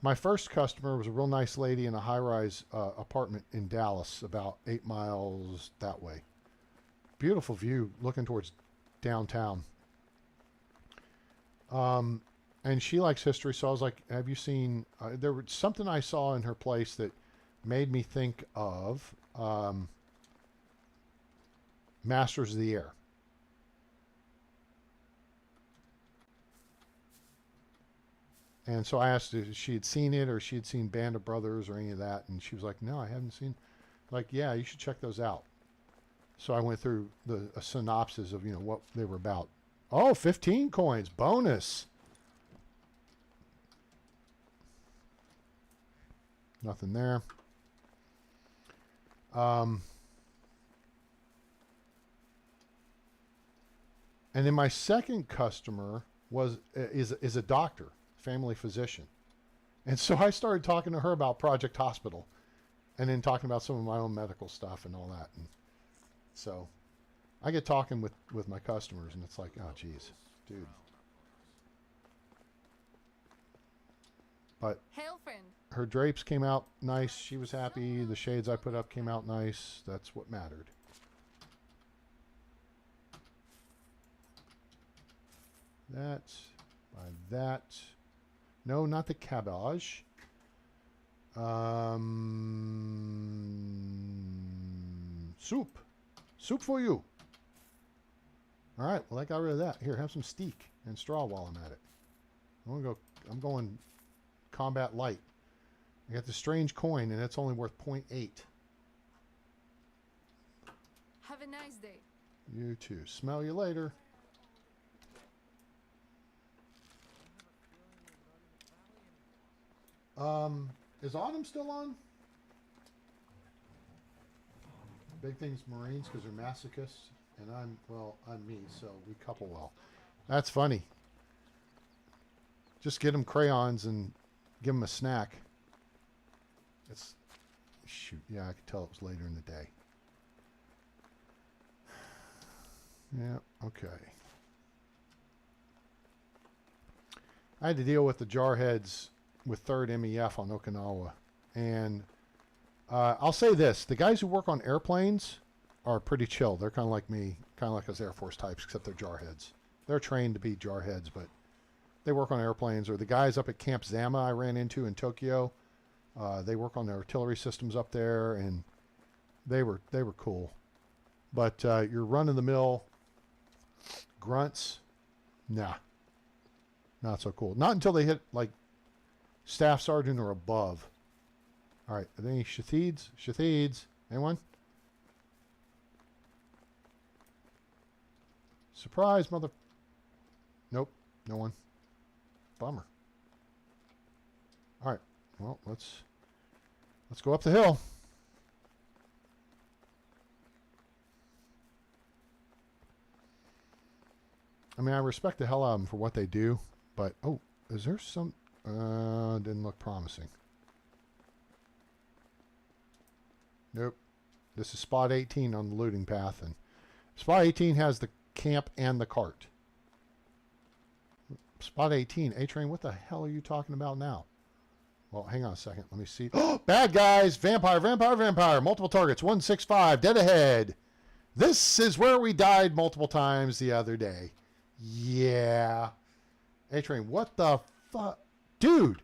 My first customer was a real nice lady in a high-rise apartment in Dallas, about 8 miles that way. Beautiful view looking towards downtown. And she likes history, so I was like, have you seen... there was something I saw in her place that made me think of Masters of the Air. And so I asked if she had seen it or she had seen Band of Brothers or any of that. And she was like, no, I haven't seen. Like, yeah, you should check those out. So I went through a synopsis of, you know, what they were about. Oh, 15 coins. Bonus. Nothing there. And then my second customer is a doctor. Family physician. And so I started talking to her about Project Hospital and then talking about some of my own medical stuff and all that. And so I get talking with my customers and it's like, oh, geez, dude. But Hail, friend. her drapes came out nice. She was happy. The shades I put up came out nice. That's what mattered. That. No, not the cabbage. Soup. Soup for you. All right. Well, I got rid of that. Here, have some steak and straw while I'm at it. I'm going combat light. I got the strange coin, and it's only worth 0.8. Have a nice day. You too. Smell you later. Is Autumn still on? Big thing's Marines because they're masochists, and I'm me, so we couple well. That's funny. Just get them crayons and give them a snack. Shoot, yeah, I could tell it was later in the day. Yeah, okay. I had to deal with the jarheads with 3rd MEF on Okinawa. And I'll say this. The guys who work on airplanes are pretty chill. They're kind of like me, kind of like us Air Force types, except they're jarheads. They're trained to be jarheads, but they work on airplanes. Or the guys up at Camp Zama I ran into in Tokyo, they work on the artillery systems up there, and they were cool. But your run-of-the-mill grunts, nah, not so cool. Not until they hit, like, Staff Sergeant or above. All right, are there any Shatheeds? Shatheeds? Anyone? Surprise, mother... Nope, no one. Bummer. All right, well, let's go up the hill. I mean, I respect the hell out of them for what they do, but... Oh, is there some... didn't look promising. Nope. This is spot 18 on the looting path, and spot 18 has the camp and the cart. Spot 18. A-Train, what the hell are you talking about now? Well, hang on a second. Let me see. Oh, bad guys! Vampire, vampire, vampire. Multiple targets. 165. Dead ahead. This is where we died multiple times the other day. Yeah. A-Train, what the fuck? Dude,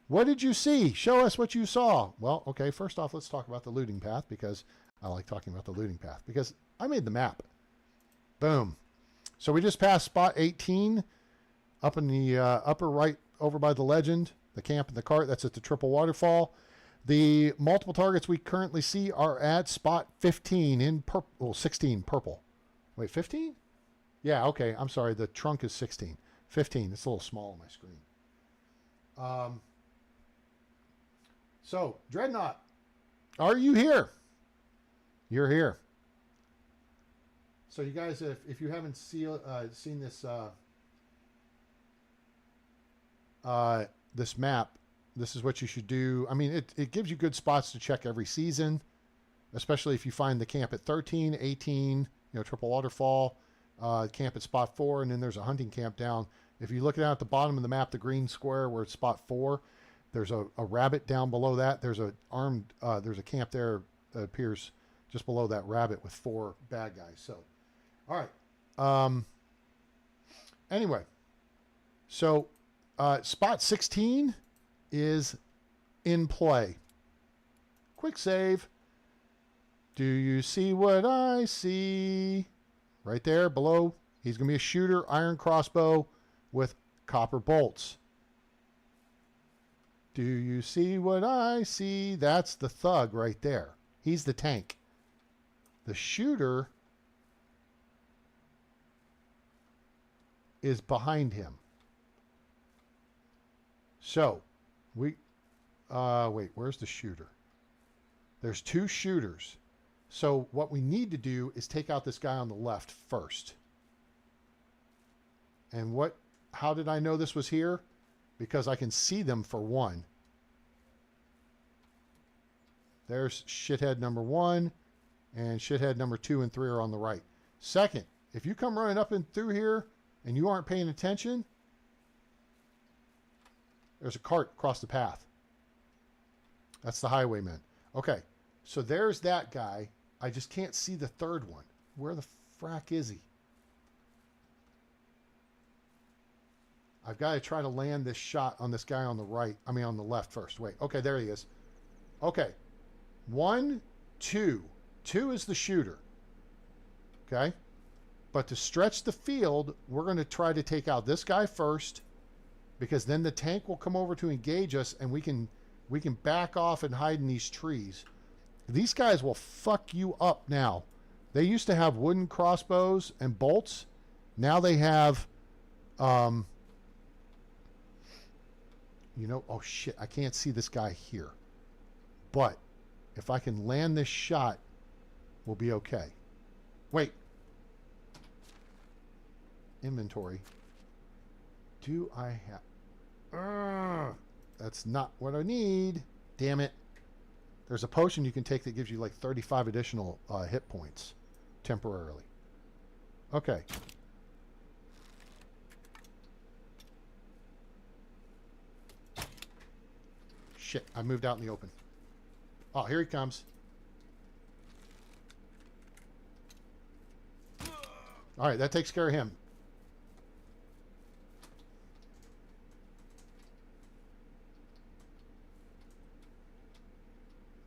what did you see? Show us what you saw. Well, okay, first off, let's talk about the looting path, because I like talking about the looting path, because I made the map. Boom. So we just passed spot 18 up in the upper right over by the legend, the camp and the cart. That's at the triple waterfall. The multiple targets we currently see are at spot 15 in purple. Well, 16 purple. Wait, 15? Yeah, okay. I'm sorry. The trunk is 16. 15. It's a little small on my screen. So, Dreadnought, are you here? You're here. So, you guys, if you haven't seen this this map, this is what you should do. I mean, it gives you good spots to check every season, especially if you find the camp at 13, 18, triple waterfall, camp at spot 4, and then there's a hunting camp down. If you look down at the bottom of the map, the green square where it's spot 4, There's a rabbit down below that. There's a armed. There's a camp there that appears just below that rabbit with 4 bad guys. So, all right. Anyway, so spot 16 is in play. Quick save. Do you see what I see? Right there below. He's going to be a shooter, iron crossbow with copper bolts. Do you see what I see? That's the thug right there. He's the tank. The shooter is behind him. So, wait, where's the shooter? There's 2 shooters. So what we need to do is take out this guy on the left first. And how did I know this was here? Because I can see them for one. There's shithead number 1, and shithead number 2 and 3 are on the right. Second, if you come running up and through here and you aren't paying attention, there's a cart across the path. That's the highwayman. Okay, so there's that guy. I just can't see the third one. Where the frack is he? I've got to try to land this shot on this guy on the right. I mean, on the left first. Wait. Okay, there he is. Okay. 1, 2. 2 is the shooter. Okay. But to stretch the field, we're going to try to take out this guy first, because then the tank will come over to engage us, and we can back off and hide in these trees. These guys will fuck you up now. They used to have wooden crossbows and bolts. Now they have, oh shit, I can't see this guy here. But if I can land this shot, we'll be okay. Wait. Inventory. Do I have... that's not what I need. Damn it. There's a potion you can take that gives you like 35 additional hit points temporarily. Okay. Shit, I moved out in the open. Oh, here he comes. All right, that takes care of him.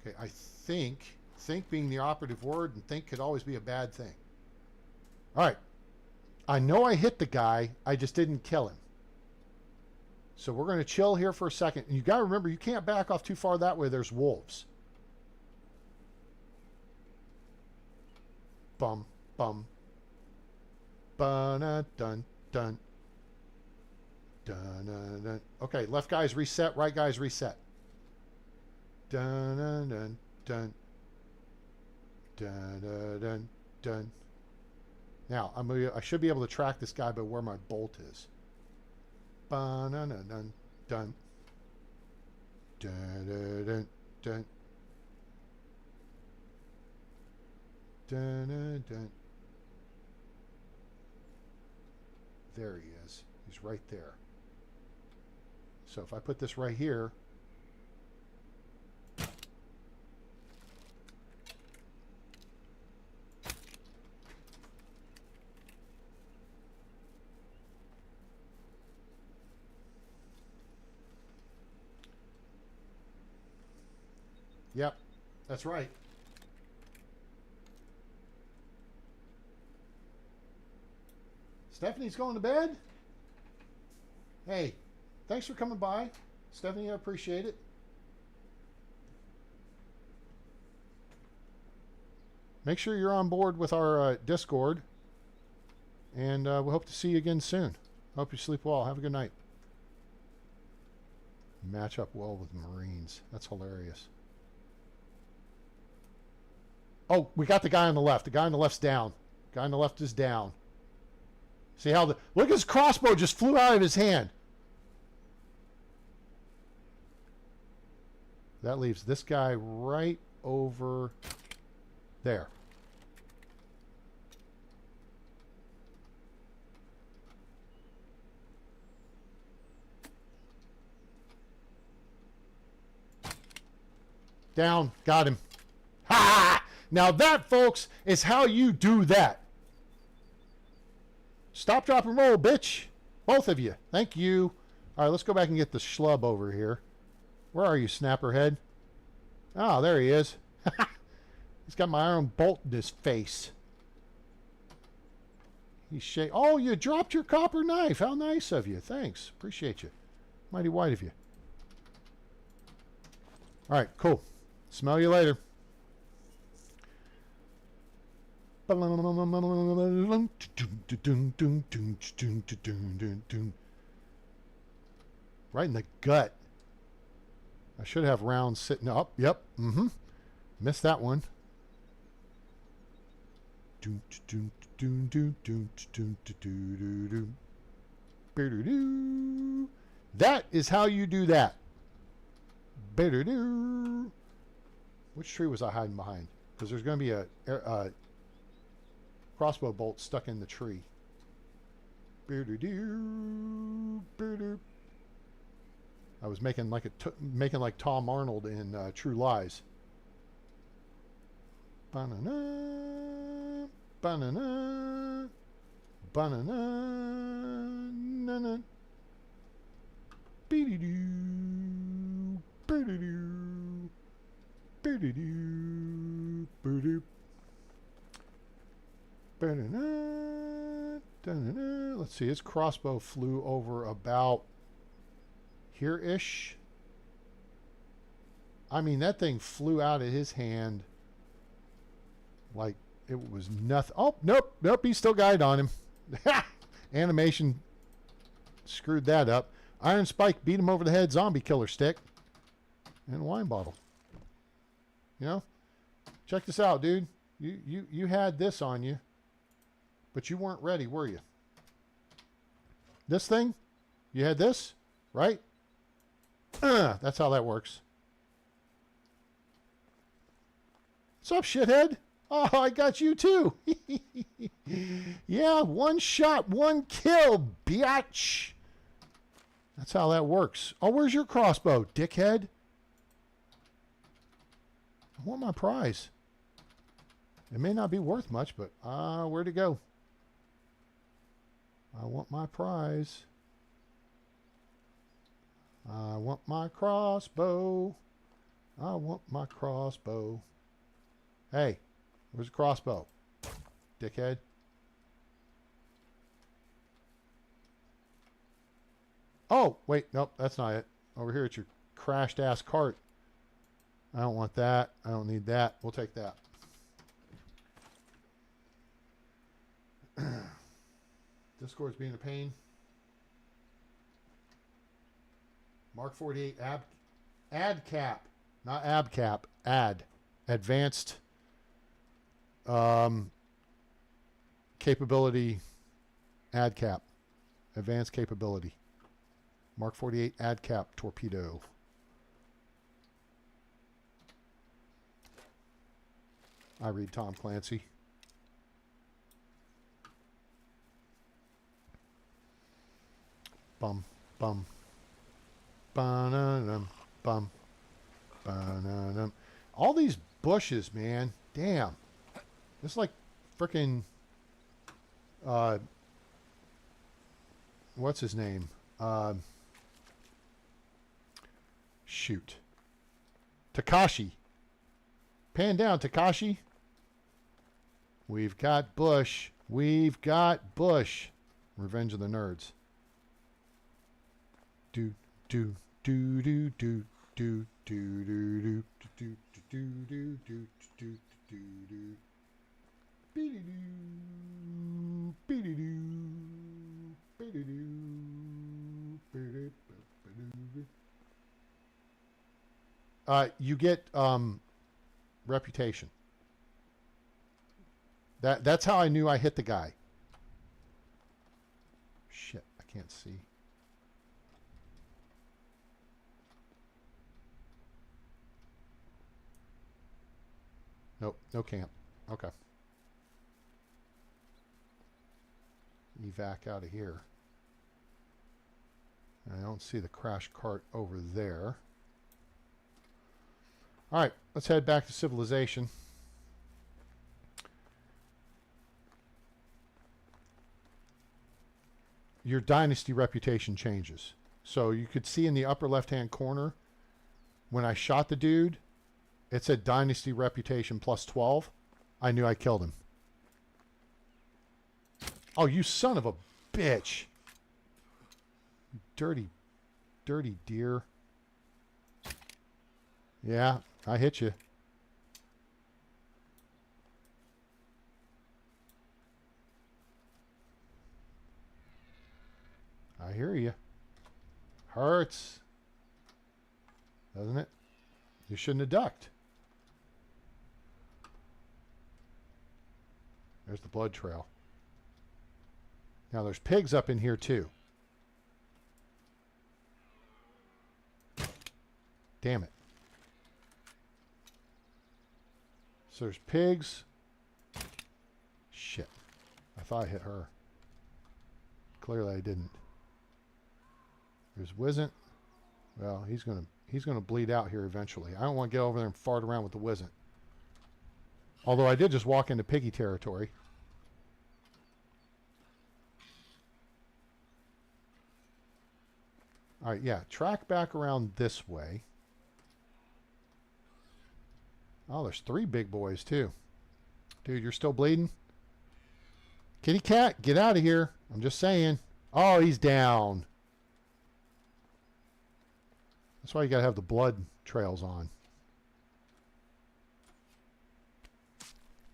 Okay, I think being the operative word, and think could always be a bad thing. All right. I know I hit the guy, I just didn't kill him. So we're going to chill here for a second. And you got to remember, you can't back off too far that way. There's wolves. Bum, bum. Ba-na-dun, dun. Dun-dun-dun. Okay, left guy's reset, right guy's reset. Dun-dun-dun, dun. Dun-dun-dun, dun. Now, I should be able to track this guy by where my bolt is. Ba-na-na-dun, dun. Dun-dun-dun, dun. Dun-dun-dun. There he is. He's right there. So if I put this right here, yep, that's right. Stephanie's going to bed? Hey, thanks for coming by. Stephanie, I appreciate it. Make sure you're on board with our Discord. And we hope to see you again soon. Hope you sleep well. Have a good night. Match up well with Marines. That's hilarious. Oh, we got the guy on the left. The guy on the left's down. The guy on the left is down. See how look at his crossbow just flew out of his hand. That leaves this guy right over there. Down. Got him. Ha! Now that, folks, is how you do that. Stop, drop, and roll, bitch. Both of you. Thank you. All right, let's go back and get the schlub over here. Where are you, Snapperhead? Oh, there he is. He's got my iron bolt in his face. He's oh, you dropped your copper knife. How nice of you. Thanks. Appreciate you. Mighty white of you. All right, cool. Smell you later. Right in the gut. I should have rounds sitting up. Yep. Missed that one. That is how you do that. Which tree was I hiding behind? Because there's going to be a crossbow bolt stuck in the tree. I was making like Tom Arnold in True Lies. Banana, banana, banana, nana. Beady-doo, beady-doo, beady-doo, beady-doo. Banana, da-na-na. Let's see, his crossbow flew over about here-ish. I mean, that thing flew out of his hand like it was nothing. Oh, nope, he still got it on him. Animation screwed that up. Iron Spike beat him over the head, zombie killer stick, and a wine bottle. You know? Check this out, dude. You had this on you, but you weren't ready, were you? This thing? You had this, right? That's how that works. What's up, shithead? Oh, I got you too. Yeah, one shot, one kill, biatch. That's how that works. Oh, where's your crossbow, dickhead? I want my prize. It may not be worth much, but where'd it go? I want my prize. I want my crossbow. I want my crossbow. Hey, where's the crossbow? Dickhead. Oh, wait, nope, that's not it. Over here, it's your crashed ass cart. I don't want that. I don't need that. We'll take that. Discord's being a pain. Mark 48 ad cap, not ab cap, ad. Advanced capability ad cap. Advanced capability. Mark 48 ad cap torpedo. I read Tom Clancy. Bum, bum. Ba-na-dum, bum. Ba-na-dum. All these bushes, man. Damn. It's like frickin' what's his name? Shoot. Takashi. Pan down, Takashi. We've got bush. We've got bush. Revenge of the Nerds. Do do do do do do do do do do do do do do do. Beady-doo, beady-doo, beady-doo, beady-doo. You get reputation. That's how I knew I hit the guy. Shit, I can't see. Nope, no camp. Okay. Evac out of here. I don't see the crash cart over there. All right, let's head back to civilization. Your dynasty reputation changes. So you could see in the upper left-hand corner, when I shot the dude, it said dynasty reputation plus 12. I knew I killed him. Oh, you son of a bitch. You dirty, dirty deer. Yeah, I hit you. I hear you. Hurts. Doesn't it? You shouldn't have ducked. There's the blood trail. Now there's pigs up in here too. Damn it. So there's pigs. Shit. I thought I hit her. Clearly I didn't. There's Wizzent. Well, he's gonna bleed out here eventually. I don't want to get over there and fart around with the Wizzent. Although I did just walk into piggy territory. All right, yeah, track back around this way. Oh, there's 3 big boys too. Dude, you're still bleeding? Kitty cat, get out of here. I'm just saying. Oh, he's down. That's why you gotta have the blood trails on.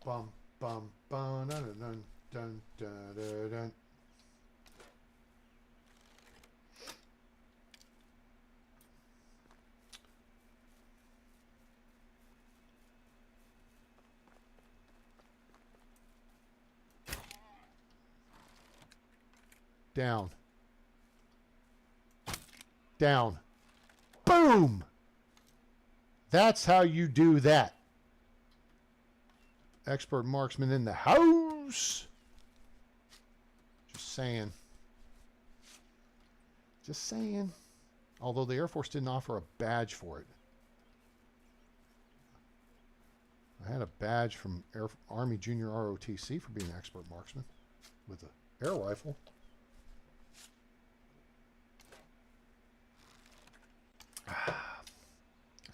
Bum bum bum dun dun dun dun dun dun. Down. Down. Boom! That's how you do that. Expert marksman in the house. Just saying. Just saying. Although the Air Force didn't offer a badge for it. I had a badge from Army Junior ROTC for being an expert marksman with an air rifle.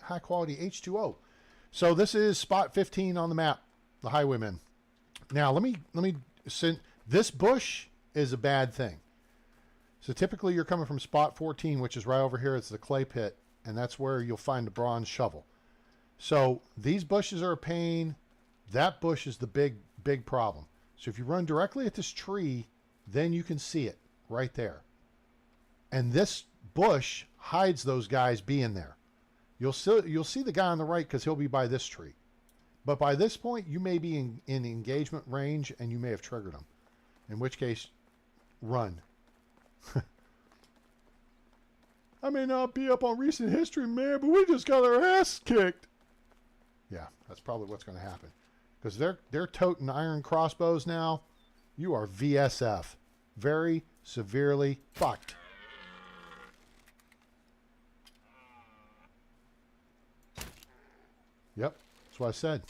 High quality H2O. So this is spot 15 on the map, the highwaymen. Now let me send this bush is a bad thing. So typically you're coming from spot 14, which is right over here. It's the clay pit, and that's where you'll find the bronze shovel. So these bushes are a pain. That bush is the big problem. So if you run directly at this tree, then you can see it right there. And this bush hides those guys being there. You'll see the guy on the right because he'll be by this tree. But by this point, you may be in engagement range and you may have triggered him. In which case, run. I may not be up on recent history, man, but we just got our ass kicked. Yeah, that's probably what's going to happen. Because they're toting iron crossbows now. You are VSF. Very severely fucked. Yep, that's what I said.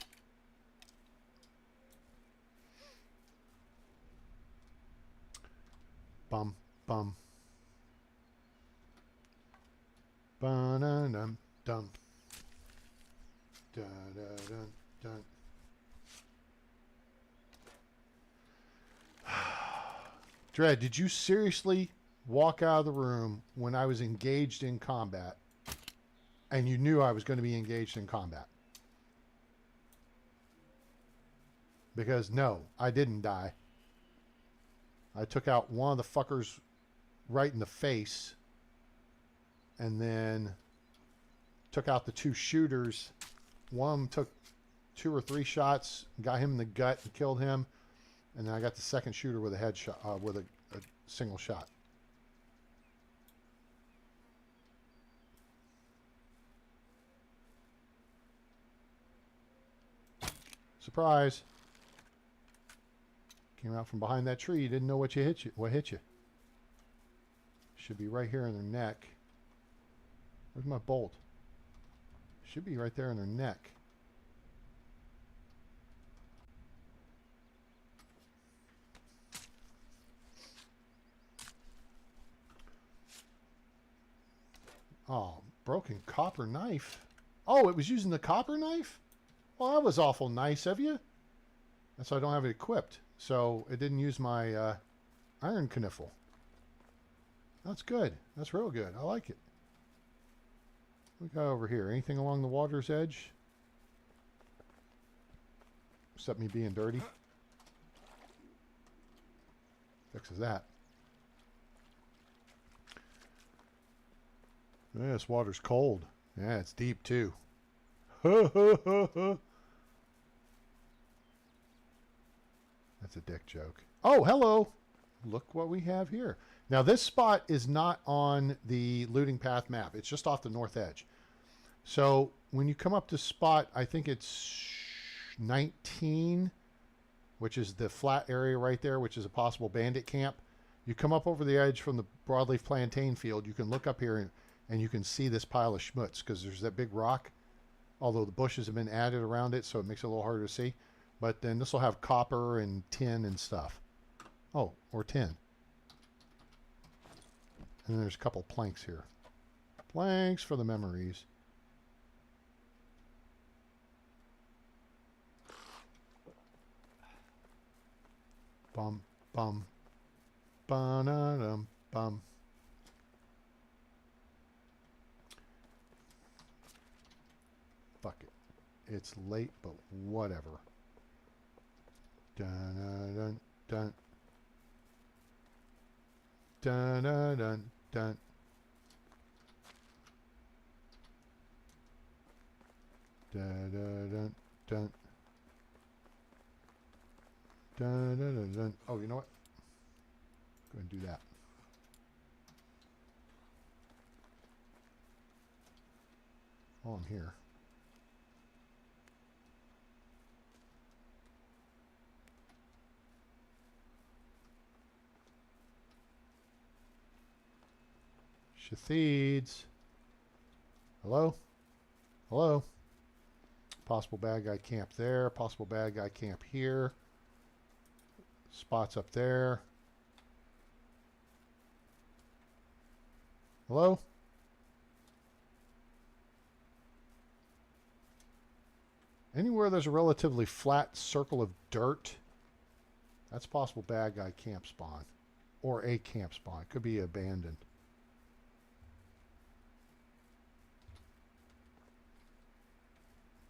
Bum, bum. Ba-na-dum, dum. Da-da-dun, dun. Dread, did you seriously walk out of the room when I was engaged in combat and you knew I was going to be engaged in combat? Because no, I didn't die. I took out one of the fuckers right in the face and then took out the 2 shooters. One of them took 2 or 3 shots, got him in the gut and killed him. And then I got the second shooter with a headshot, with a single shot. Surprise! Came out from behind that tree. You didn't know what hit you. Should be right here in their neck. Where's my bolt? Should be right there in her neck. Oh, broken copper knife. Oh, it was using the copper knife? Well, that was awful nice of you. That's why I don't have it equipped. So it didn't use my iron kniffle. That's good. That's real good. I like it. What we got over here? Anything along the water's edge? Except me being dirty. Fixes that. Yeah, this water's cold. Yeah, it's deep too. That's a dick joke. Oh, hello. Look what we have here. Now, this spot is not on the looting path map. It's just off the north edge. So, when you come up to spot, I think it's 19, which is the flat area right there, which is a possible bandit camp. You come up over the edge from the broadleaf plantain field. You can look up here and you can see this pile of schmutz because there's that big rock, although the bushes have been added around it, so it makes it a little harder to see. But then this will have copper and tin and stuff. Oh, or tin. And then there's a couple planks here. Planks for the memories. Bum, bum, ba-na-dum, bum. Fuck it. It's late, but whatever. Dun dun dun dun dun dun. Dun dun dun dun. Dun dun dun dun. Oh, you know what? Go ahead and do that. Oh, I'm here. Shatheeds. Hello? Hello? Possible bad guy camp there. Possible bad guy camp here. Spots up there. Hello? Anywhere there's a relatively flat circle of dirt, that's possible bad guy camp spawn. Or a camp spawn. It could be abandoned.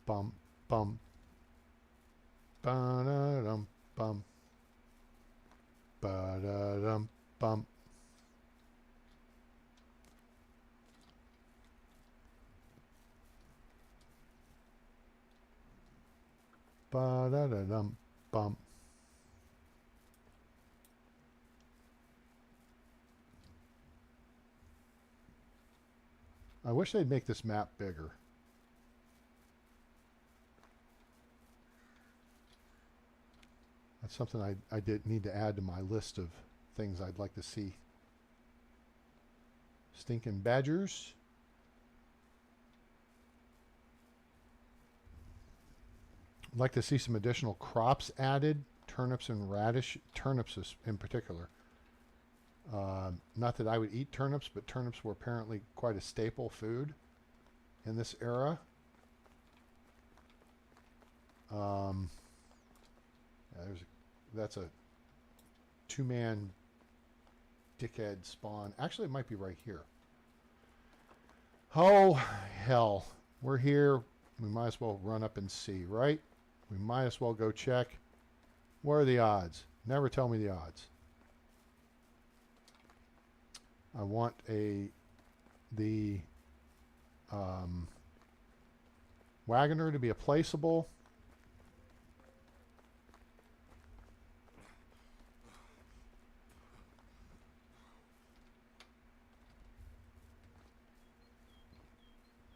Bum, bum. Ba-da-dum, bum. Ba-da-dum, bum. Ba-da-da-dum, bum. I wish they'd make this map bigger. That's something I did need to add to my list of things I'd like to see. Stinking badgers. I'd like to see some additional crops added. Turnips and radish. Turnips in particular. Not that I would eat turnips, but turnips were apparently quite a staple food in this era. Yeah, that's a two-man dickhead spawn. Actually, it might be right here. Oh, hell. We're here. We might as well run up and see, right? We might as well go check. What are the odds? Never tell me the odds. I want the wagoner to be a placeable.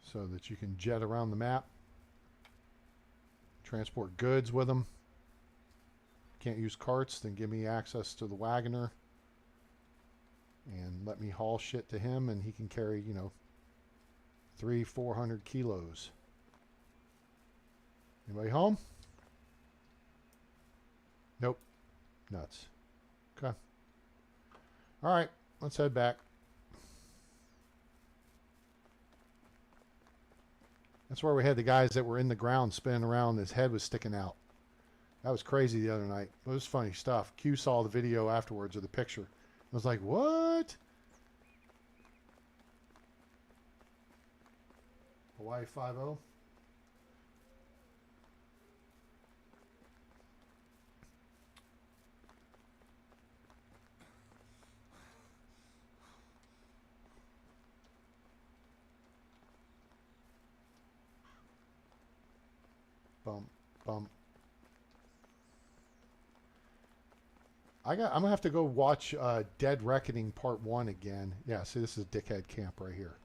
So that you can jet around the map. Transport goods with them. Can't use carts, then give me access to the wagoner. And let me haul shit to him, and he can carry, 300-400 kilos. Anybody home? Nope. Nuts. Okay. All right. Let's head back. That's where we had the guys that were in the ground spinning around. His head was sticking out. That was crazy the other night. It was funny stuff. Q saw the video afterwards of the picture. I was like, what? Hawaii 5-0. Bump, bump. I'm gonna have to go watch Dead Reckoning Part 1 again. Yeah, see, this is Dickhead Camp right here.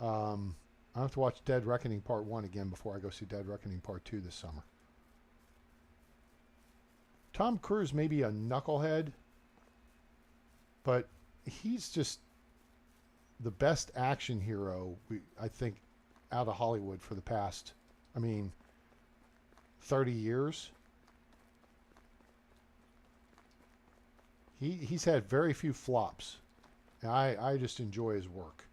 I have to watch Dead Reckoning Part 1 again before I go see Dead Reckoning Part 2 this summer. Tom Cruise may be a knucklehead, but he's just the best action hero, I think, out of Hollywood for the past, 30 years. He's had very few flops. And I just enjoy his work.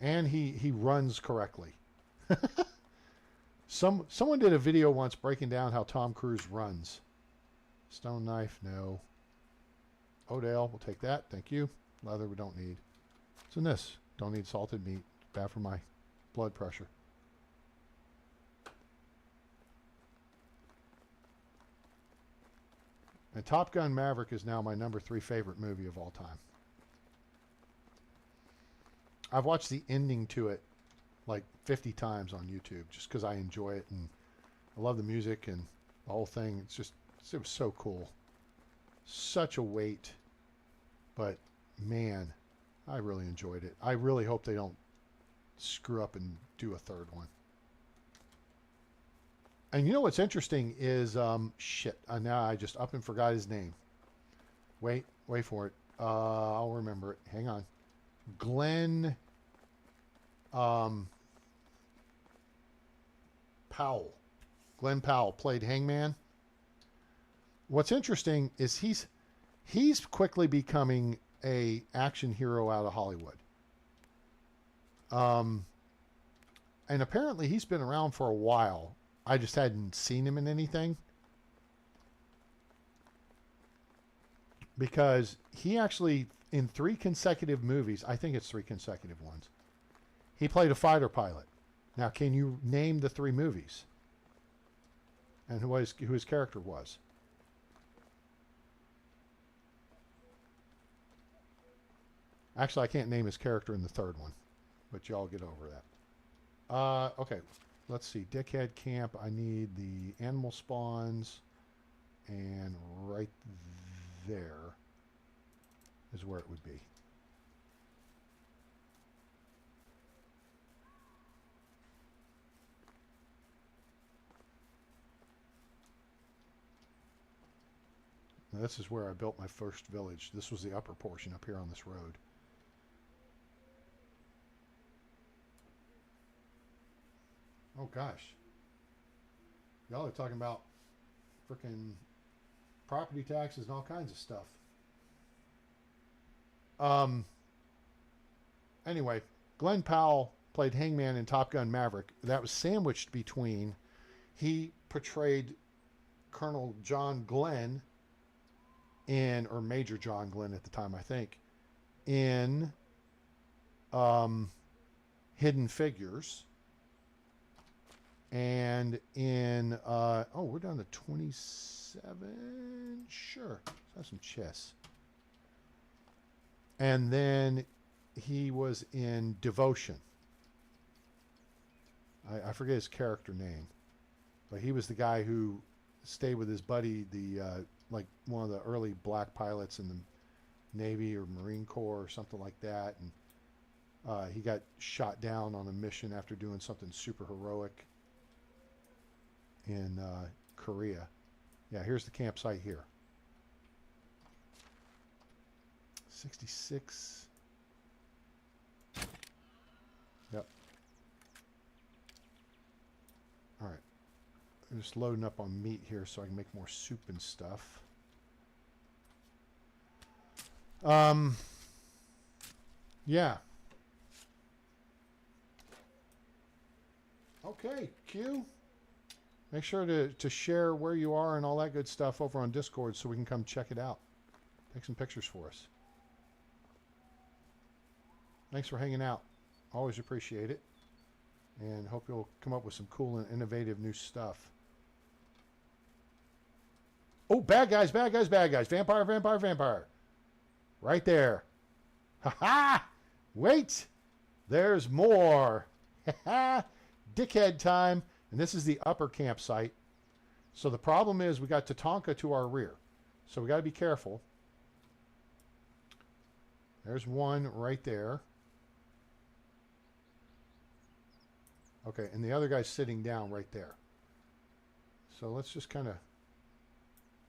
And he runs correctly. Someone did a video once breaking down how Tom Cruise runs. Stone knife, no. Odell, we'll take that. Thank you. Leather, we don't need. What's in this? Don't need salted meat. Bad for my blood pressure. And Top Gun Maverick is now my number 3 favorite movie of all time. I've watched the ending to it like 50 times on YouTube just because I enjoy it and I love the music and the whole thing. It was so cool. Such a wait. But man, I really enjoyed it. I really hope they don't screw up and do a third one. And you know what's interesting is, now I just up and forgot his name. Wait for it. I'll remember it. Hang on. Glenn Powell. Glenn Powell played Hangman. What's interesting is he's quickly becoming a action hero out of Hollywood. And apparently he's been around for a while. I just hadn't seen him in anything. Because he actually, in 3 consecutive movies, I think it's 3 consecutive ones, he played a fighter pilot. Now, can you name the 3 movies? And who his character was? Actually, I can't name his character in the 3rd one. But y'all get over that. Okay. Let's see. Dickhead Camp. I need the animal spawns. And right there is where it would be. Now this is where I built my first village. This was the upper portion up here on this road. Oh gosh. Y'all are talking about freaking property taxes and all kinds of stuff. Anyway, Glenn Powell played Hangman in Top Gun Maverick. That was sandwiched between, he portrayed Colonel John Glenn or Major John Glenn at the time, I think, in Hidden Figures. And in, we're down to 27. Sure. Let's have some chess. And then he was in Devotion. I forget his character name. But he was the guy who stayed with his buddy, like one of the early black pilots in the Navy or Marine Corps or something like that. And he got shot down on a mission after doing something super heroic in Korea. Yeah, here's the campsite here. 66. Yep. I'm just loading up on meat here so I can make more soup and stuff. Yeah. Okay, Q. Make sure to share where you are and all that good stuff over on Discord so we can come check it out. Take some pictures for us. Thanks for hanging out. Always appreciate it. And hope you'll come up with some cool and innovative new stuff. Oh, bad guys, bad guys, bad guys. Vampire, vampire, vampire. Right there. Ha-ha! Wait! There's more. Ha-ha! Dickhead time. And this is the upper campsite. So the problem is we got Tatanka to our rear. So we got to be careful. There's one right there. Okay, and the other guy's sitting down right there. So let's just kind of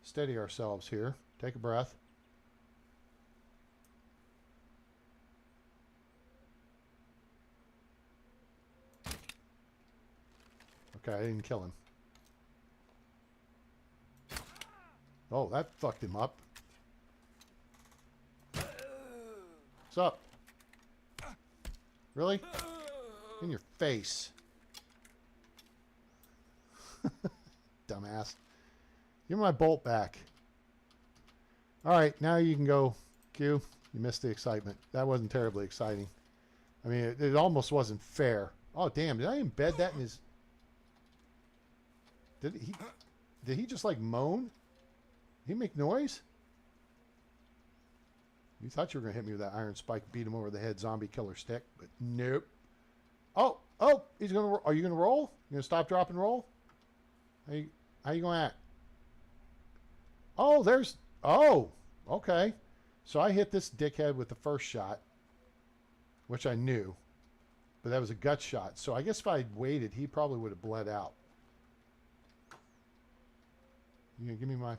steady ourselves here. Take a breath. Okay, I didn't kill him. Oh, that fucked him up. What's up? Really? In your face. Dumbass. Give me my bolt back. Alright, now you can go, Q. You missed the excitement. That wasn't terribly exciting. I mean, it almost wasn't fair. Oh, damn. Did I embed that in his... Did he just like moan? Did he make noise? You thought you were going to hit me with that iron spike, beat him over the head, zombie killer stick, but nope. Oh, he's going to... Are you going to roll? You going to stop, drop, and roll? How you going to act? Oh, there's... Oh, okay. So I hit this dickhead with the first shot, which I knew, but that was a gut shot. So I guess if I'd waited, he probably would have bled out. You gonna give me my...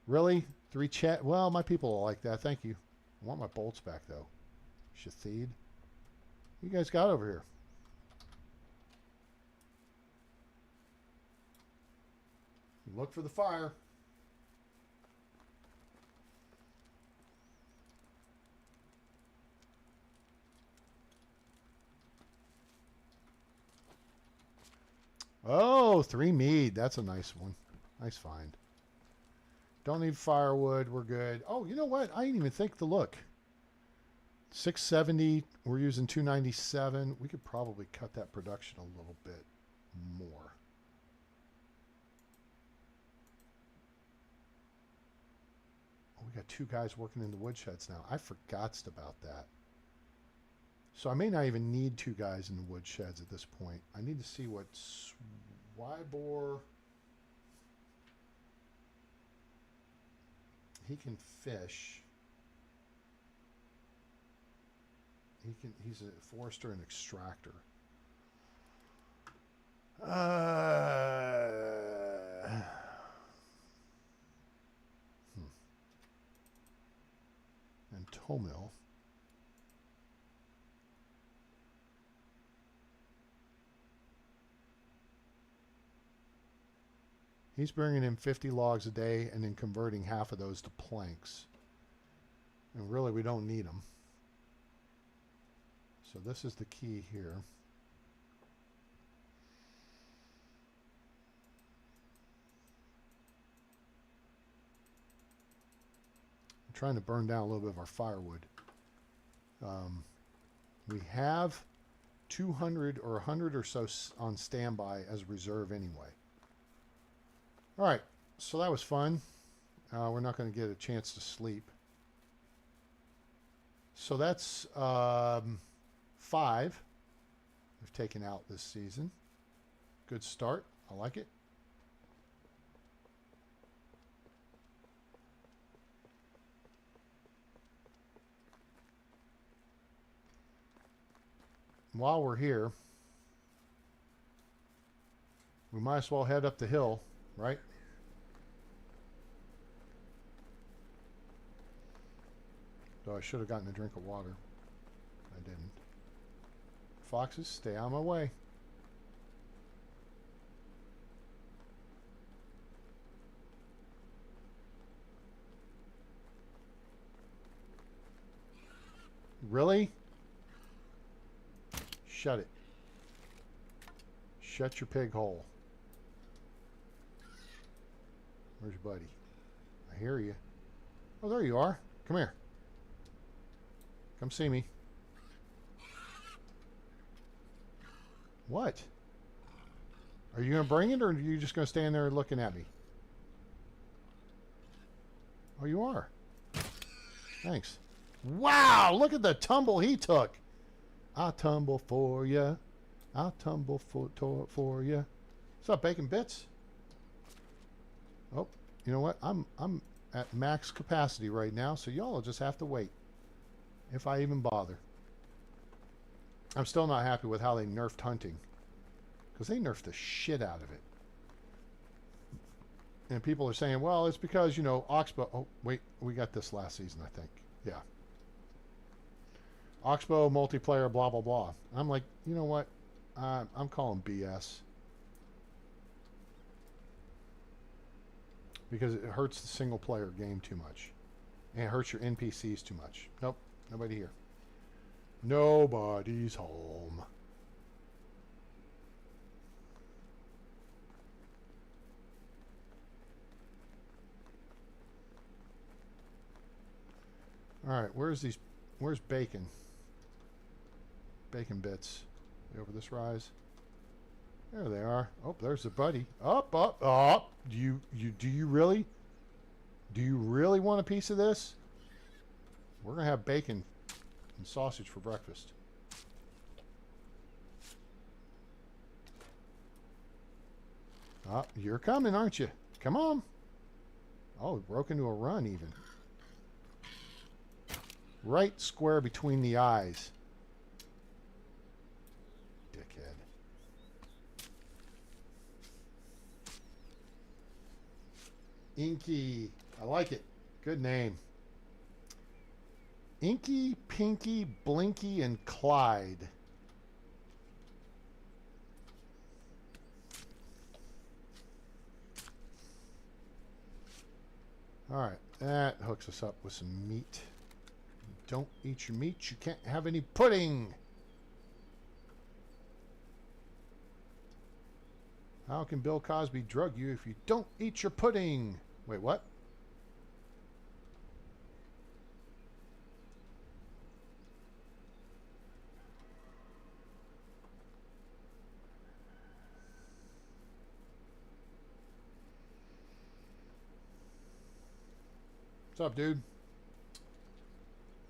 Really? 3 chat? Well, my people are like that. Thank you. I want my bolts back, though. Shathid. You guys got over here? Look for the fire. Oh, 3 mead. That's a nice one. Nice find. Don't need firewood. We're good. Oh, you know what? I didn't even think to look. 670. We're using 297. We could probably cut that production a little bit more. Oh, we got 2 guys working in the woodsheds now. I forgot about that. So I may not even need 2 guys in the woodsheds at this point. I need to see what Swybor... He can fish. He's a forester and extractor. And Tomil. He's bringing in 50 logs a day and then converting half of those to planks. And really, we don't need them. So this is the key here. I'm trying to burn down a little bit of our firewood. We have 200 or 100 or so on standby as reserve anyway. All right, so that was fun. We're not going to get a chance to sleep. So that's 5 we've taken out this season. Good start. I like it. While we're here, we might as well head up the hill. Right? Though I should have gotten a drink of water. I didn't. Foxes, stay out of my way. Really? Shut it. Shut your pig hole. Where's your buddy? I hear you. Oh, there you are. Come here. Come see me. What? Are you going to bring it, or are you just going to stand there looking at me? Oh, you are. Thanks. Wow, look at the tumble he took. I'll tumble for you. I'll tumble for you. What's up, Bacon Bits? Oh, you know what? I'm at max capacity right now, so y'all will just have to wait. If I even bother. I'm still not happy with how they nerfed hunting. Because they nerfed the shit out of it. And people are saying, well, it's because, you know, Oxbow... Oh, wait. We got this last season, I think. Yeah. Oxbow, multiplayer, blah, blah, blah. I'm like, you know what? I'm calling BS. Because it hurts the single-player game too much. And it hurts your NPCs too much. Nope. Nobody here. Nobody's home. Alright, where's Bacon? Bacon Bits. They over this rise? There they are. Oh, there's the buddy. Up, up, up. Do you really want a piece of this? We're gonna have bacon and sausage for breakfast. Oh, you're coming, aren't you? Come on. Oh, it broke into a run even. Right square between the eyes. Dickhead. Inky. I like it. Good name. Inky, Pinky, Blinky, and Clyde. Alright, that hooks us up with some meat. Don't eat your meat, you can't have any pudding! How can Bill Cosby drug you if you don't eat your pudding? Wait, what? What's up, dude?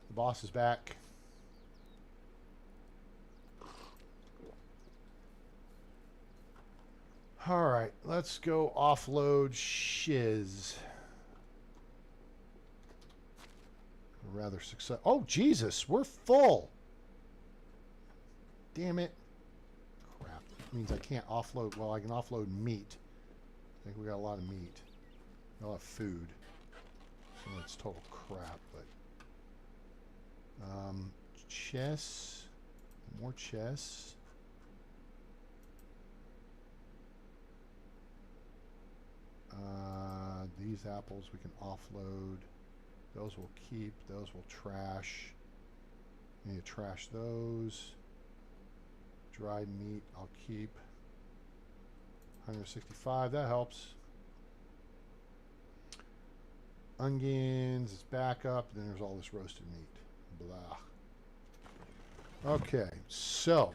The boss is back. Alright, let's go offload shiz. Rather success. Oh, Jesus, we're full. Damn it. Crap. That means I can't offload. Well, I can offload meat. I think we got a lot of meat. A lot of food. So that's total crap, but chess, more chess. These apples we can offload. Those we'll keep. Those we'll trash. Need to trash those. Dried meat I'll keep. 165. That helps. Onions is back up. Then there's all this roasted meat. Blah. Okay, so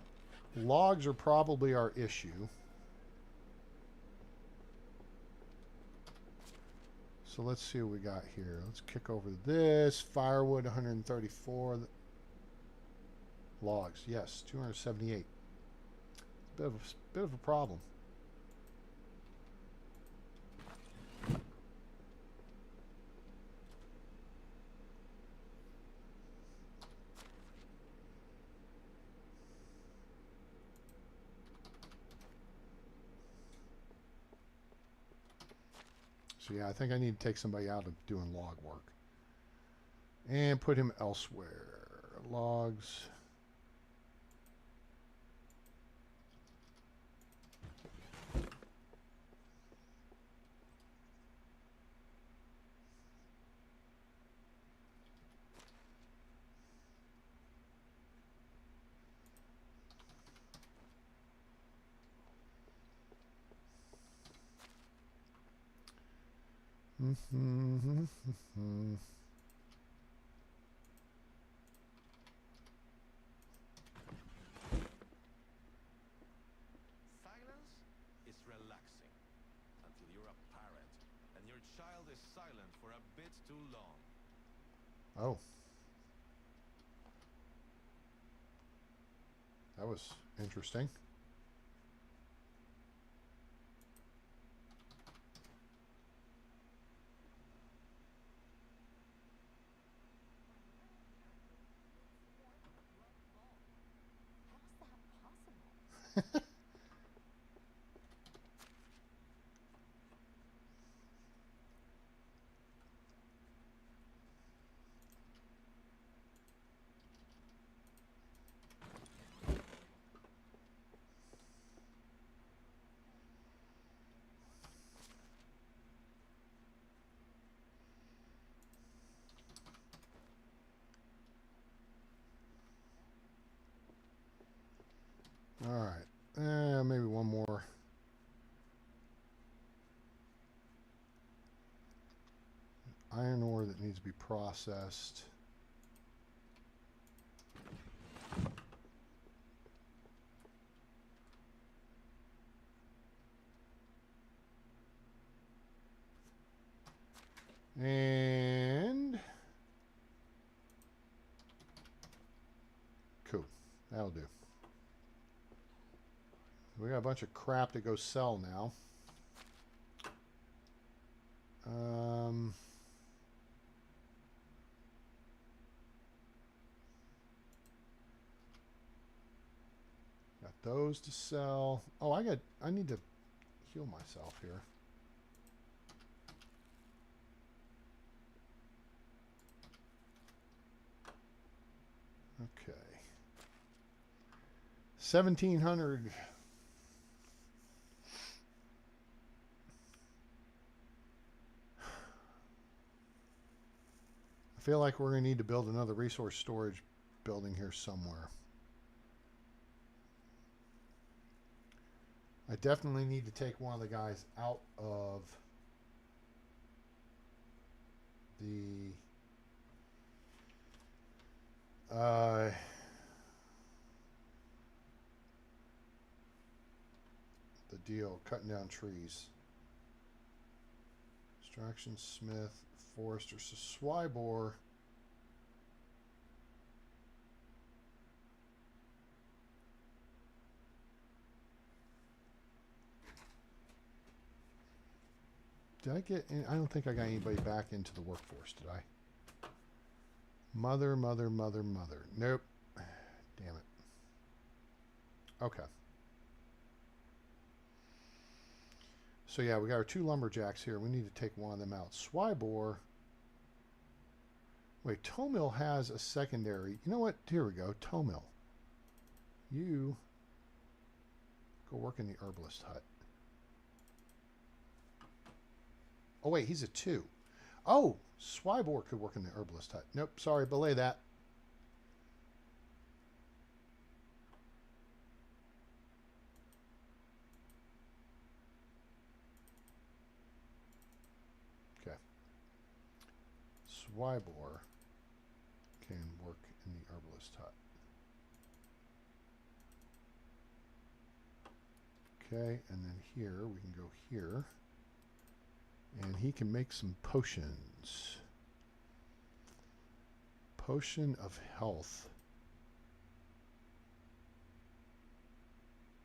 logs are probably our issue. So let's see what we got here. Let's kick over this. Firewood, 134. Logs, yes, 278. Bit of a problem. So yeah, I think I need to take somebody out of doing log work and put him elsewhere. Logs. Silence is relaxing until you're a parent and your child is silent for a bit too long. Oh. That was interesting. How is that possible? All right. Maybe one more. Iron ore that needs to be processed. And cool. That'll do. We got a bunch of crap to go sell now. Got those to sell. Oh, I need to heal myself here. Okay. 1,700. I feel like we're going to need to build another resource storage building here somewhere. I definitely need to take one of the guys out of the deal, cutting down trees. Extraction Smith, Forester, so Swibor. Did I get in? I don't think I got anybody back into the workforce, did I? Mother. Nope. Damn it. Okay. So yeah, we got our 2 lumberjacks here. We need to take one of them out. Swibor. Wait, Tomill has a secondary. You know what? Here we go. Tomill. You go work in the herbalist hut. Oh wait, he's a 2. Oh, Swibor could work in the herbalist hut. Nope, sorry, belay that. Okay. Swibor can work in the herbalist hut. Okay, and then here, we can go here. And he can make some potions. Potion of health.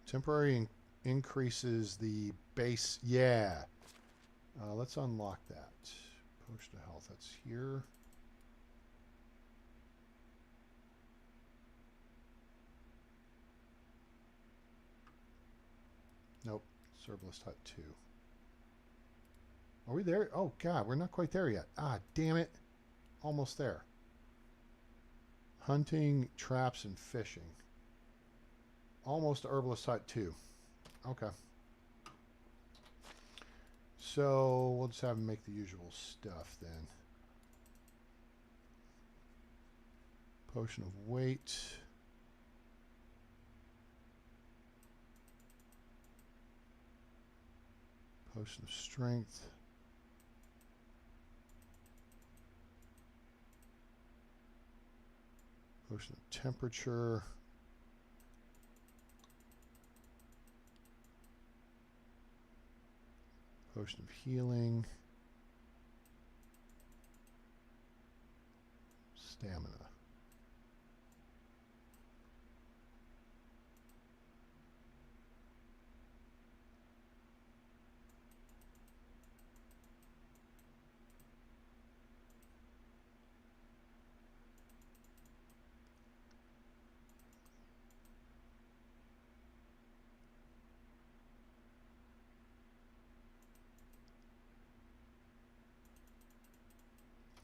Temporary increases the base. Yeah. Let's unlock that. Potion of health. That's here. Nope. Herbalist hut 2. Are we there? Oh, God, we're not quite there yet. Ah, damn it. Almost there. Hunting, traps, and fishing. Almost to herbalist hut 2. Okay. So, we'll just have him make the usual stuff then. Potion of weight. Potion of strength. Potion of temperature. Potion of healing. Stamina.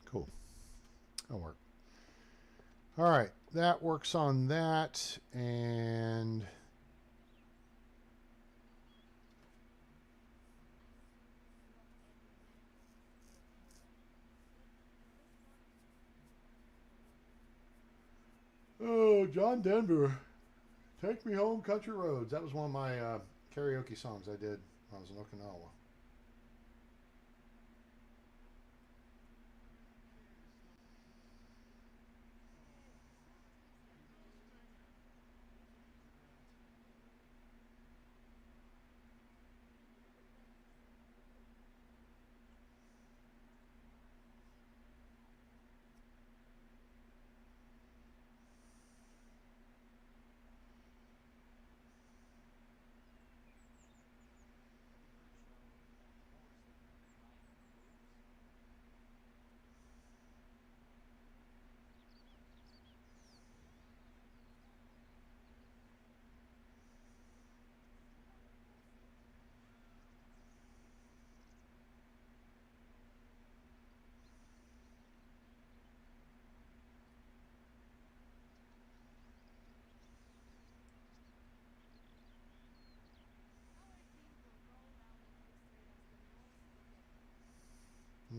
Cool. That'll work. All right. That works on that. And oh, John Denver. Take Me Home, Country Roads. That was one of my karaoke songs I did when I was in Okinawa.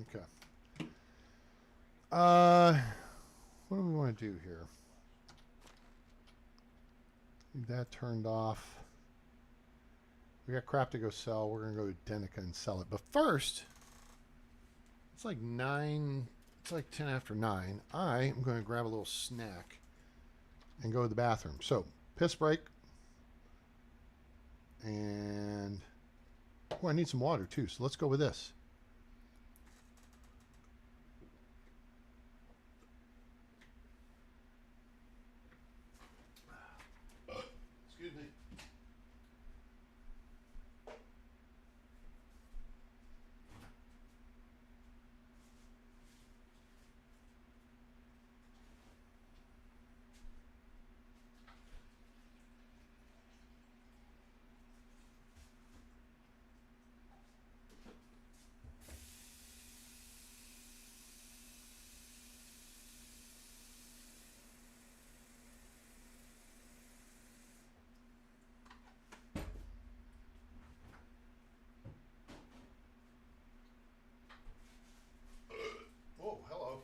Okay. What do we want to do here? Leave that turned off. We got crap to go sell. We're going to go to Denica and sell it. But first, it's like 9, it's like 10 after 9. I am going to grab a little snack and go to the bathroom. So, piss break. And, oh, I need some water too. So let's go with this. Excuse me. Oh, hello.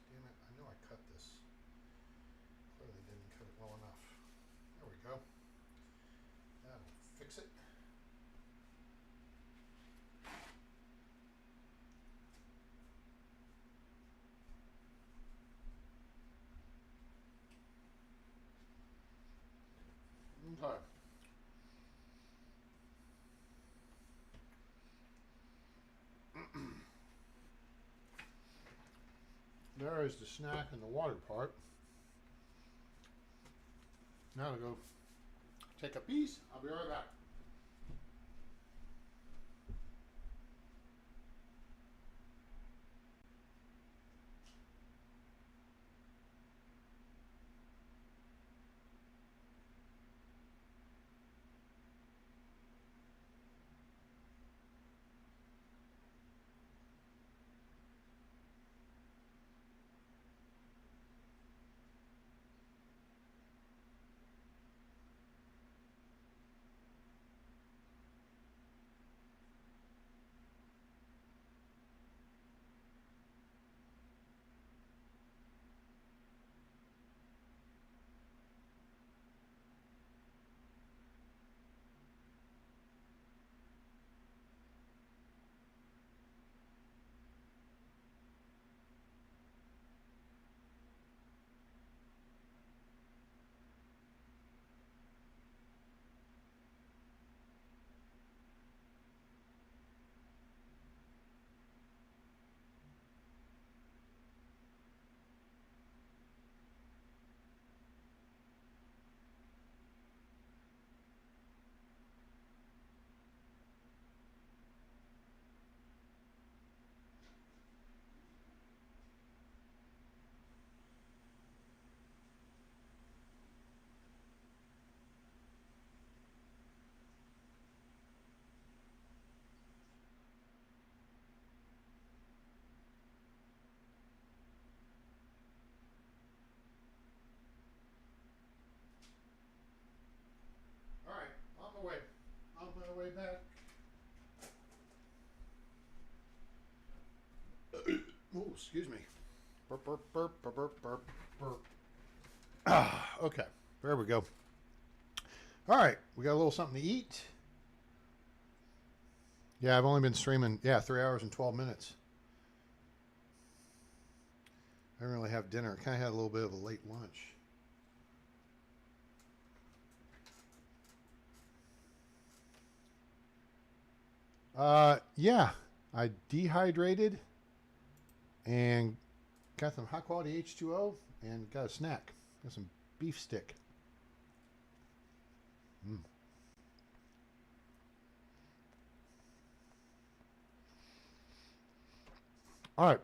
Damn it, I know I cut this. Clearly didn't cut it well enough. There we go. That'll fix it. Okay. There is the snack and the water part. Now to go take a piece. I'll be right back. Excuse me. Burp, burp, burp, burp, burp, burp, burp. Ah, okay. There we go. All right. We got a little something to eat. Yeah, I've only been streaming, 3 hours and 12 minutes. I didn't really have dinner. I kind of had a little bit of a late lunch. Yeah, I dehydrated and got some high quality H2O and got a snack. Got some beef stick. All right.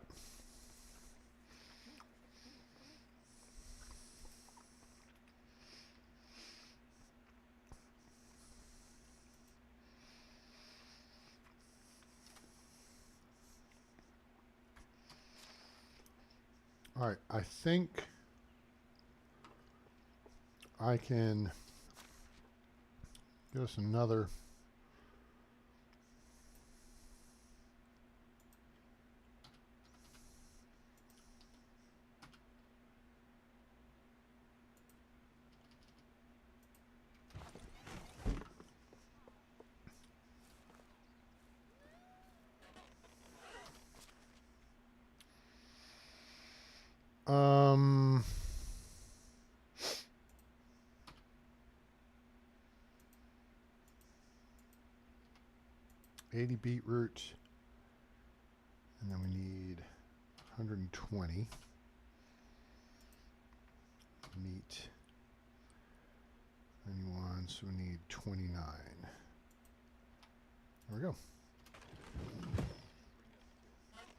All right, I think I can get us another. Um, 80 beetroot, and then we need 120 meat. 91, so we need 29. There we go.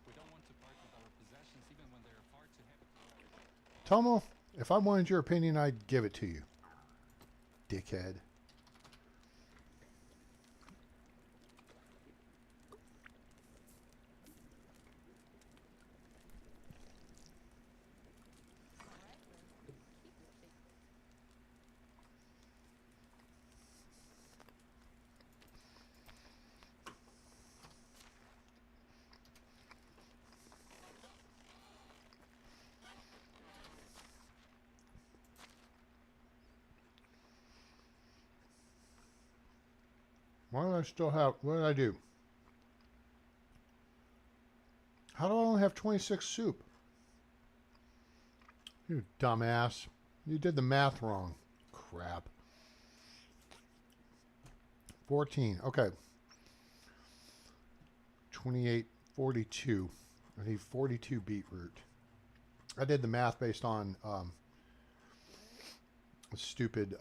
We don't want to part with our possessions even when they are far too heavy. Tomo, if I wanted your opinion, I'd give it to you. Dickhead. Why do I still have... What did I do? How do I only have 26 soup? You dumbass. You did the math wrong. Crap. 14. Okay. 28, 42. I need 42 beetroot. I did the math based on a stupid...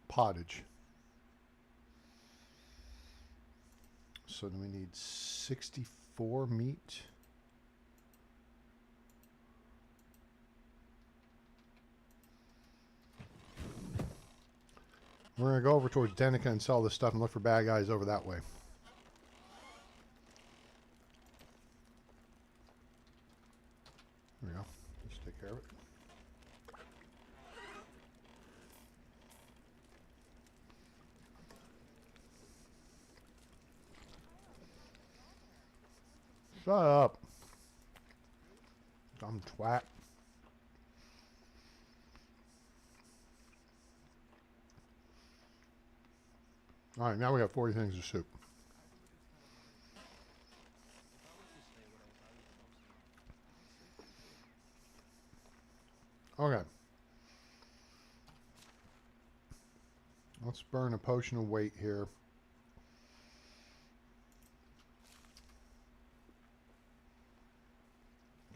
pottage. So then we need 64 meat. We're going to go over towards Denica and sell this stuff and look for bad guys over that way. There we go. Let's take care of it. Shut up. Dumb twat. All right, now we have 40 things of soup. Okay. Let's burn a potion of weight here.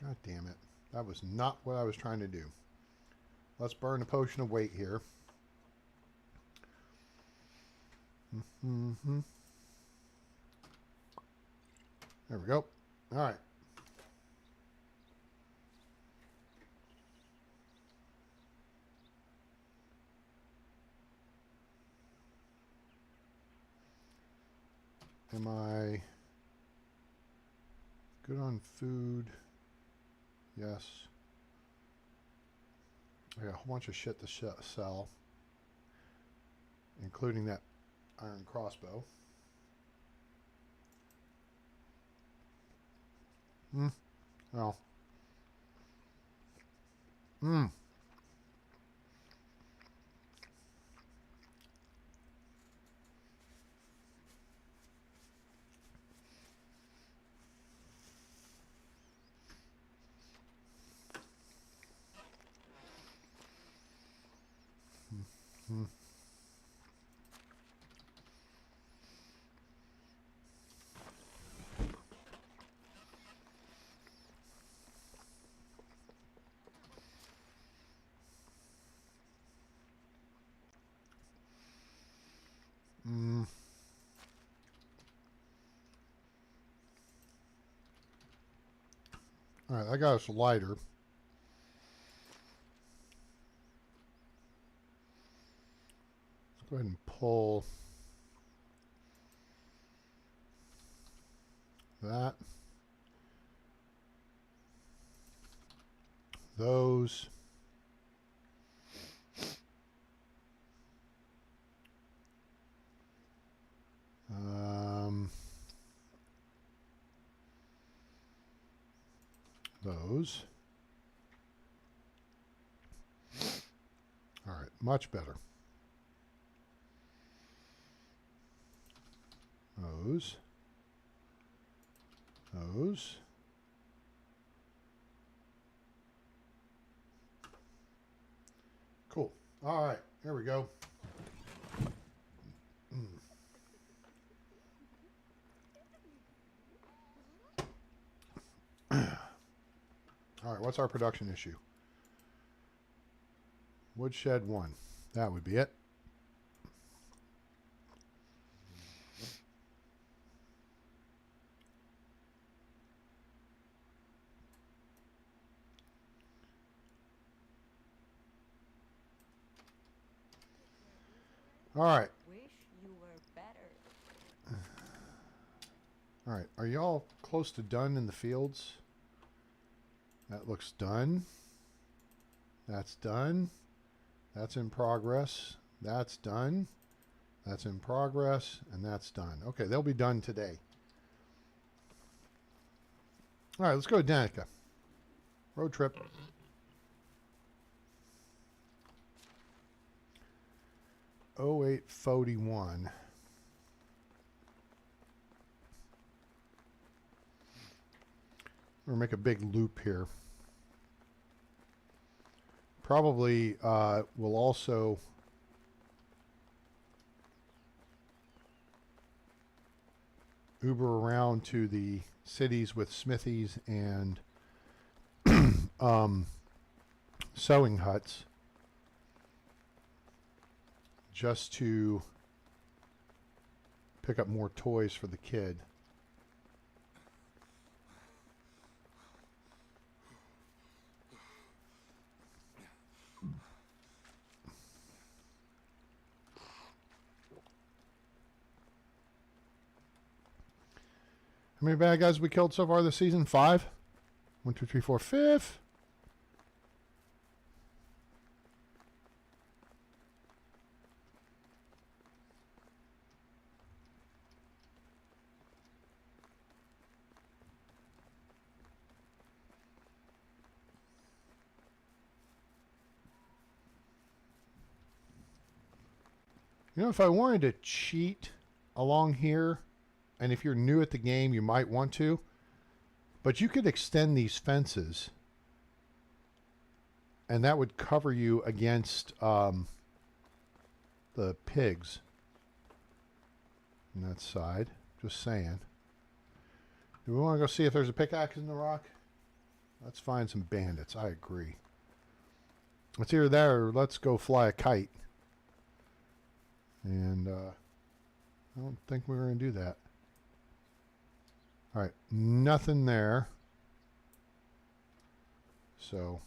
God damn it. That was not what I was trying to do. Let's burn a potion of weight here. There we go. All right. Am I good on food? Yes. I got a whole bunch of shit to sell. including that iron crossbow. Oh. All right, I got us a lighter. Let's go ahead and pull that. Those. Those. All right, much better. Those. Those. Cool. All right, here we go. All right, what's our production issue? Woodshed 1. That would be it. All right. Wish you were better. All right. Are y'all close to done in the fields? That looks done. That's done. That's in progress. That's done. That's in progress. And that's done. Okay, they'll be done today. All right, let's go to Danica. Road trip. (0841). We're going to make a big loop here. Probably we'll also Uber around to the cities with smithies and sewing huts just to pick up more toys for the kid. How many bad guys we killed so far this season? 5? 1, 2, 3, 4, 5. You know, if I wanted to cheat along here, and if you're new at the game, you might want to, but you could extend these fences, and that would cover you against the pigs on that side. Just saying. Do we want to go see if there's a pickaxe in the rock? Let's find some bandits. I agree. It's either that or let's go fly a kite. And I don't think we're going to do that. All right, nothing there. So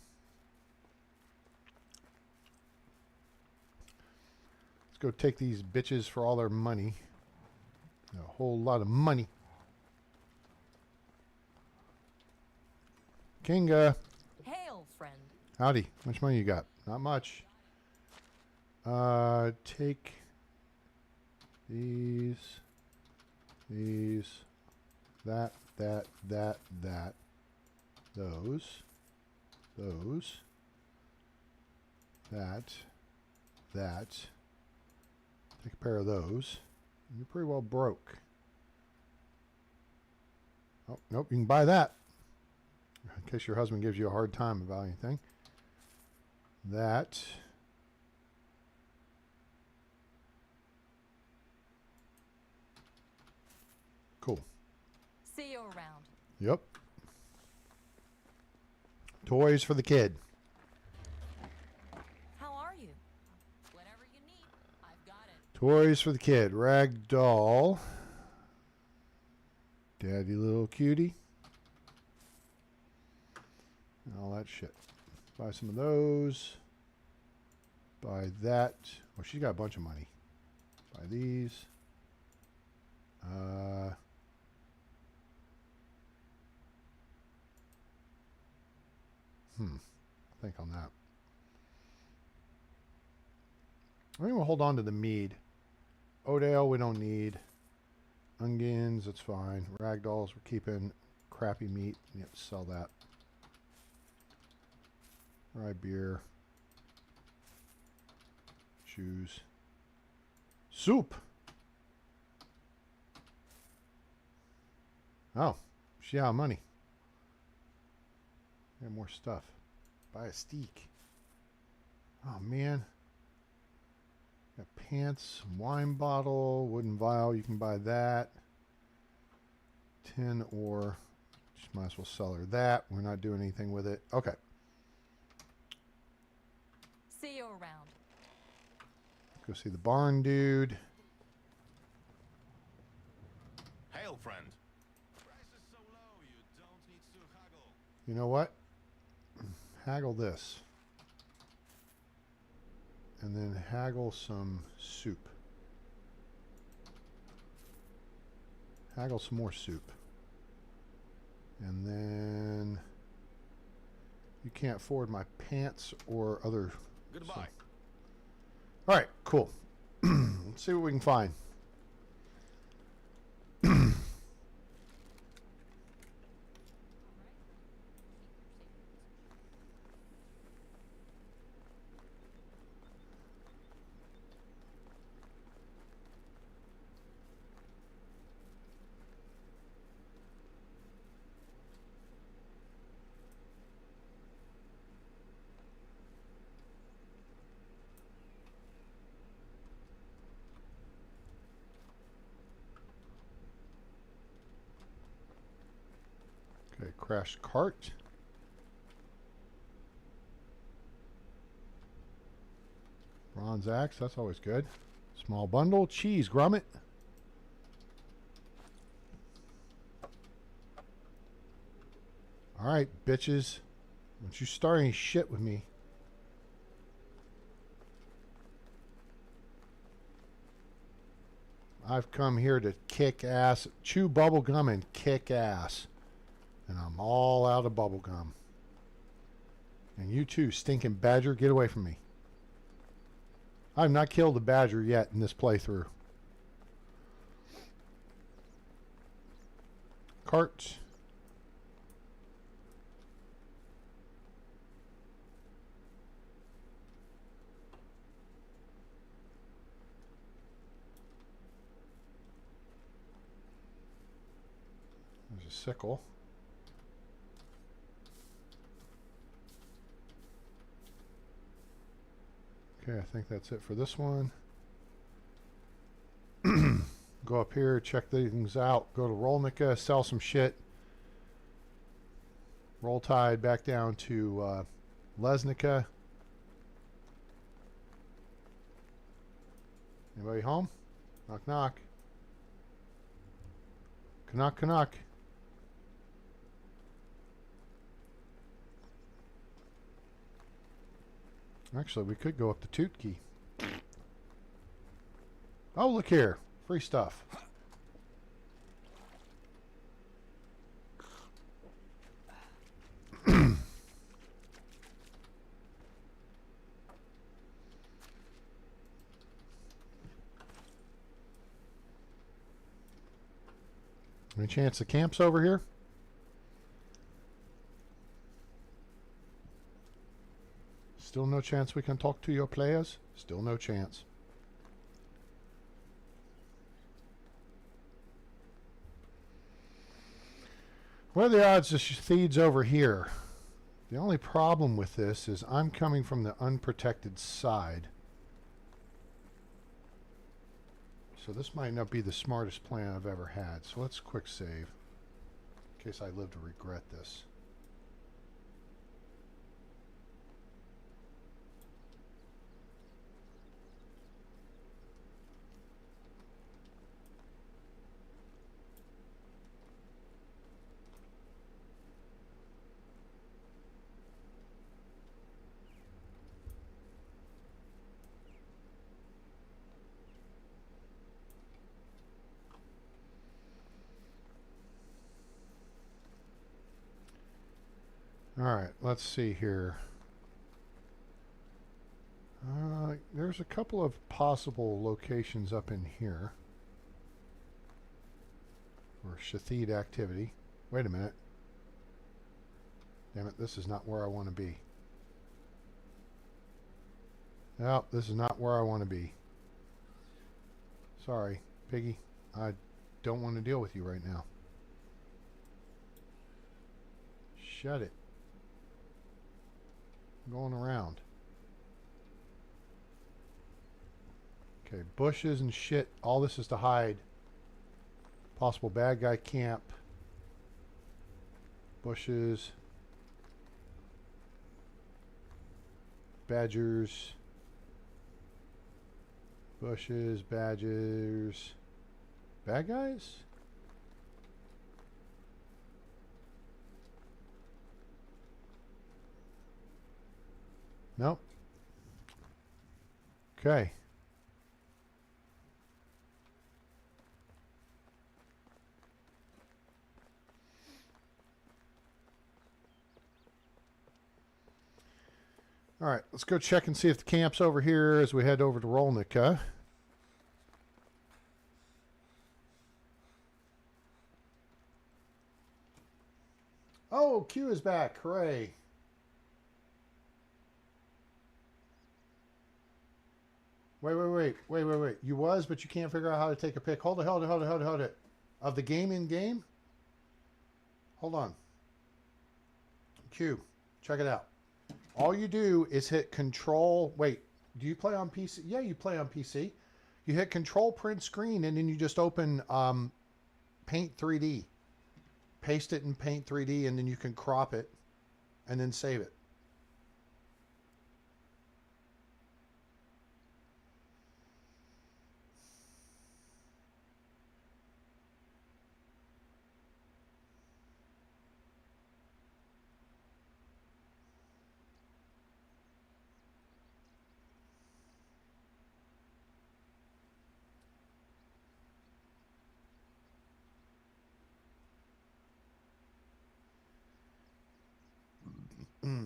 let's go take these bitches for all their money. A whole lot of money. Kinga. Hail, friend. Howdy. How much money you got? Not much. Take These, that, those, that. Take a pair of those. You're pretty well broke. Oh, nope, you can buy that. In case your husband gives you a hard time about anything. That. Cool. See you around. Yep. Toys for the kid. How are you? Whatever you need, I've got it. Toys for the kid. Rag doll. Daddy little cutie. And all that shit. Buy some of those. Buy that. Well, she's got a bunch of money. Buy these. Think on that. I think we'll hold on to the mead. Oatale we don't need. Ungans, that's fine. Ragdolls, we're keeping. Crappy meat, you have to sell that. Rye beer. Shoes. Soup! Oh, she out of money. Get more stuff. Buy a steak. Oh man. Got pants, wine bottle, wooden vial. You can buy that. Tin ore. Just might as well sell her that. We're not doing anything with it. Okay. See you around. Go see the barn dude. Hail, friend. Price is so low, you don't need to haggle. You know what? Haggle this. And then haggle some soup. Haggle some more soup. And then you can't afford my pants or other. Goodbye. So. All right, cool. Let's see what we can find. Okay, crash cart. Bronze axe, that's always good. Small bundle, cheese, grommet. Alright, bitches. Don't you start any shit with me. I've come here to kick ass, chew bubble gum and kick ass. And I'm all out of bubble gum. And you too, stinking badger, get away from me. I've not killed a badger yet in this playthrough. Cart. There's a sickle. Okay, I think that's it for this one. Go up here, check things out. Go to Rolnica, sell some shit. Roll Tide back down to Lesnica. Anybody home? Knock, knock. Knock, knock. Actually, we could go up to Tootkey. Oh, look here. Free stuff. Any chance the camp's over here? Still no chance we can talk to your players? Still no chance. What are the odds the Theed's over here? The only problem with this is I'm coming from the unprotected side. So this might not be the smartest plan I've ever had. So let's quick save in case I live to regret this. All right, let's see here. There's a couple of possible locations up in here for Shathid activity. Wait a minute. Damn it, this is not where I want to be. No, this is not where I want to be. Sorry, Piggy. I don't want to deal with you right now. Shut it. I'm going around. Okay, bushes and shit. All this is to hide possible bad guy camp. Bushes. Badgers. Bushes, badgers. Bad guys? Nope. Okay. All right, let's go check and see if the camp's over here as we head over to Rolnica. Oh, Q is back. Hooray. Wait. You was, but you can't figure out how to take a pic. Hold it. Of the game in game? Hold on. Q, check it out. All you do is hit Control. Wait, do you play on PC? Yeah, you play on PC. You hit Control Print Screen, and then you just open Paint 3D. Paste it in Paint 3D, and then you can crop it, and then save it.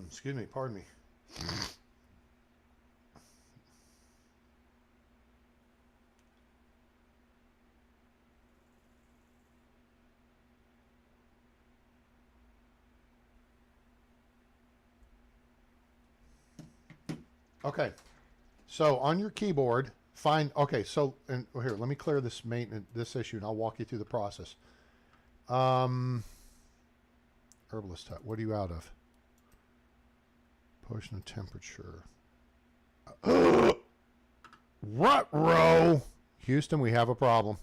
Excuse me, pardon me. Okay, so on your keyboard, find, okay, so, and here, let me clear this this issue, and I'll walk you through the process. Herbalist Hut, what are you out of? Potion of temperature. Ruh-roh! Houston, we have a problem.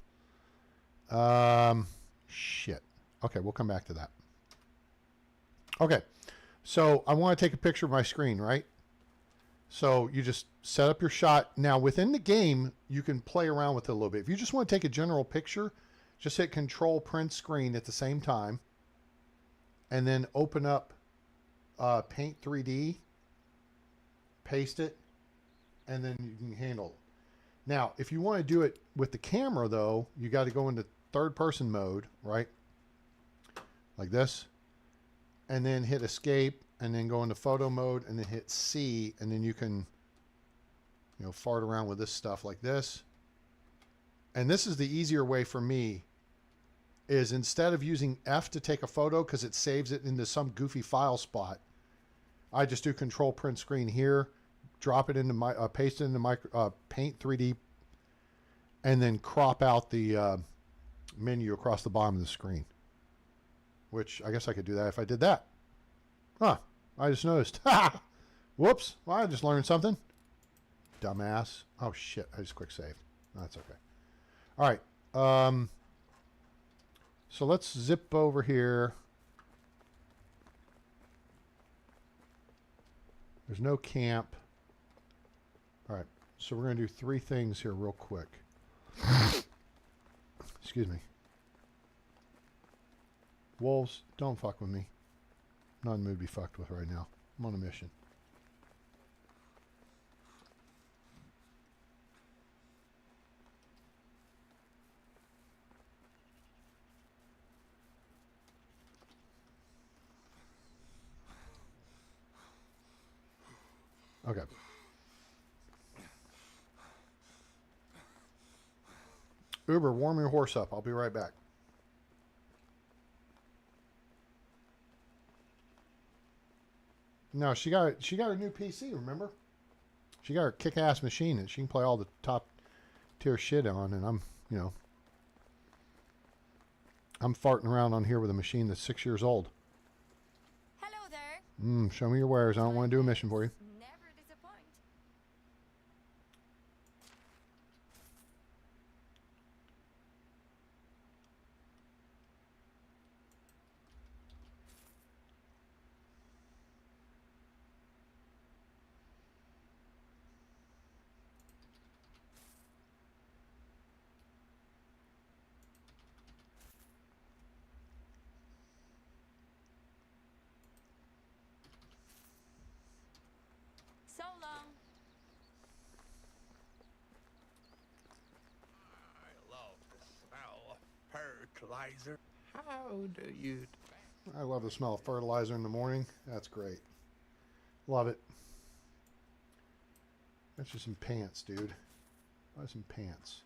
Shit. Okay, we'll come back to that. Okay, so I want to take a picture of my screen, right? So you just set up your shot. Now, within the game, you can play around with it a little bit. If you just want to take a general picture, just hit Control Print Screen at the same time. And then open up Paint 3D. Paste it. And then you can handle it. Now, if you want to do it with the camera, though, you got to go into third-person mode, right? Like this. And then hit Escape. And then go into photo mode. And then hit C. And then you can, you know, fart around with this stuff like this. And this is the easier way for me is instead of using F to take a photo because it saves it into some goofy file spot, I just do Control Print Screen here, drop it into my paste it into my Paint 3D, and then crop out the menu across the bottom of the screen. Which I guess I could do that if I did that. Huh? I just noticed. Ha! Whoops! Well, I just learned something. Dumbass. Oh shit! I just quick saved. That's okay. All right. So let's zip over here. There's no camp. All right. So we're going to do 3 things here real quick. Excuse me. Wolves, don't fuck with me. I'm not in the mood to be fucked with right now. I'm on a mission. Okay. Uber, warm your horse up. I'll be right back. No, she got her new PC, remember? She got her kick-ass machine that she can play all the top tier shit on, and I'm farting around on here with a machine that's 6 years old. Hello there. Show me your wares. I don't want to do a mission for you. Never disappoint. So long. I love the smell of fertilizer. How do you... I love the smell of fertilizer in the morning. That's great. Love it. That's just some pants, dude. Buy some pants.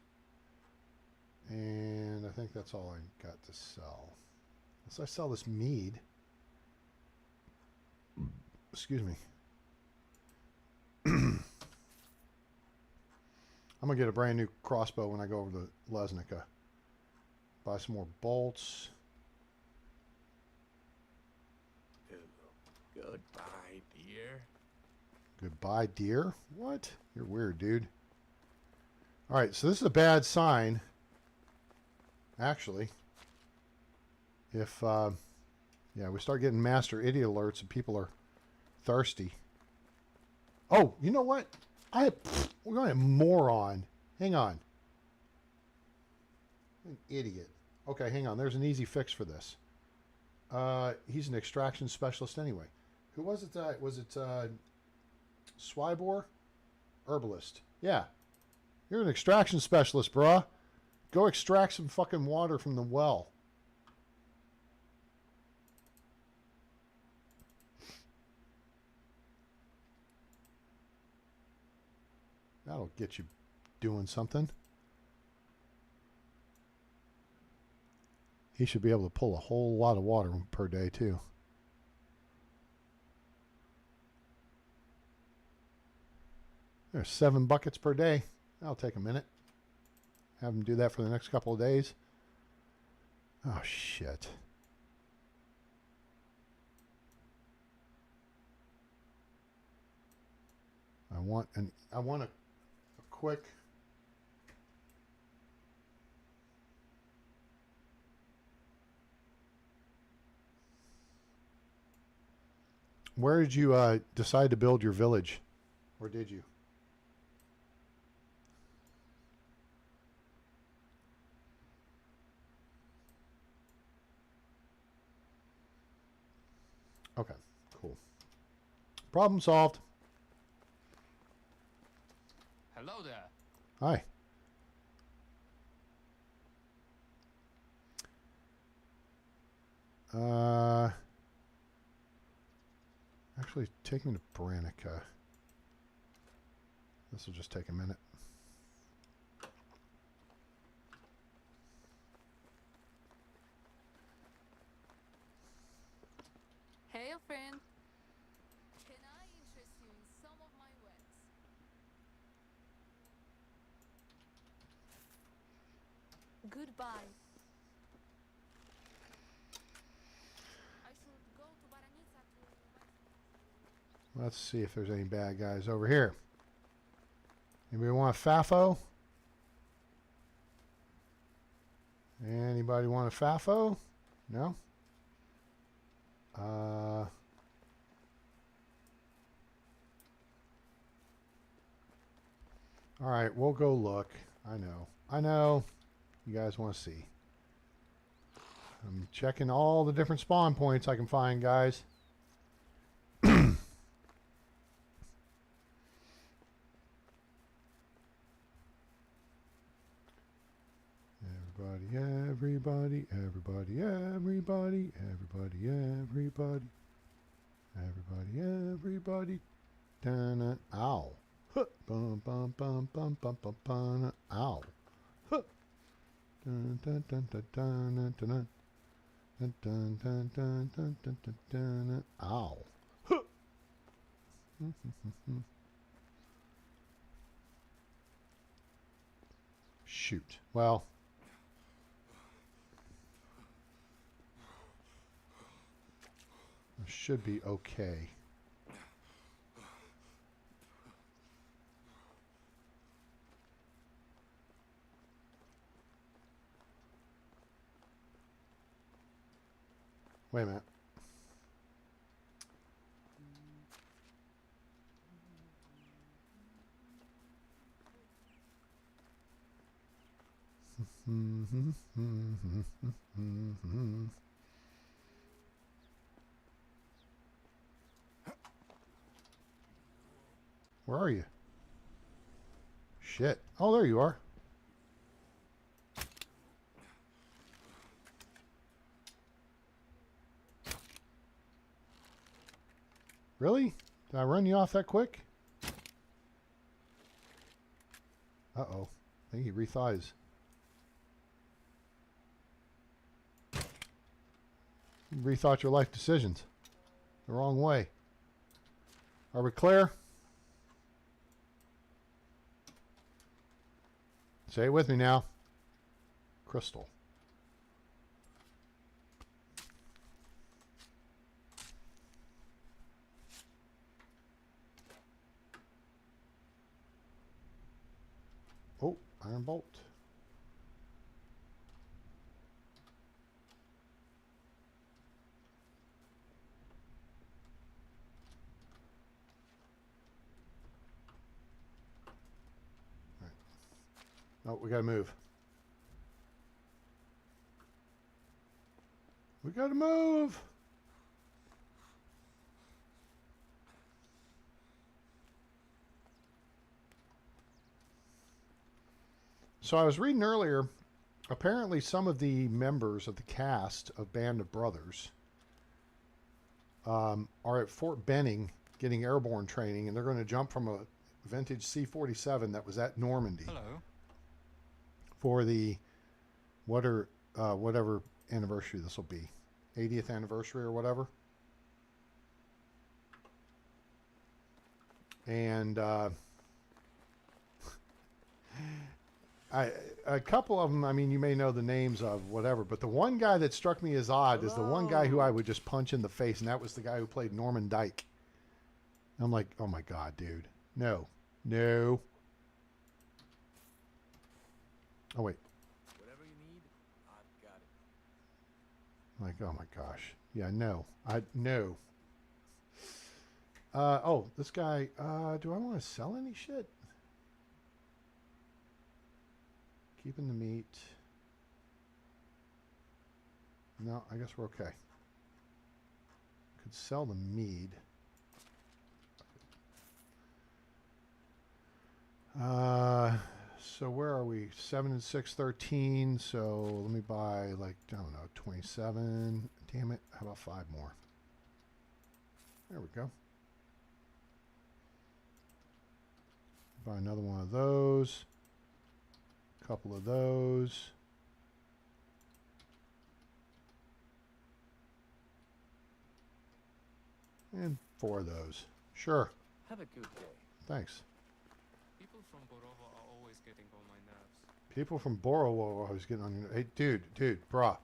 And I think that's all I got to sell. Unless I sell this mead. Excuse me. I'm going to get a brand new crossbow when I go over to Lesnica. Buy some more bolts. Goodbye, dear. Goodbye, dear. What? You're weird, dude. All right, so this is a bad sign. Actually, if yeah, we start getting master idiot alerts and people are thirsty. Oh, you know what? We're going to moron. Hang on. An idiot. Okay, hang on. There's an easy fix for this. He's an extraction specialist anyway. Who was it? Was it Swibor? Herbalist. Yeah. You're an extraction specialist, bruh. Go extract some fucking water from the well. That'll get you doing something. He should be able to pull a whole lot of water per day, too. There's 7 buckets per day. That'll take a minute. Have him do that for the next couple of days. Oh, shit. I want a quick... Where did you decide to build your village? Or did you? Okay, cool. Problem solved. Hello there. Hi. Actually, take me to Branica. This will just take a minute. Goodbye. I should go to Baranitsa to... Let's see if there's any bad guys over here. Anybody want a Fafo? Anybody want a Fafo? No? All right, we'll go look. I know. You guys want to see. I'm checking all the different spawn points I can find, guys. Everybody, everybody, everybody, everybody, everybody, everybody, everybody. Dun, ow. Huh. Bum, bum, bum, bum, bum, bum, bum, ow. Huh. Dun, dun, dun, dun, dun, dun, dun. Dun, dun, dun, dun, dun, dun, dun, dun, ow. Huh. Shoot. Well, should be okay. Wait a minute. Where are you? Shit. Oh, there you are. Really? Did I run you off that quick? Uh-oh. I think he rethought his... You rethought your life decisions. The wrong way. Are we clear? Say it with me now. Crystal. Oh, iron bolt. Oh, we gotta move. We gotta move. So I was reading earlier, apparently some of the members of the cast of Band of Brothers are at Fort Benning getting airborne training, and they're going to jump from a vintage C-47 that was at Normandy. Hello. For the whatever anniversary this will be, 80th anniversary or whatever. And a couple of them, I mean, you may know the names of whatever, but the one guy that struck me as odd is the one guy who I would just punch in the face, and that was the guy who played Norman Dyke. I'm like, oh my God, dude, no. Oh, wait. Whatever you need, I've got it. Like, oh my gosh. Yeah, no. No. Oh, this guy, do I want to sell any shit? Keeping the meat. No, I guess we're okay. Could sell the mead. So where are we? 7 and 6, 13. So let me buy like, I don't know, 27. Damn it. How about 5 more? There we go. Buy another one of those. A couple of those. And 4 of those. Sure. Have a good day. Thanks. People from Borova are always getting on my nerves. People from Borough are always getting on your. Hey, dude, brah,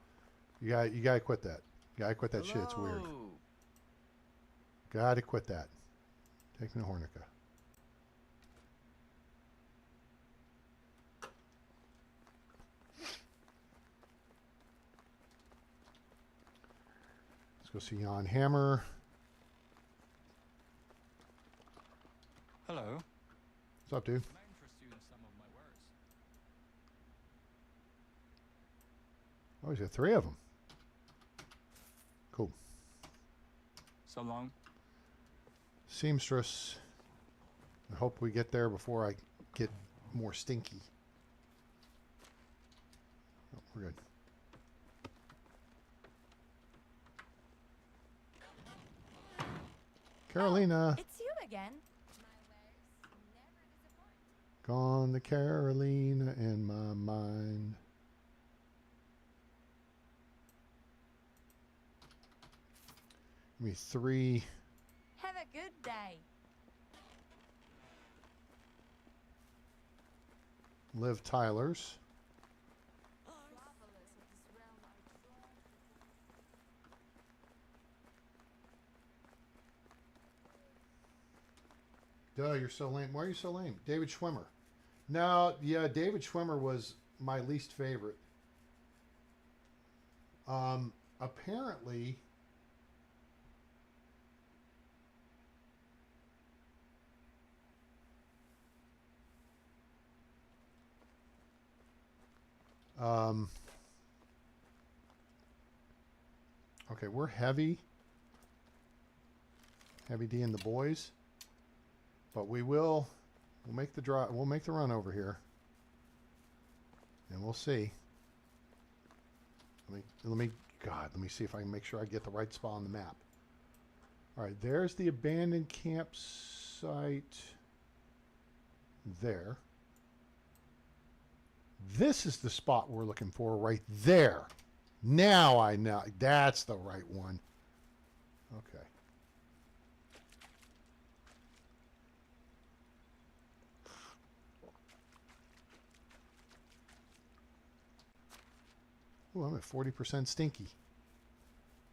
you gotta quit that. You gotta quit that shit. It's weird. Hello. Gotta quit that. Take me to Hornica. Let's go see Jan Hammer. Hello. What's up, dude? Can I interest you in some of my wares? Oh, he's got 3 of them. Cool. So long. Seamstress. I hope we get there before I get more stinky. Oh, we're good. Carolina. It's you again. Gone the Carolina in my mind. Give me 3. Have a good day. Liv Tyler's. Travelers of this realm are drawn to Duh, you're so lame. Why are you so lame? David Schwimmer. No, yeah, David Schwimmer was my least favorite. Apparently, okay, we're heavy D and the boys, but we'll make the drive. We'll make the run over here, and we'll see. Let me see if I can make sure I get the right spot on the map. All right, there's the abandoned campsite. There. This is the spot we're looking for right there. Now I know. That's the right one. Okay. Ooh, I'm at 40% stinky.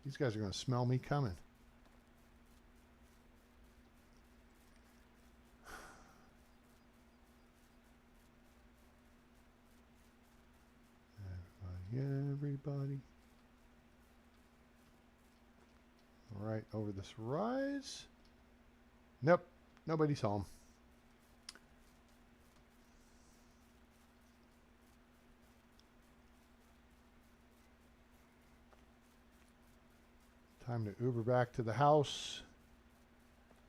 These guys are going to smell me coming. Everybody. All right, over this rise. Nope, nobody's home. Time to Uber back to the house.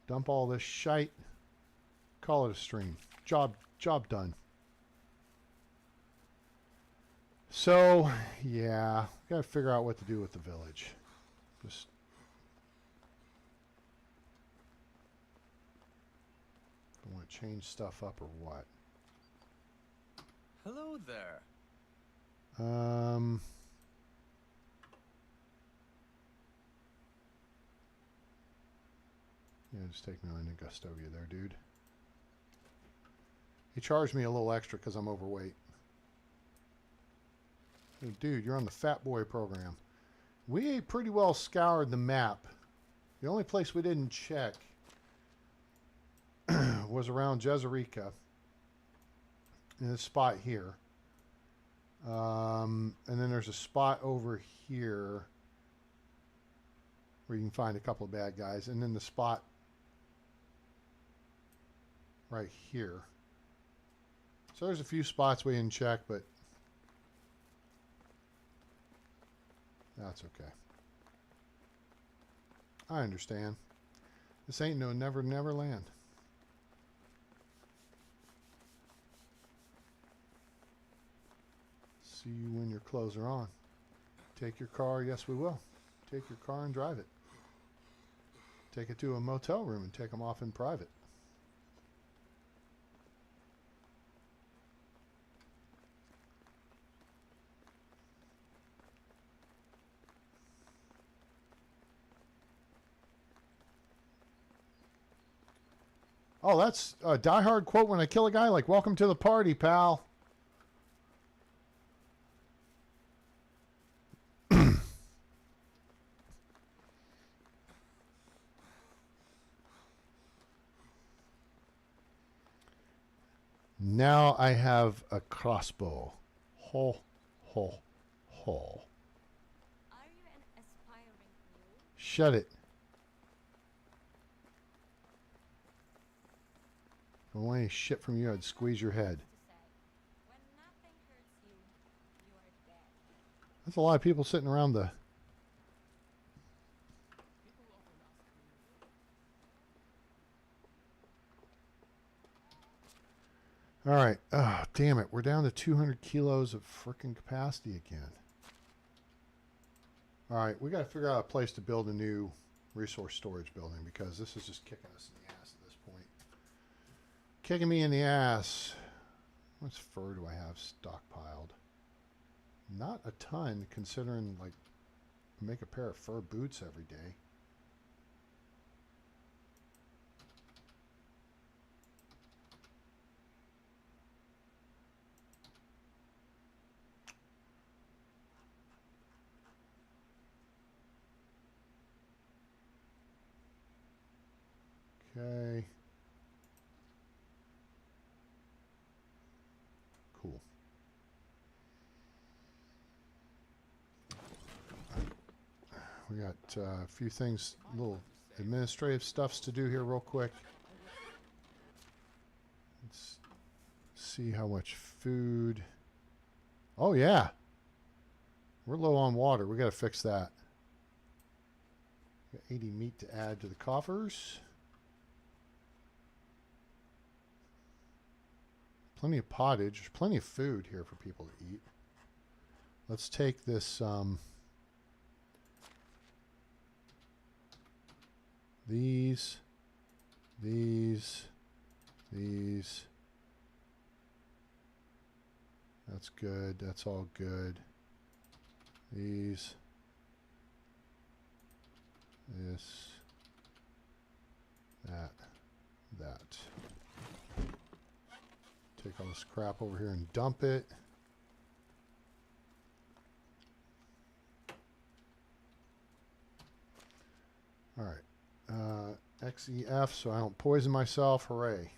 Dump all this shite. Call it a stream. Job done. So, yeah, gotta figure out what to do with the village. Just I want to change stuff up or what? Hello there. Yeah, just take me on to Gustovia there, dude. He charged me a little extra because I'm overweight. Hey, dude, you're on the Fat Boy program. We pretty well scoured the map. The only place we didn't check was around Jezerica. In this spot here. And then there's a spot over here where you can find a couple of bad guys. And then the spot right here. So there's a few spots we didn't check, but that's okay. I understand. This ain't no never land. See you when your clothes are on. Take your car, yes we will. Take your car and drive it. Take it to a motel room and take them off in private. Oh, that's a diehard quote when I kill a guy, like, welcome to the party, pal. Now I have a crossbow. Ho, ho, ho. Are you an aspiring mule? Shut it. If I want any shit from you, I'd squeeze your head. To say, when nothing hurts you, you are dead. That's a lot of people sitting around the... People often ask me, All right. Oh, damn it. We're down to 200 kilos of frickin' capacity again. All right. We got to figure out a place to build a new resource storage building because this is just kicking us in the ass at this point. Kicking me in the ass. How much fur do I have stockpiled? Not a ton considering, like, I make a pair of fur boots every day. Okay. Cool. We got a few things, little administrative stuffs to do here real quick. Let's see how much food. Oh, yeah. We're low on water. We got to fix that. Got 80 meat to add to the coffers. Plenty of pottage. There's plenty of food here for people to eat. Let's take this, these. That's good. That's all good. These. This. That. Take all this crap over here and dump it. All right. XEF, so I don't poison myself. Hooray.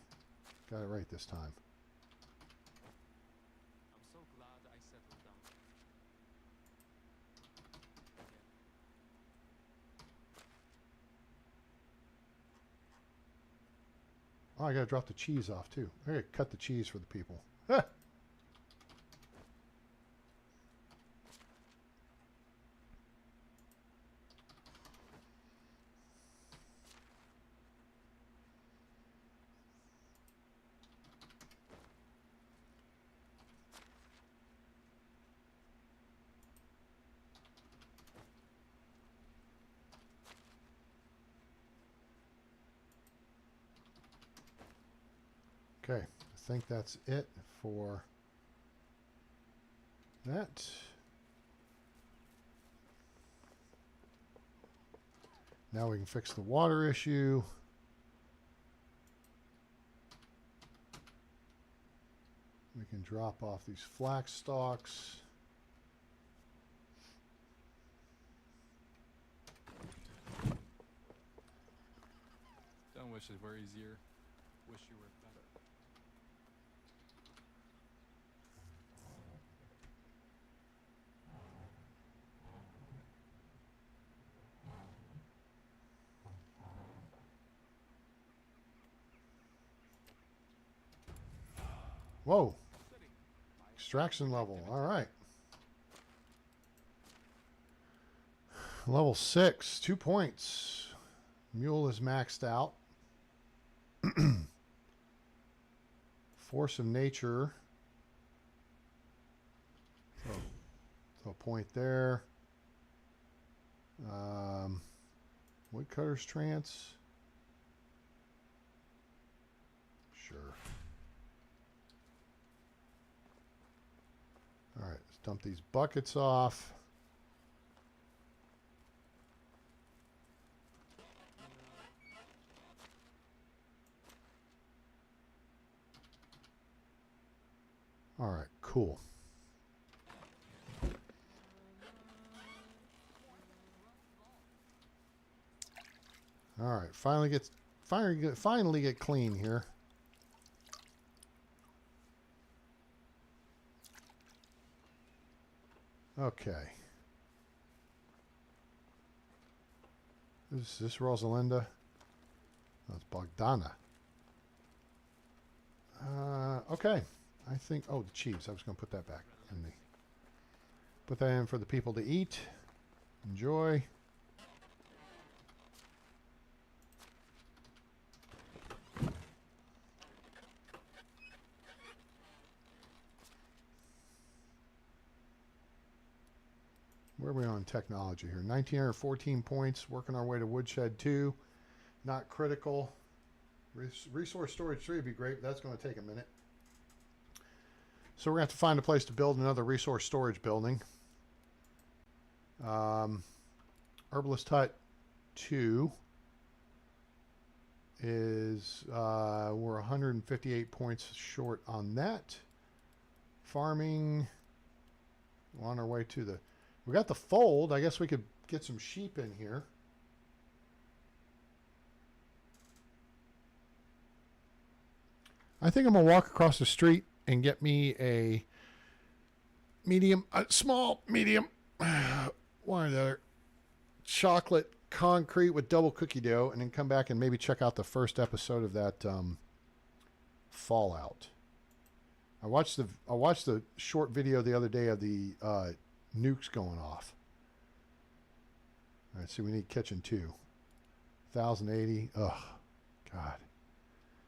Got it right this time. I'm so glad I settled down. Oh, I gotta drop the cheese off too. I gotta cut the cheese for the people. Huh. Okay, I think that's it for that. Now we can fix the water issue. We can drop off these flax stalks. Don't wish it were easier. Wish you were better. Whoa. Extraction level. All right. Level 6. 2 points. Mule is maxed out. Force of nature. So a point there. Woodcutter's trance. Sure. All right, let's dump these buckets off. All right, cool. All right, finally get clean here. Okay. Is this Rosalinda? That's Bogdana. Okay. I think, oh, the cheese. I was going to put that back in the, put that in for the people to eat. Enjoy. Where are we on technology here? 1,914 points. Working our way to Woodshed 2. Not critical. Resource storage 3 would be great, but that's going to take a minute. So we're going to have to find a place to build another resource storage building. Herbalist Hut 2 is, we're 158 points short on that. Farming, we're on our way to the, we got the fold. I guess we could get some sheep in here. I think I'm going to walk across the street and get me a medium, small, medium, one or the other, chocolate concrete with double cookie dough, and then come back and maybe check out the first episode of that Fallout. I watched the short video the other day of the nukes going off. All right, so we need kitchen 2. 1,080. Ugh, God.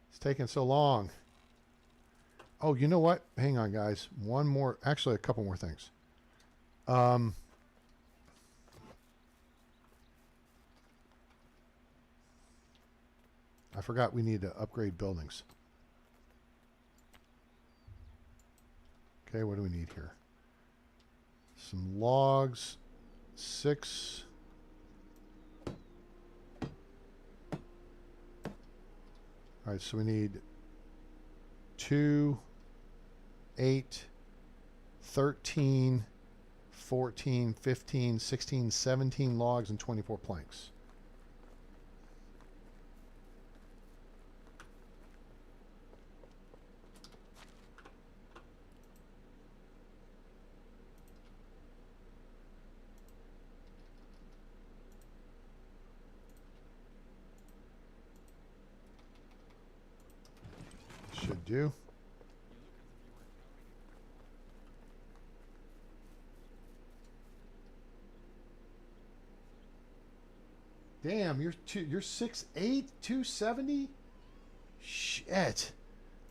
It's taking so long. Oh, you know what? Hang on, guys. One more. Actually, a couple more things. I forgot we need to upgrade buildings. Okay, what do we need here? Some logs. 6. All right, so we need 2, 8, 13, 14, 15, 16, 17 logs and 24 planks. Should do. Damn, you're 6'8", 270? Shit.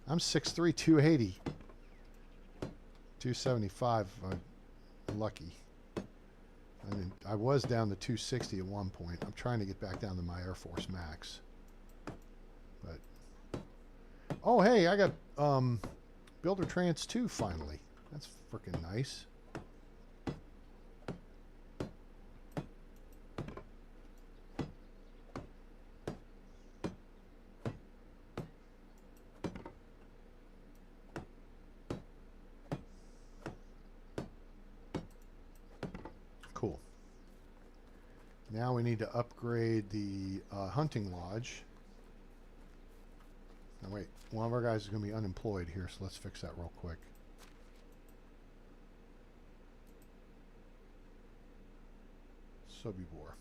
I'm 6'3", 280. 275, lucky. I mean, I was down to 260 at one point. I'm trying to get back down to my Air Force Max. But oh, hey, I got Builder Trans 2 finally. That's freaking nice. Cool. Now we need to upgrade the hunting lodge. Now wait, one of our guys is going to be unemployed here, so let's fix that real quick. Sobibor.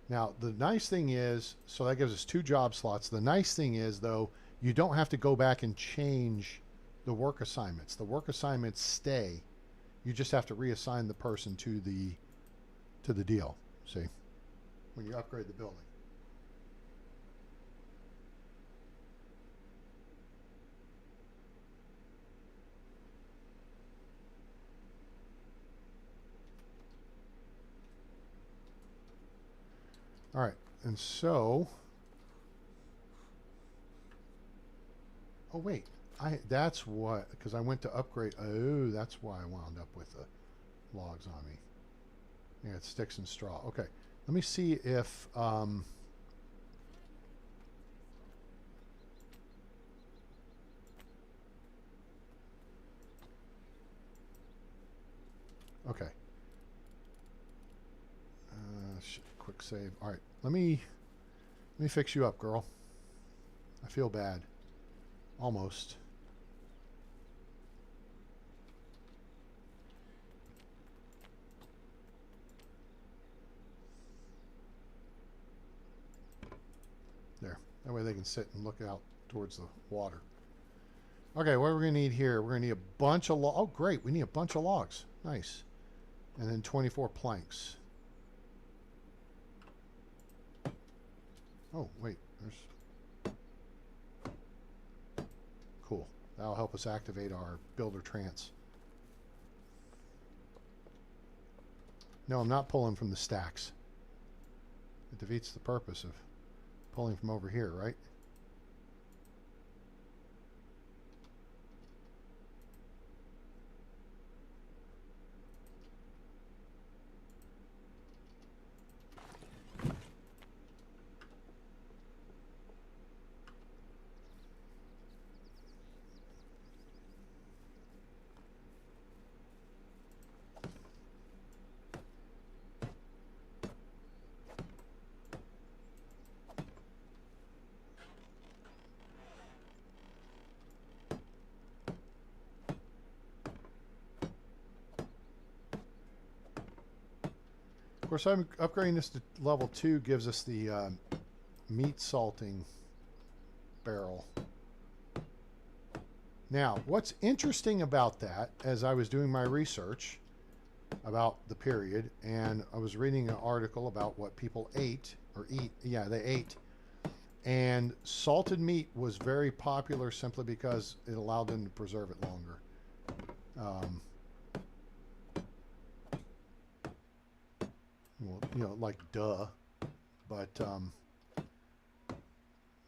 Now the nice thing is, so that gives us 2 job slots. The nice thing is, though, you don't have to go back and change the work assignments. The work assignments stay. You just have to reassign the person to the deal. See? When you upgrade the building. All right, and so, oh wait, that's what, because I went to upgrade. Oh, that's why I wound up with the logs on me. Yeah, it's sticks and straw. Okay. Let me see if okay. Quick save. All right. Let me fix you up, girl. I feel bad. Almost. they can sit and look out towards the water. Okay, what we're going to need here, we're going to need a bunch of logs. Oh, great. We need a bunch of logs. Nice. And then 24 planks. Oh, wait. There's... Cool. That'll help us activate our builder trance. No, I'm not pulling from the stacks. It defeats the purpose of pulling from over here, right? Of course, I'm upgrading this to level 2 gives us the meat salting barrel. Now, what's interesting about that, as I was doing my research about the period, and I was reading an article about what people ate, or eat, yeah, they ate, and salted meat was very popular simply because it allowed them to preserve it longer. Well, you know, like duh, but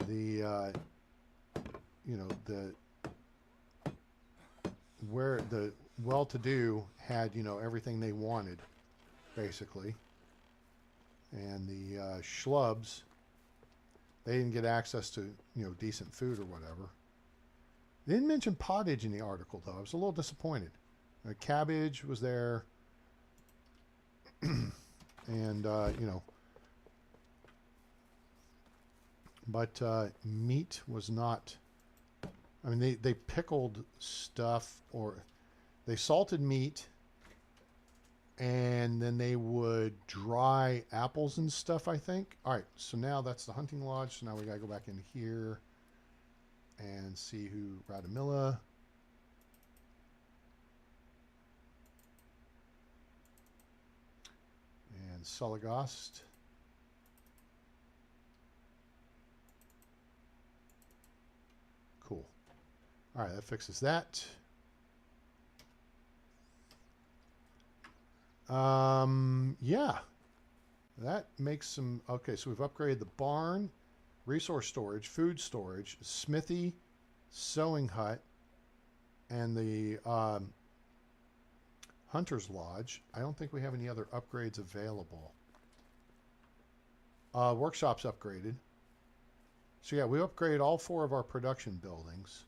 you know, where the well-to-do had, you know, everything they wanted, basically, and the schlubs, they didn't get access to, you know, decent food or whatever. They didn't mention pottage in the article, though. I was a little disappointed. Cabbage was there. And, you know, but meat was not, I mean, they pickled stuff, or they salted meat, and then they would dry apples and stuff, I think. All right, so now that's the hunting lodge. So now we got to go back in here and see who, Radamilla. Sulagast. Cool. All right, that fixes that. Yeah. That makes some... Okay, so we've upgraded the barn, resource storage, food storage, smithy, sewing hut, and the... Hunter's Lodge. I don't think we have any other upgrades available. Workshop's upgraded. So yeah, we upgraded all 4 of our production buildings.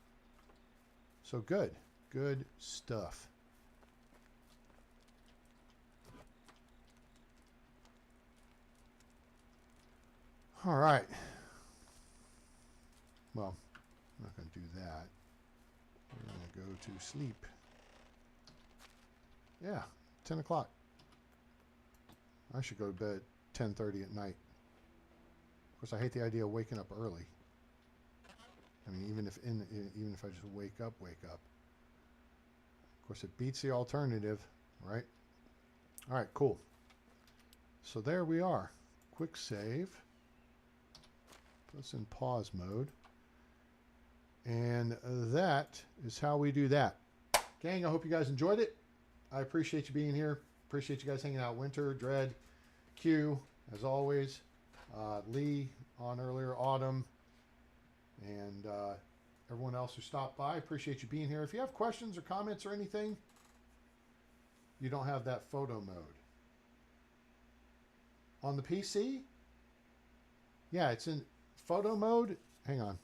So good. Good stuff. All right. Well, I'm not going to do that. We're going to go to sleep. Yeah, 10 o'clock. I should go to bed at 10:30 at night. Of course, I hate the idea of waking up early. I mean, even if I just wake up. Of course, it beats the alternative, right? All right, cool. So there we are. Quick save. Put us in pause mode. And that is how we do that. Gang, I hope you guys enjoyed it. I appreciate you being here. Appreciate you guys hanging out. Winter, Dread, Q, as always. Lee on earlier, Autumn, and everyone else who stopped by. Appreciate you being here. If you have questions or comments or anything, you don't have that photo mode. On the PC? Yeah, it's in photo mode. Hang on.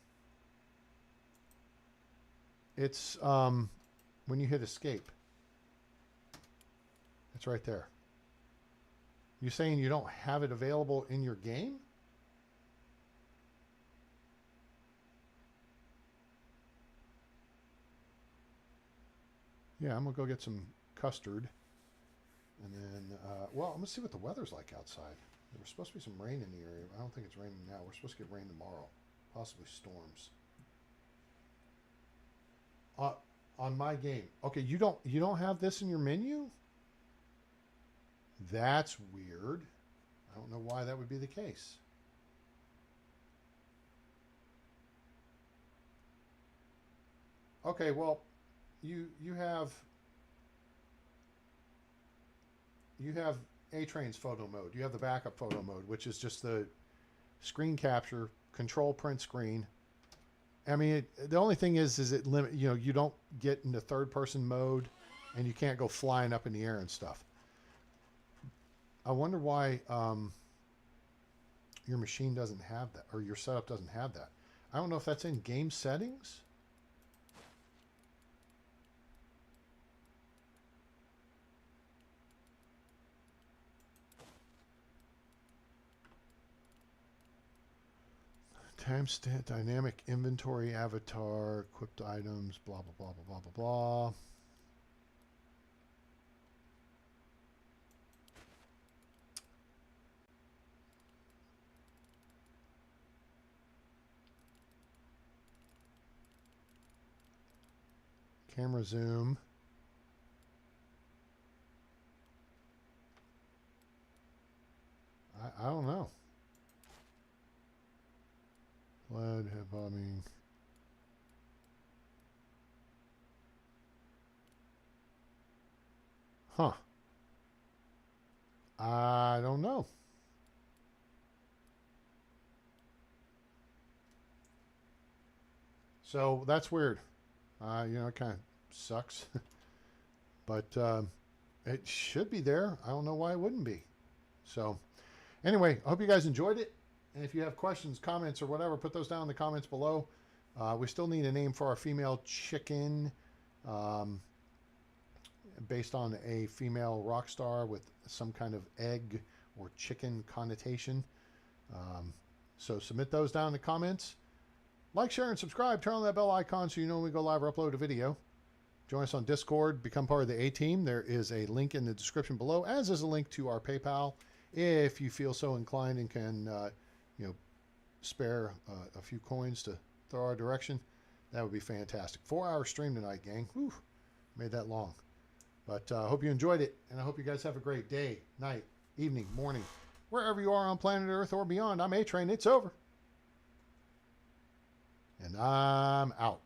It's when you hit escape. It's right there. You saying you don't have it available in your game? Yeah, I'm going to go get some custard. And then, well, I'm going to see what the weather's like outside. There was supposed to be some rain in the area. I don't think it's raining now. We're supposed to get rain tomorrow. Possibly storms. On my game. Okay, you don't have this in your menu? That's weird. I don't know why that would be the case. Okay, well, you have A-Train's photo mode. You have the backup photo mode, which is just the screen capture, control print screen. I mean, the only thing is it limit. You know, you don't get into third-person mode, and you can't go flying up in the air and stuff. I wonder why your machine doesn't have that, or your setup doesn't have that. I don't know if that's in game settings. Timestamp, dynamic inventory, avatar, equipped items, blah, blah, blah, blah, blah, blah, blah. Camera zoom. I don't know. Lead, head bombing. Huh. I don't know. So that's weird. You know, it kind of sucks. But it should be there. I don't know why it wouldn't be. So anyway, I hope you guys enjoyed it. And if you have questions, comments, or whatever, put those down in the comments below. We still need a name for our female chicken based on a female rock star with some kind of egg or chicken connotation. So submit those down in the comments. Like, share, and subscribe. Turn on that bell icon so you know when we go live or upload a video. Join us on Discord. Become part of the A-Team. There is a link in the description below, as is a link to our PayPal. If you feel so inclined and can, you know, spare a few coins to throw our direction, that would be fantastic. 4-hour stream tonight, gang. Whew, made that long. But I hope you enjoyed it, and I hope you guys have a great day, night, evening, morning, wherever you are on planet Earth or beyond. I'm A-Train. It's over. And I'm out.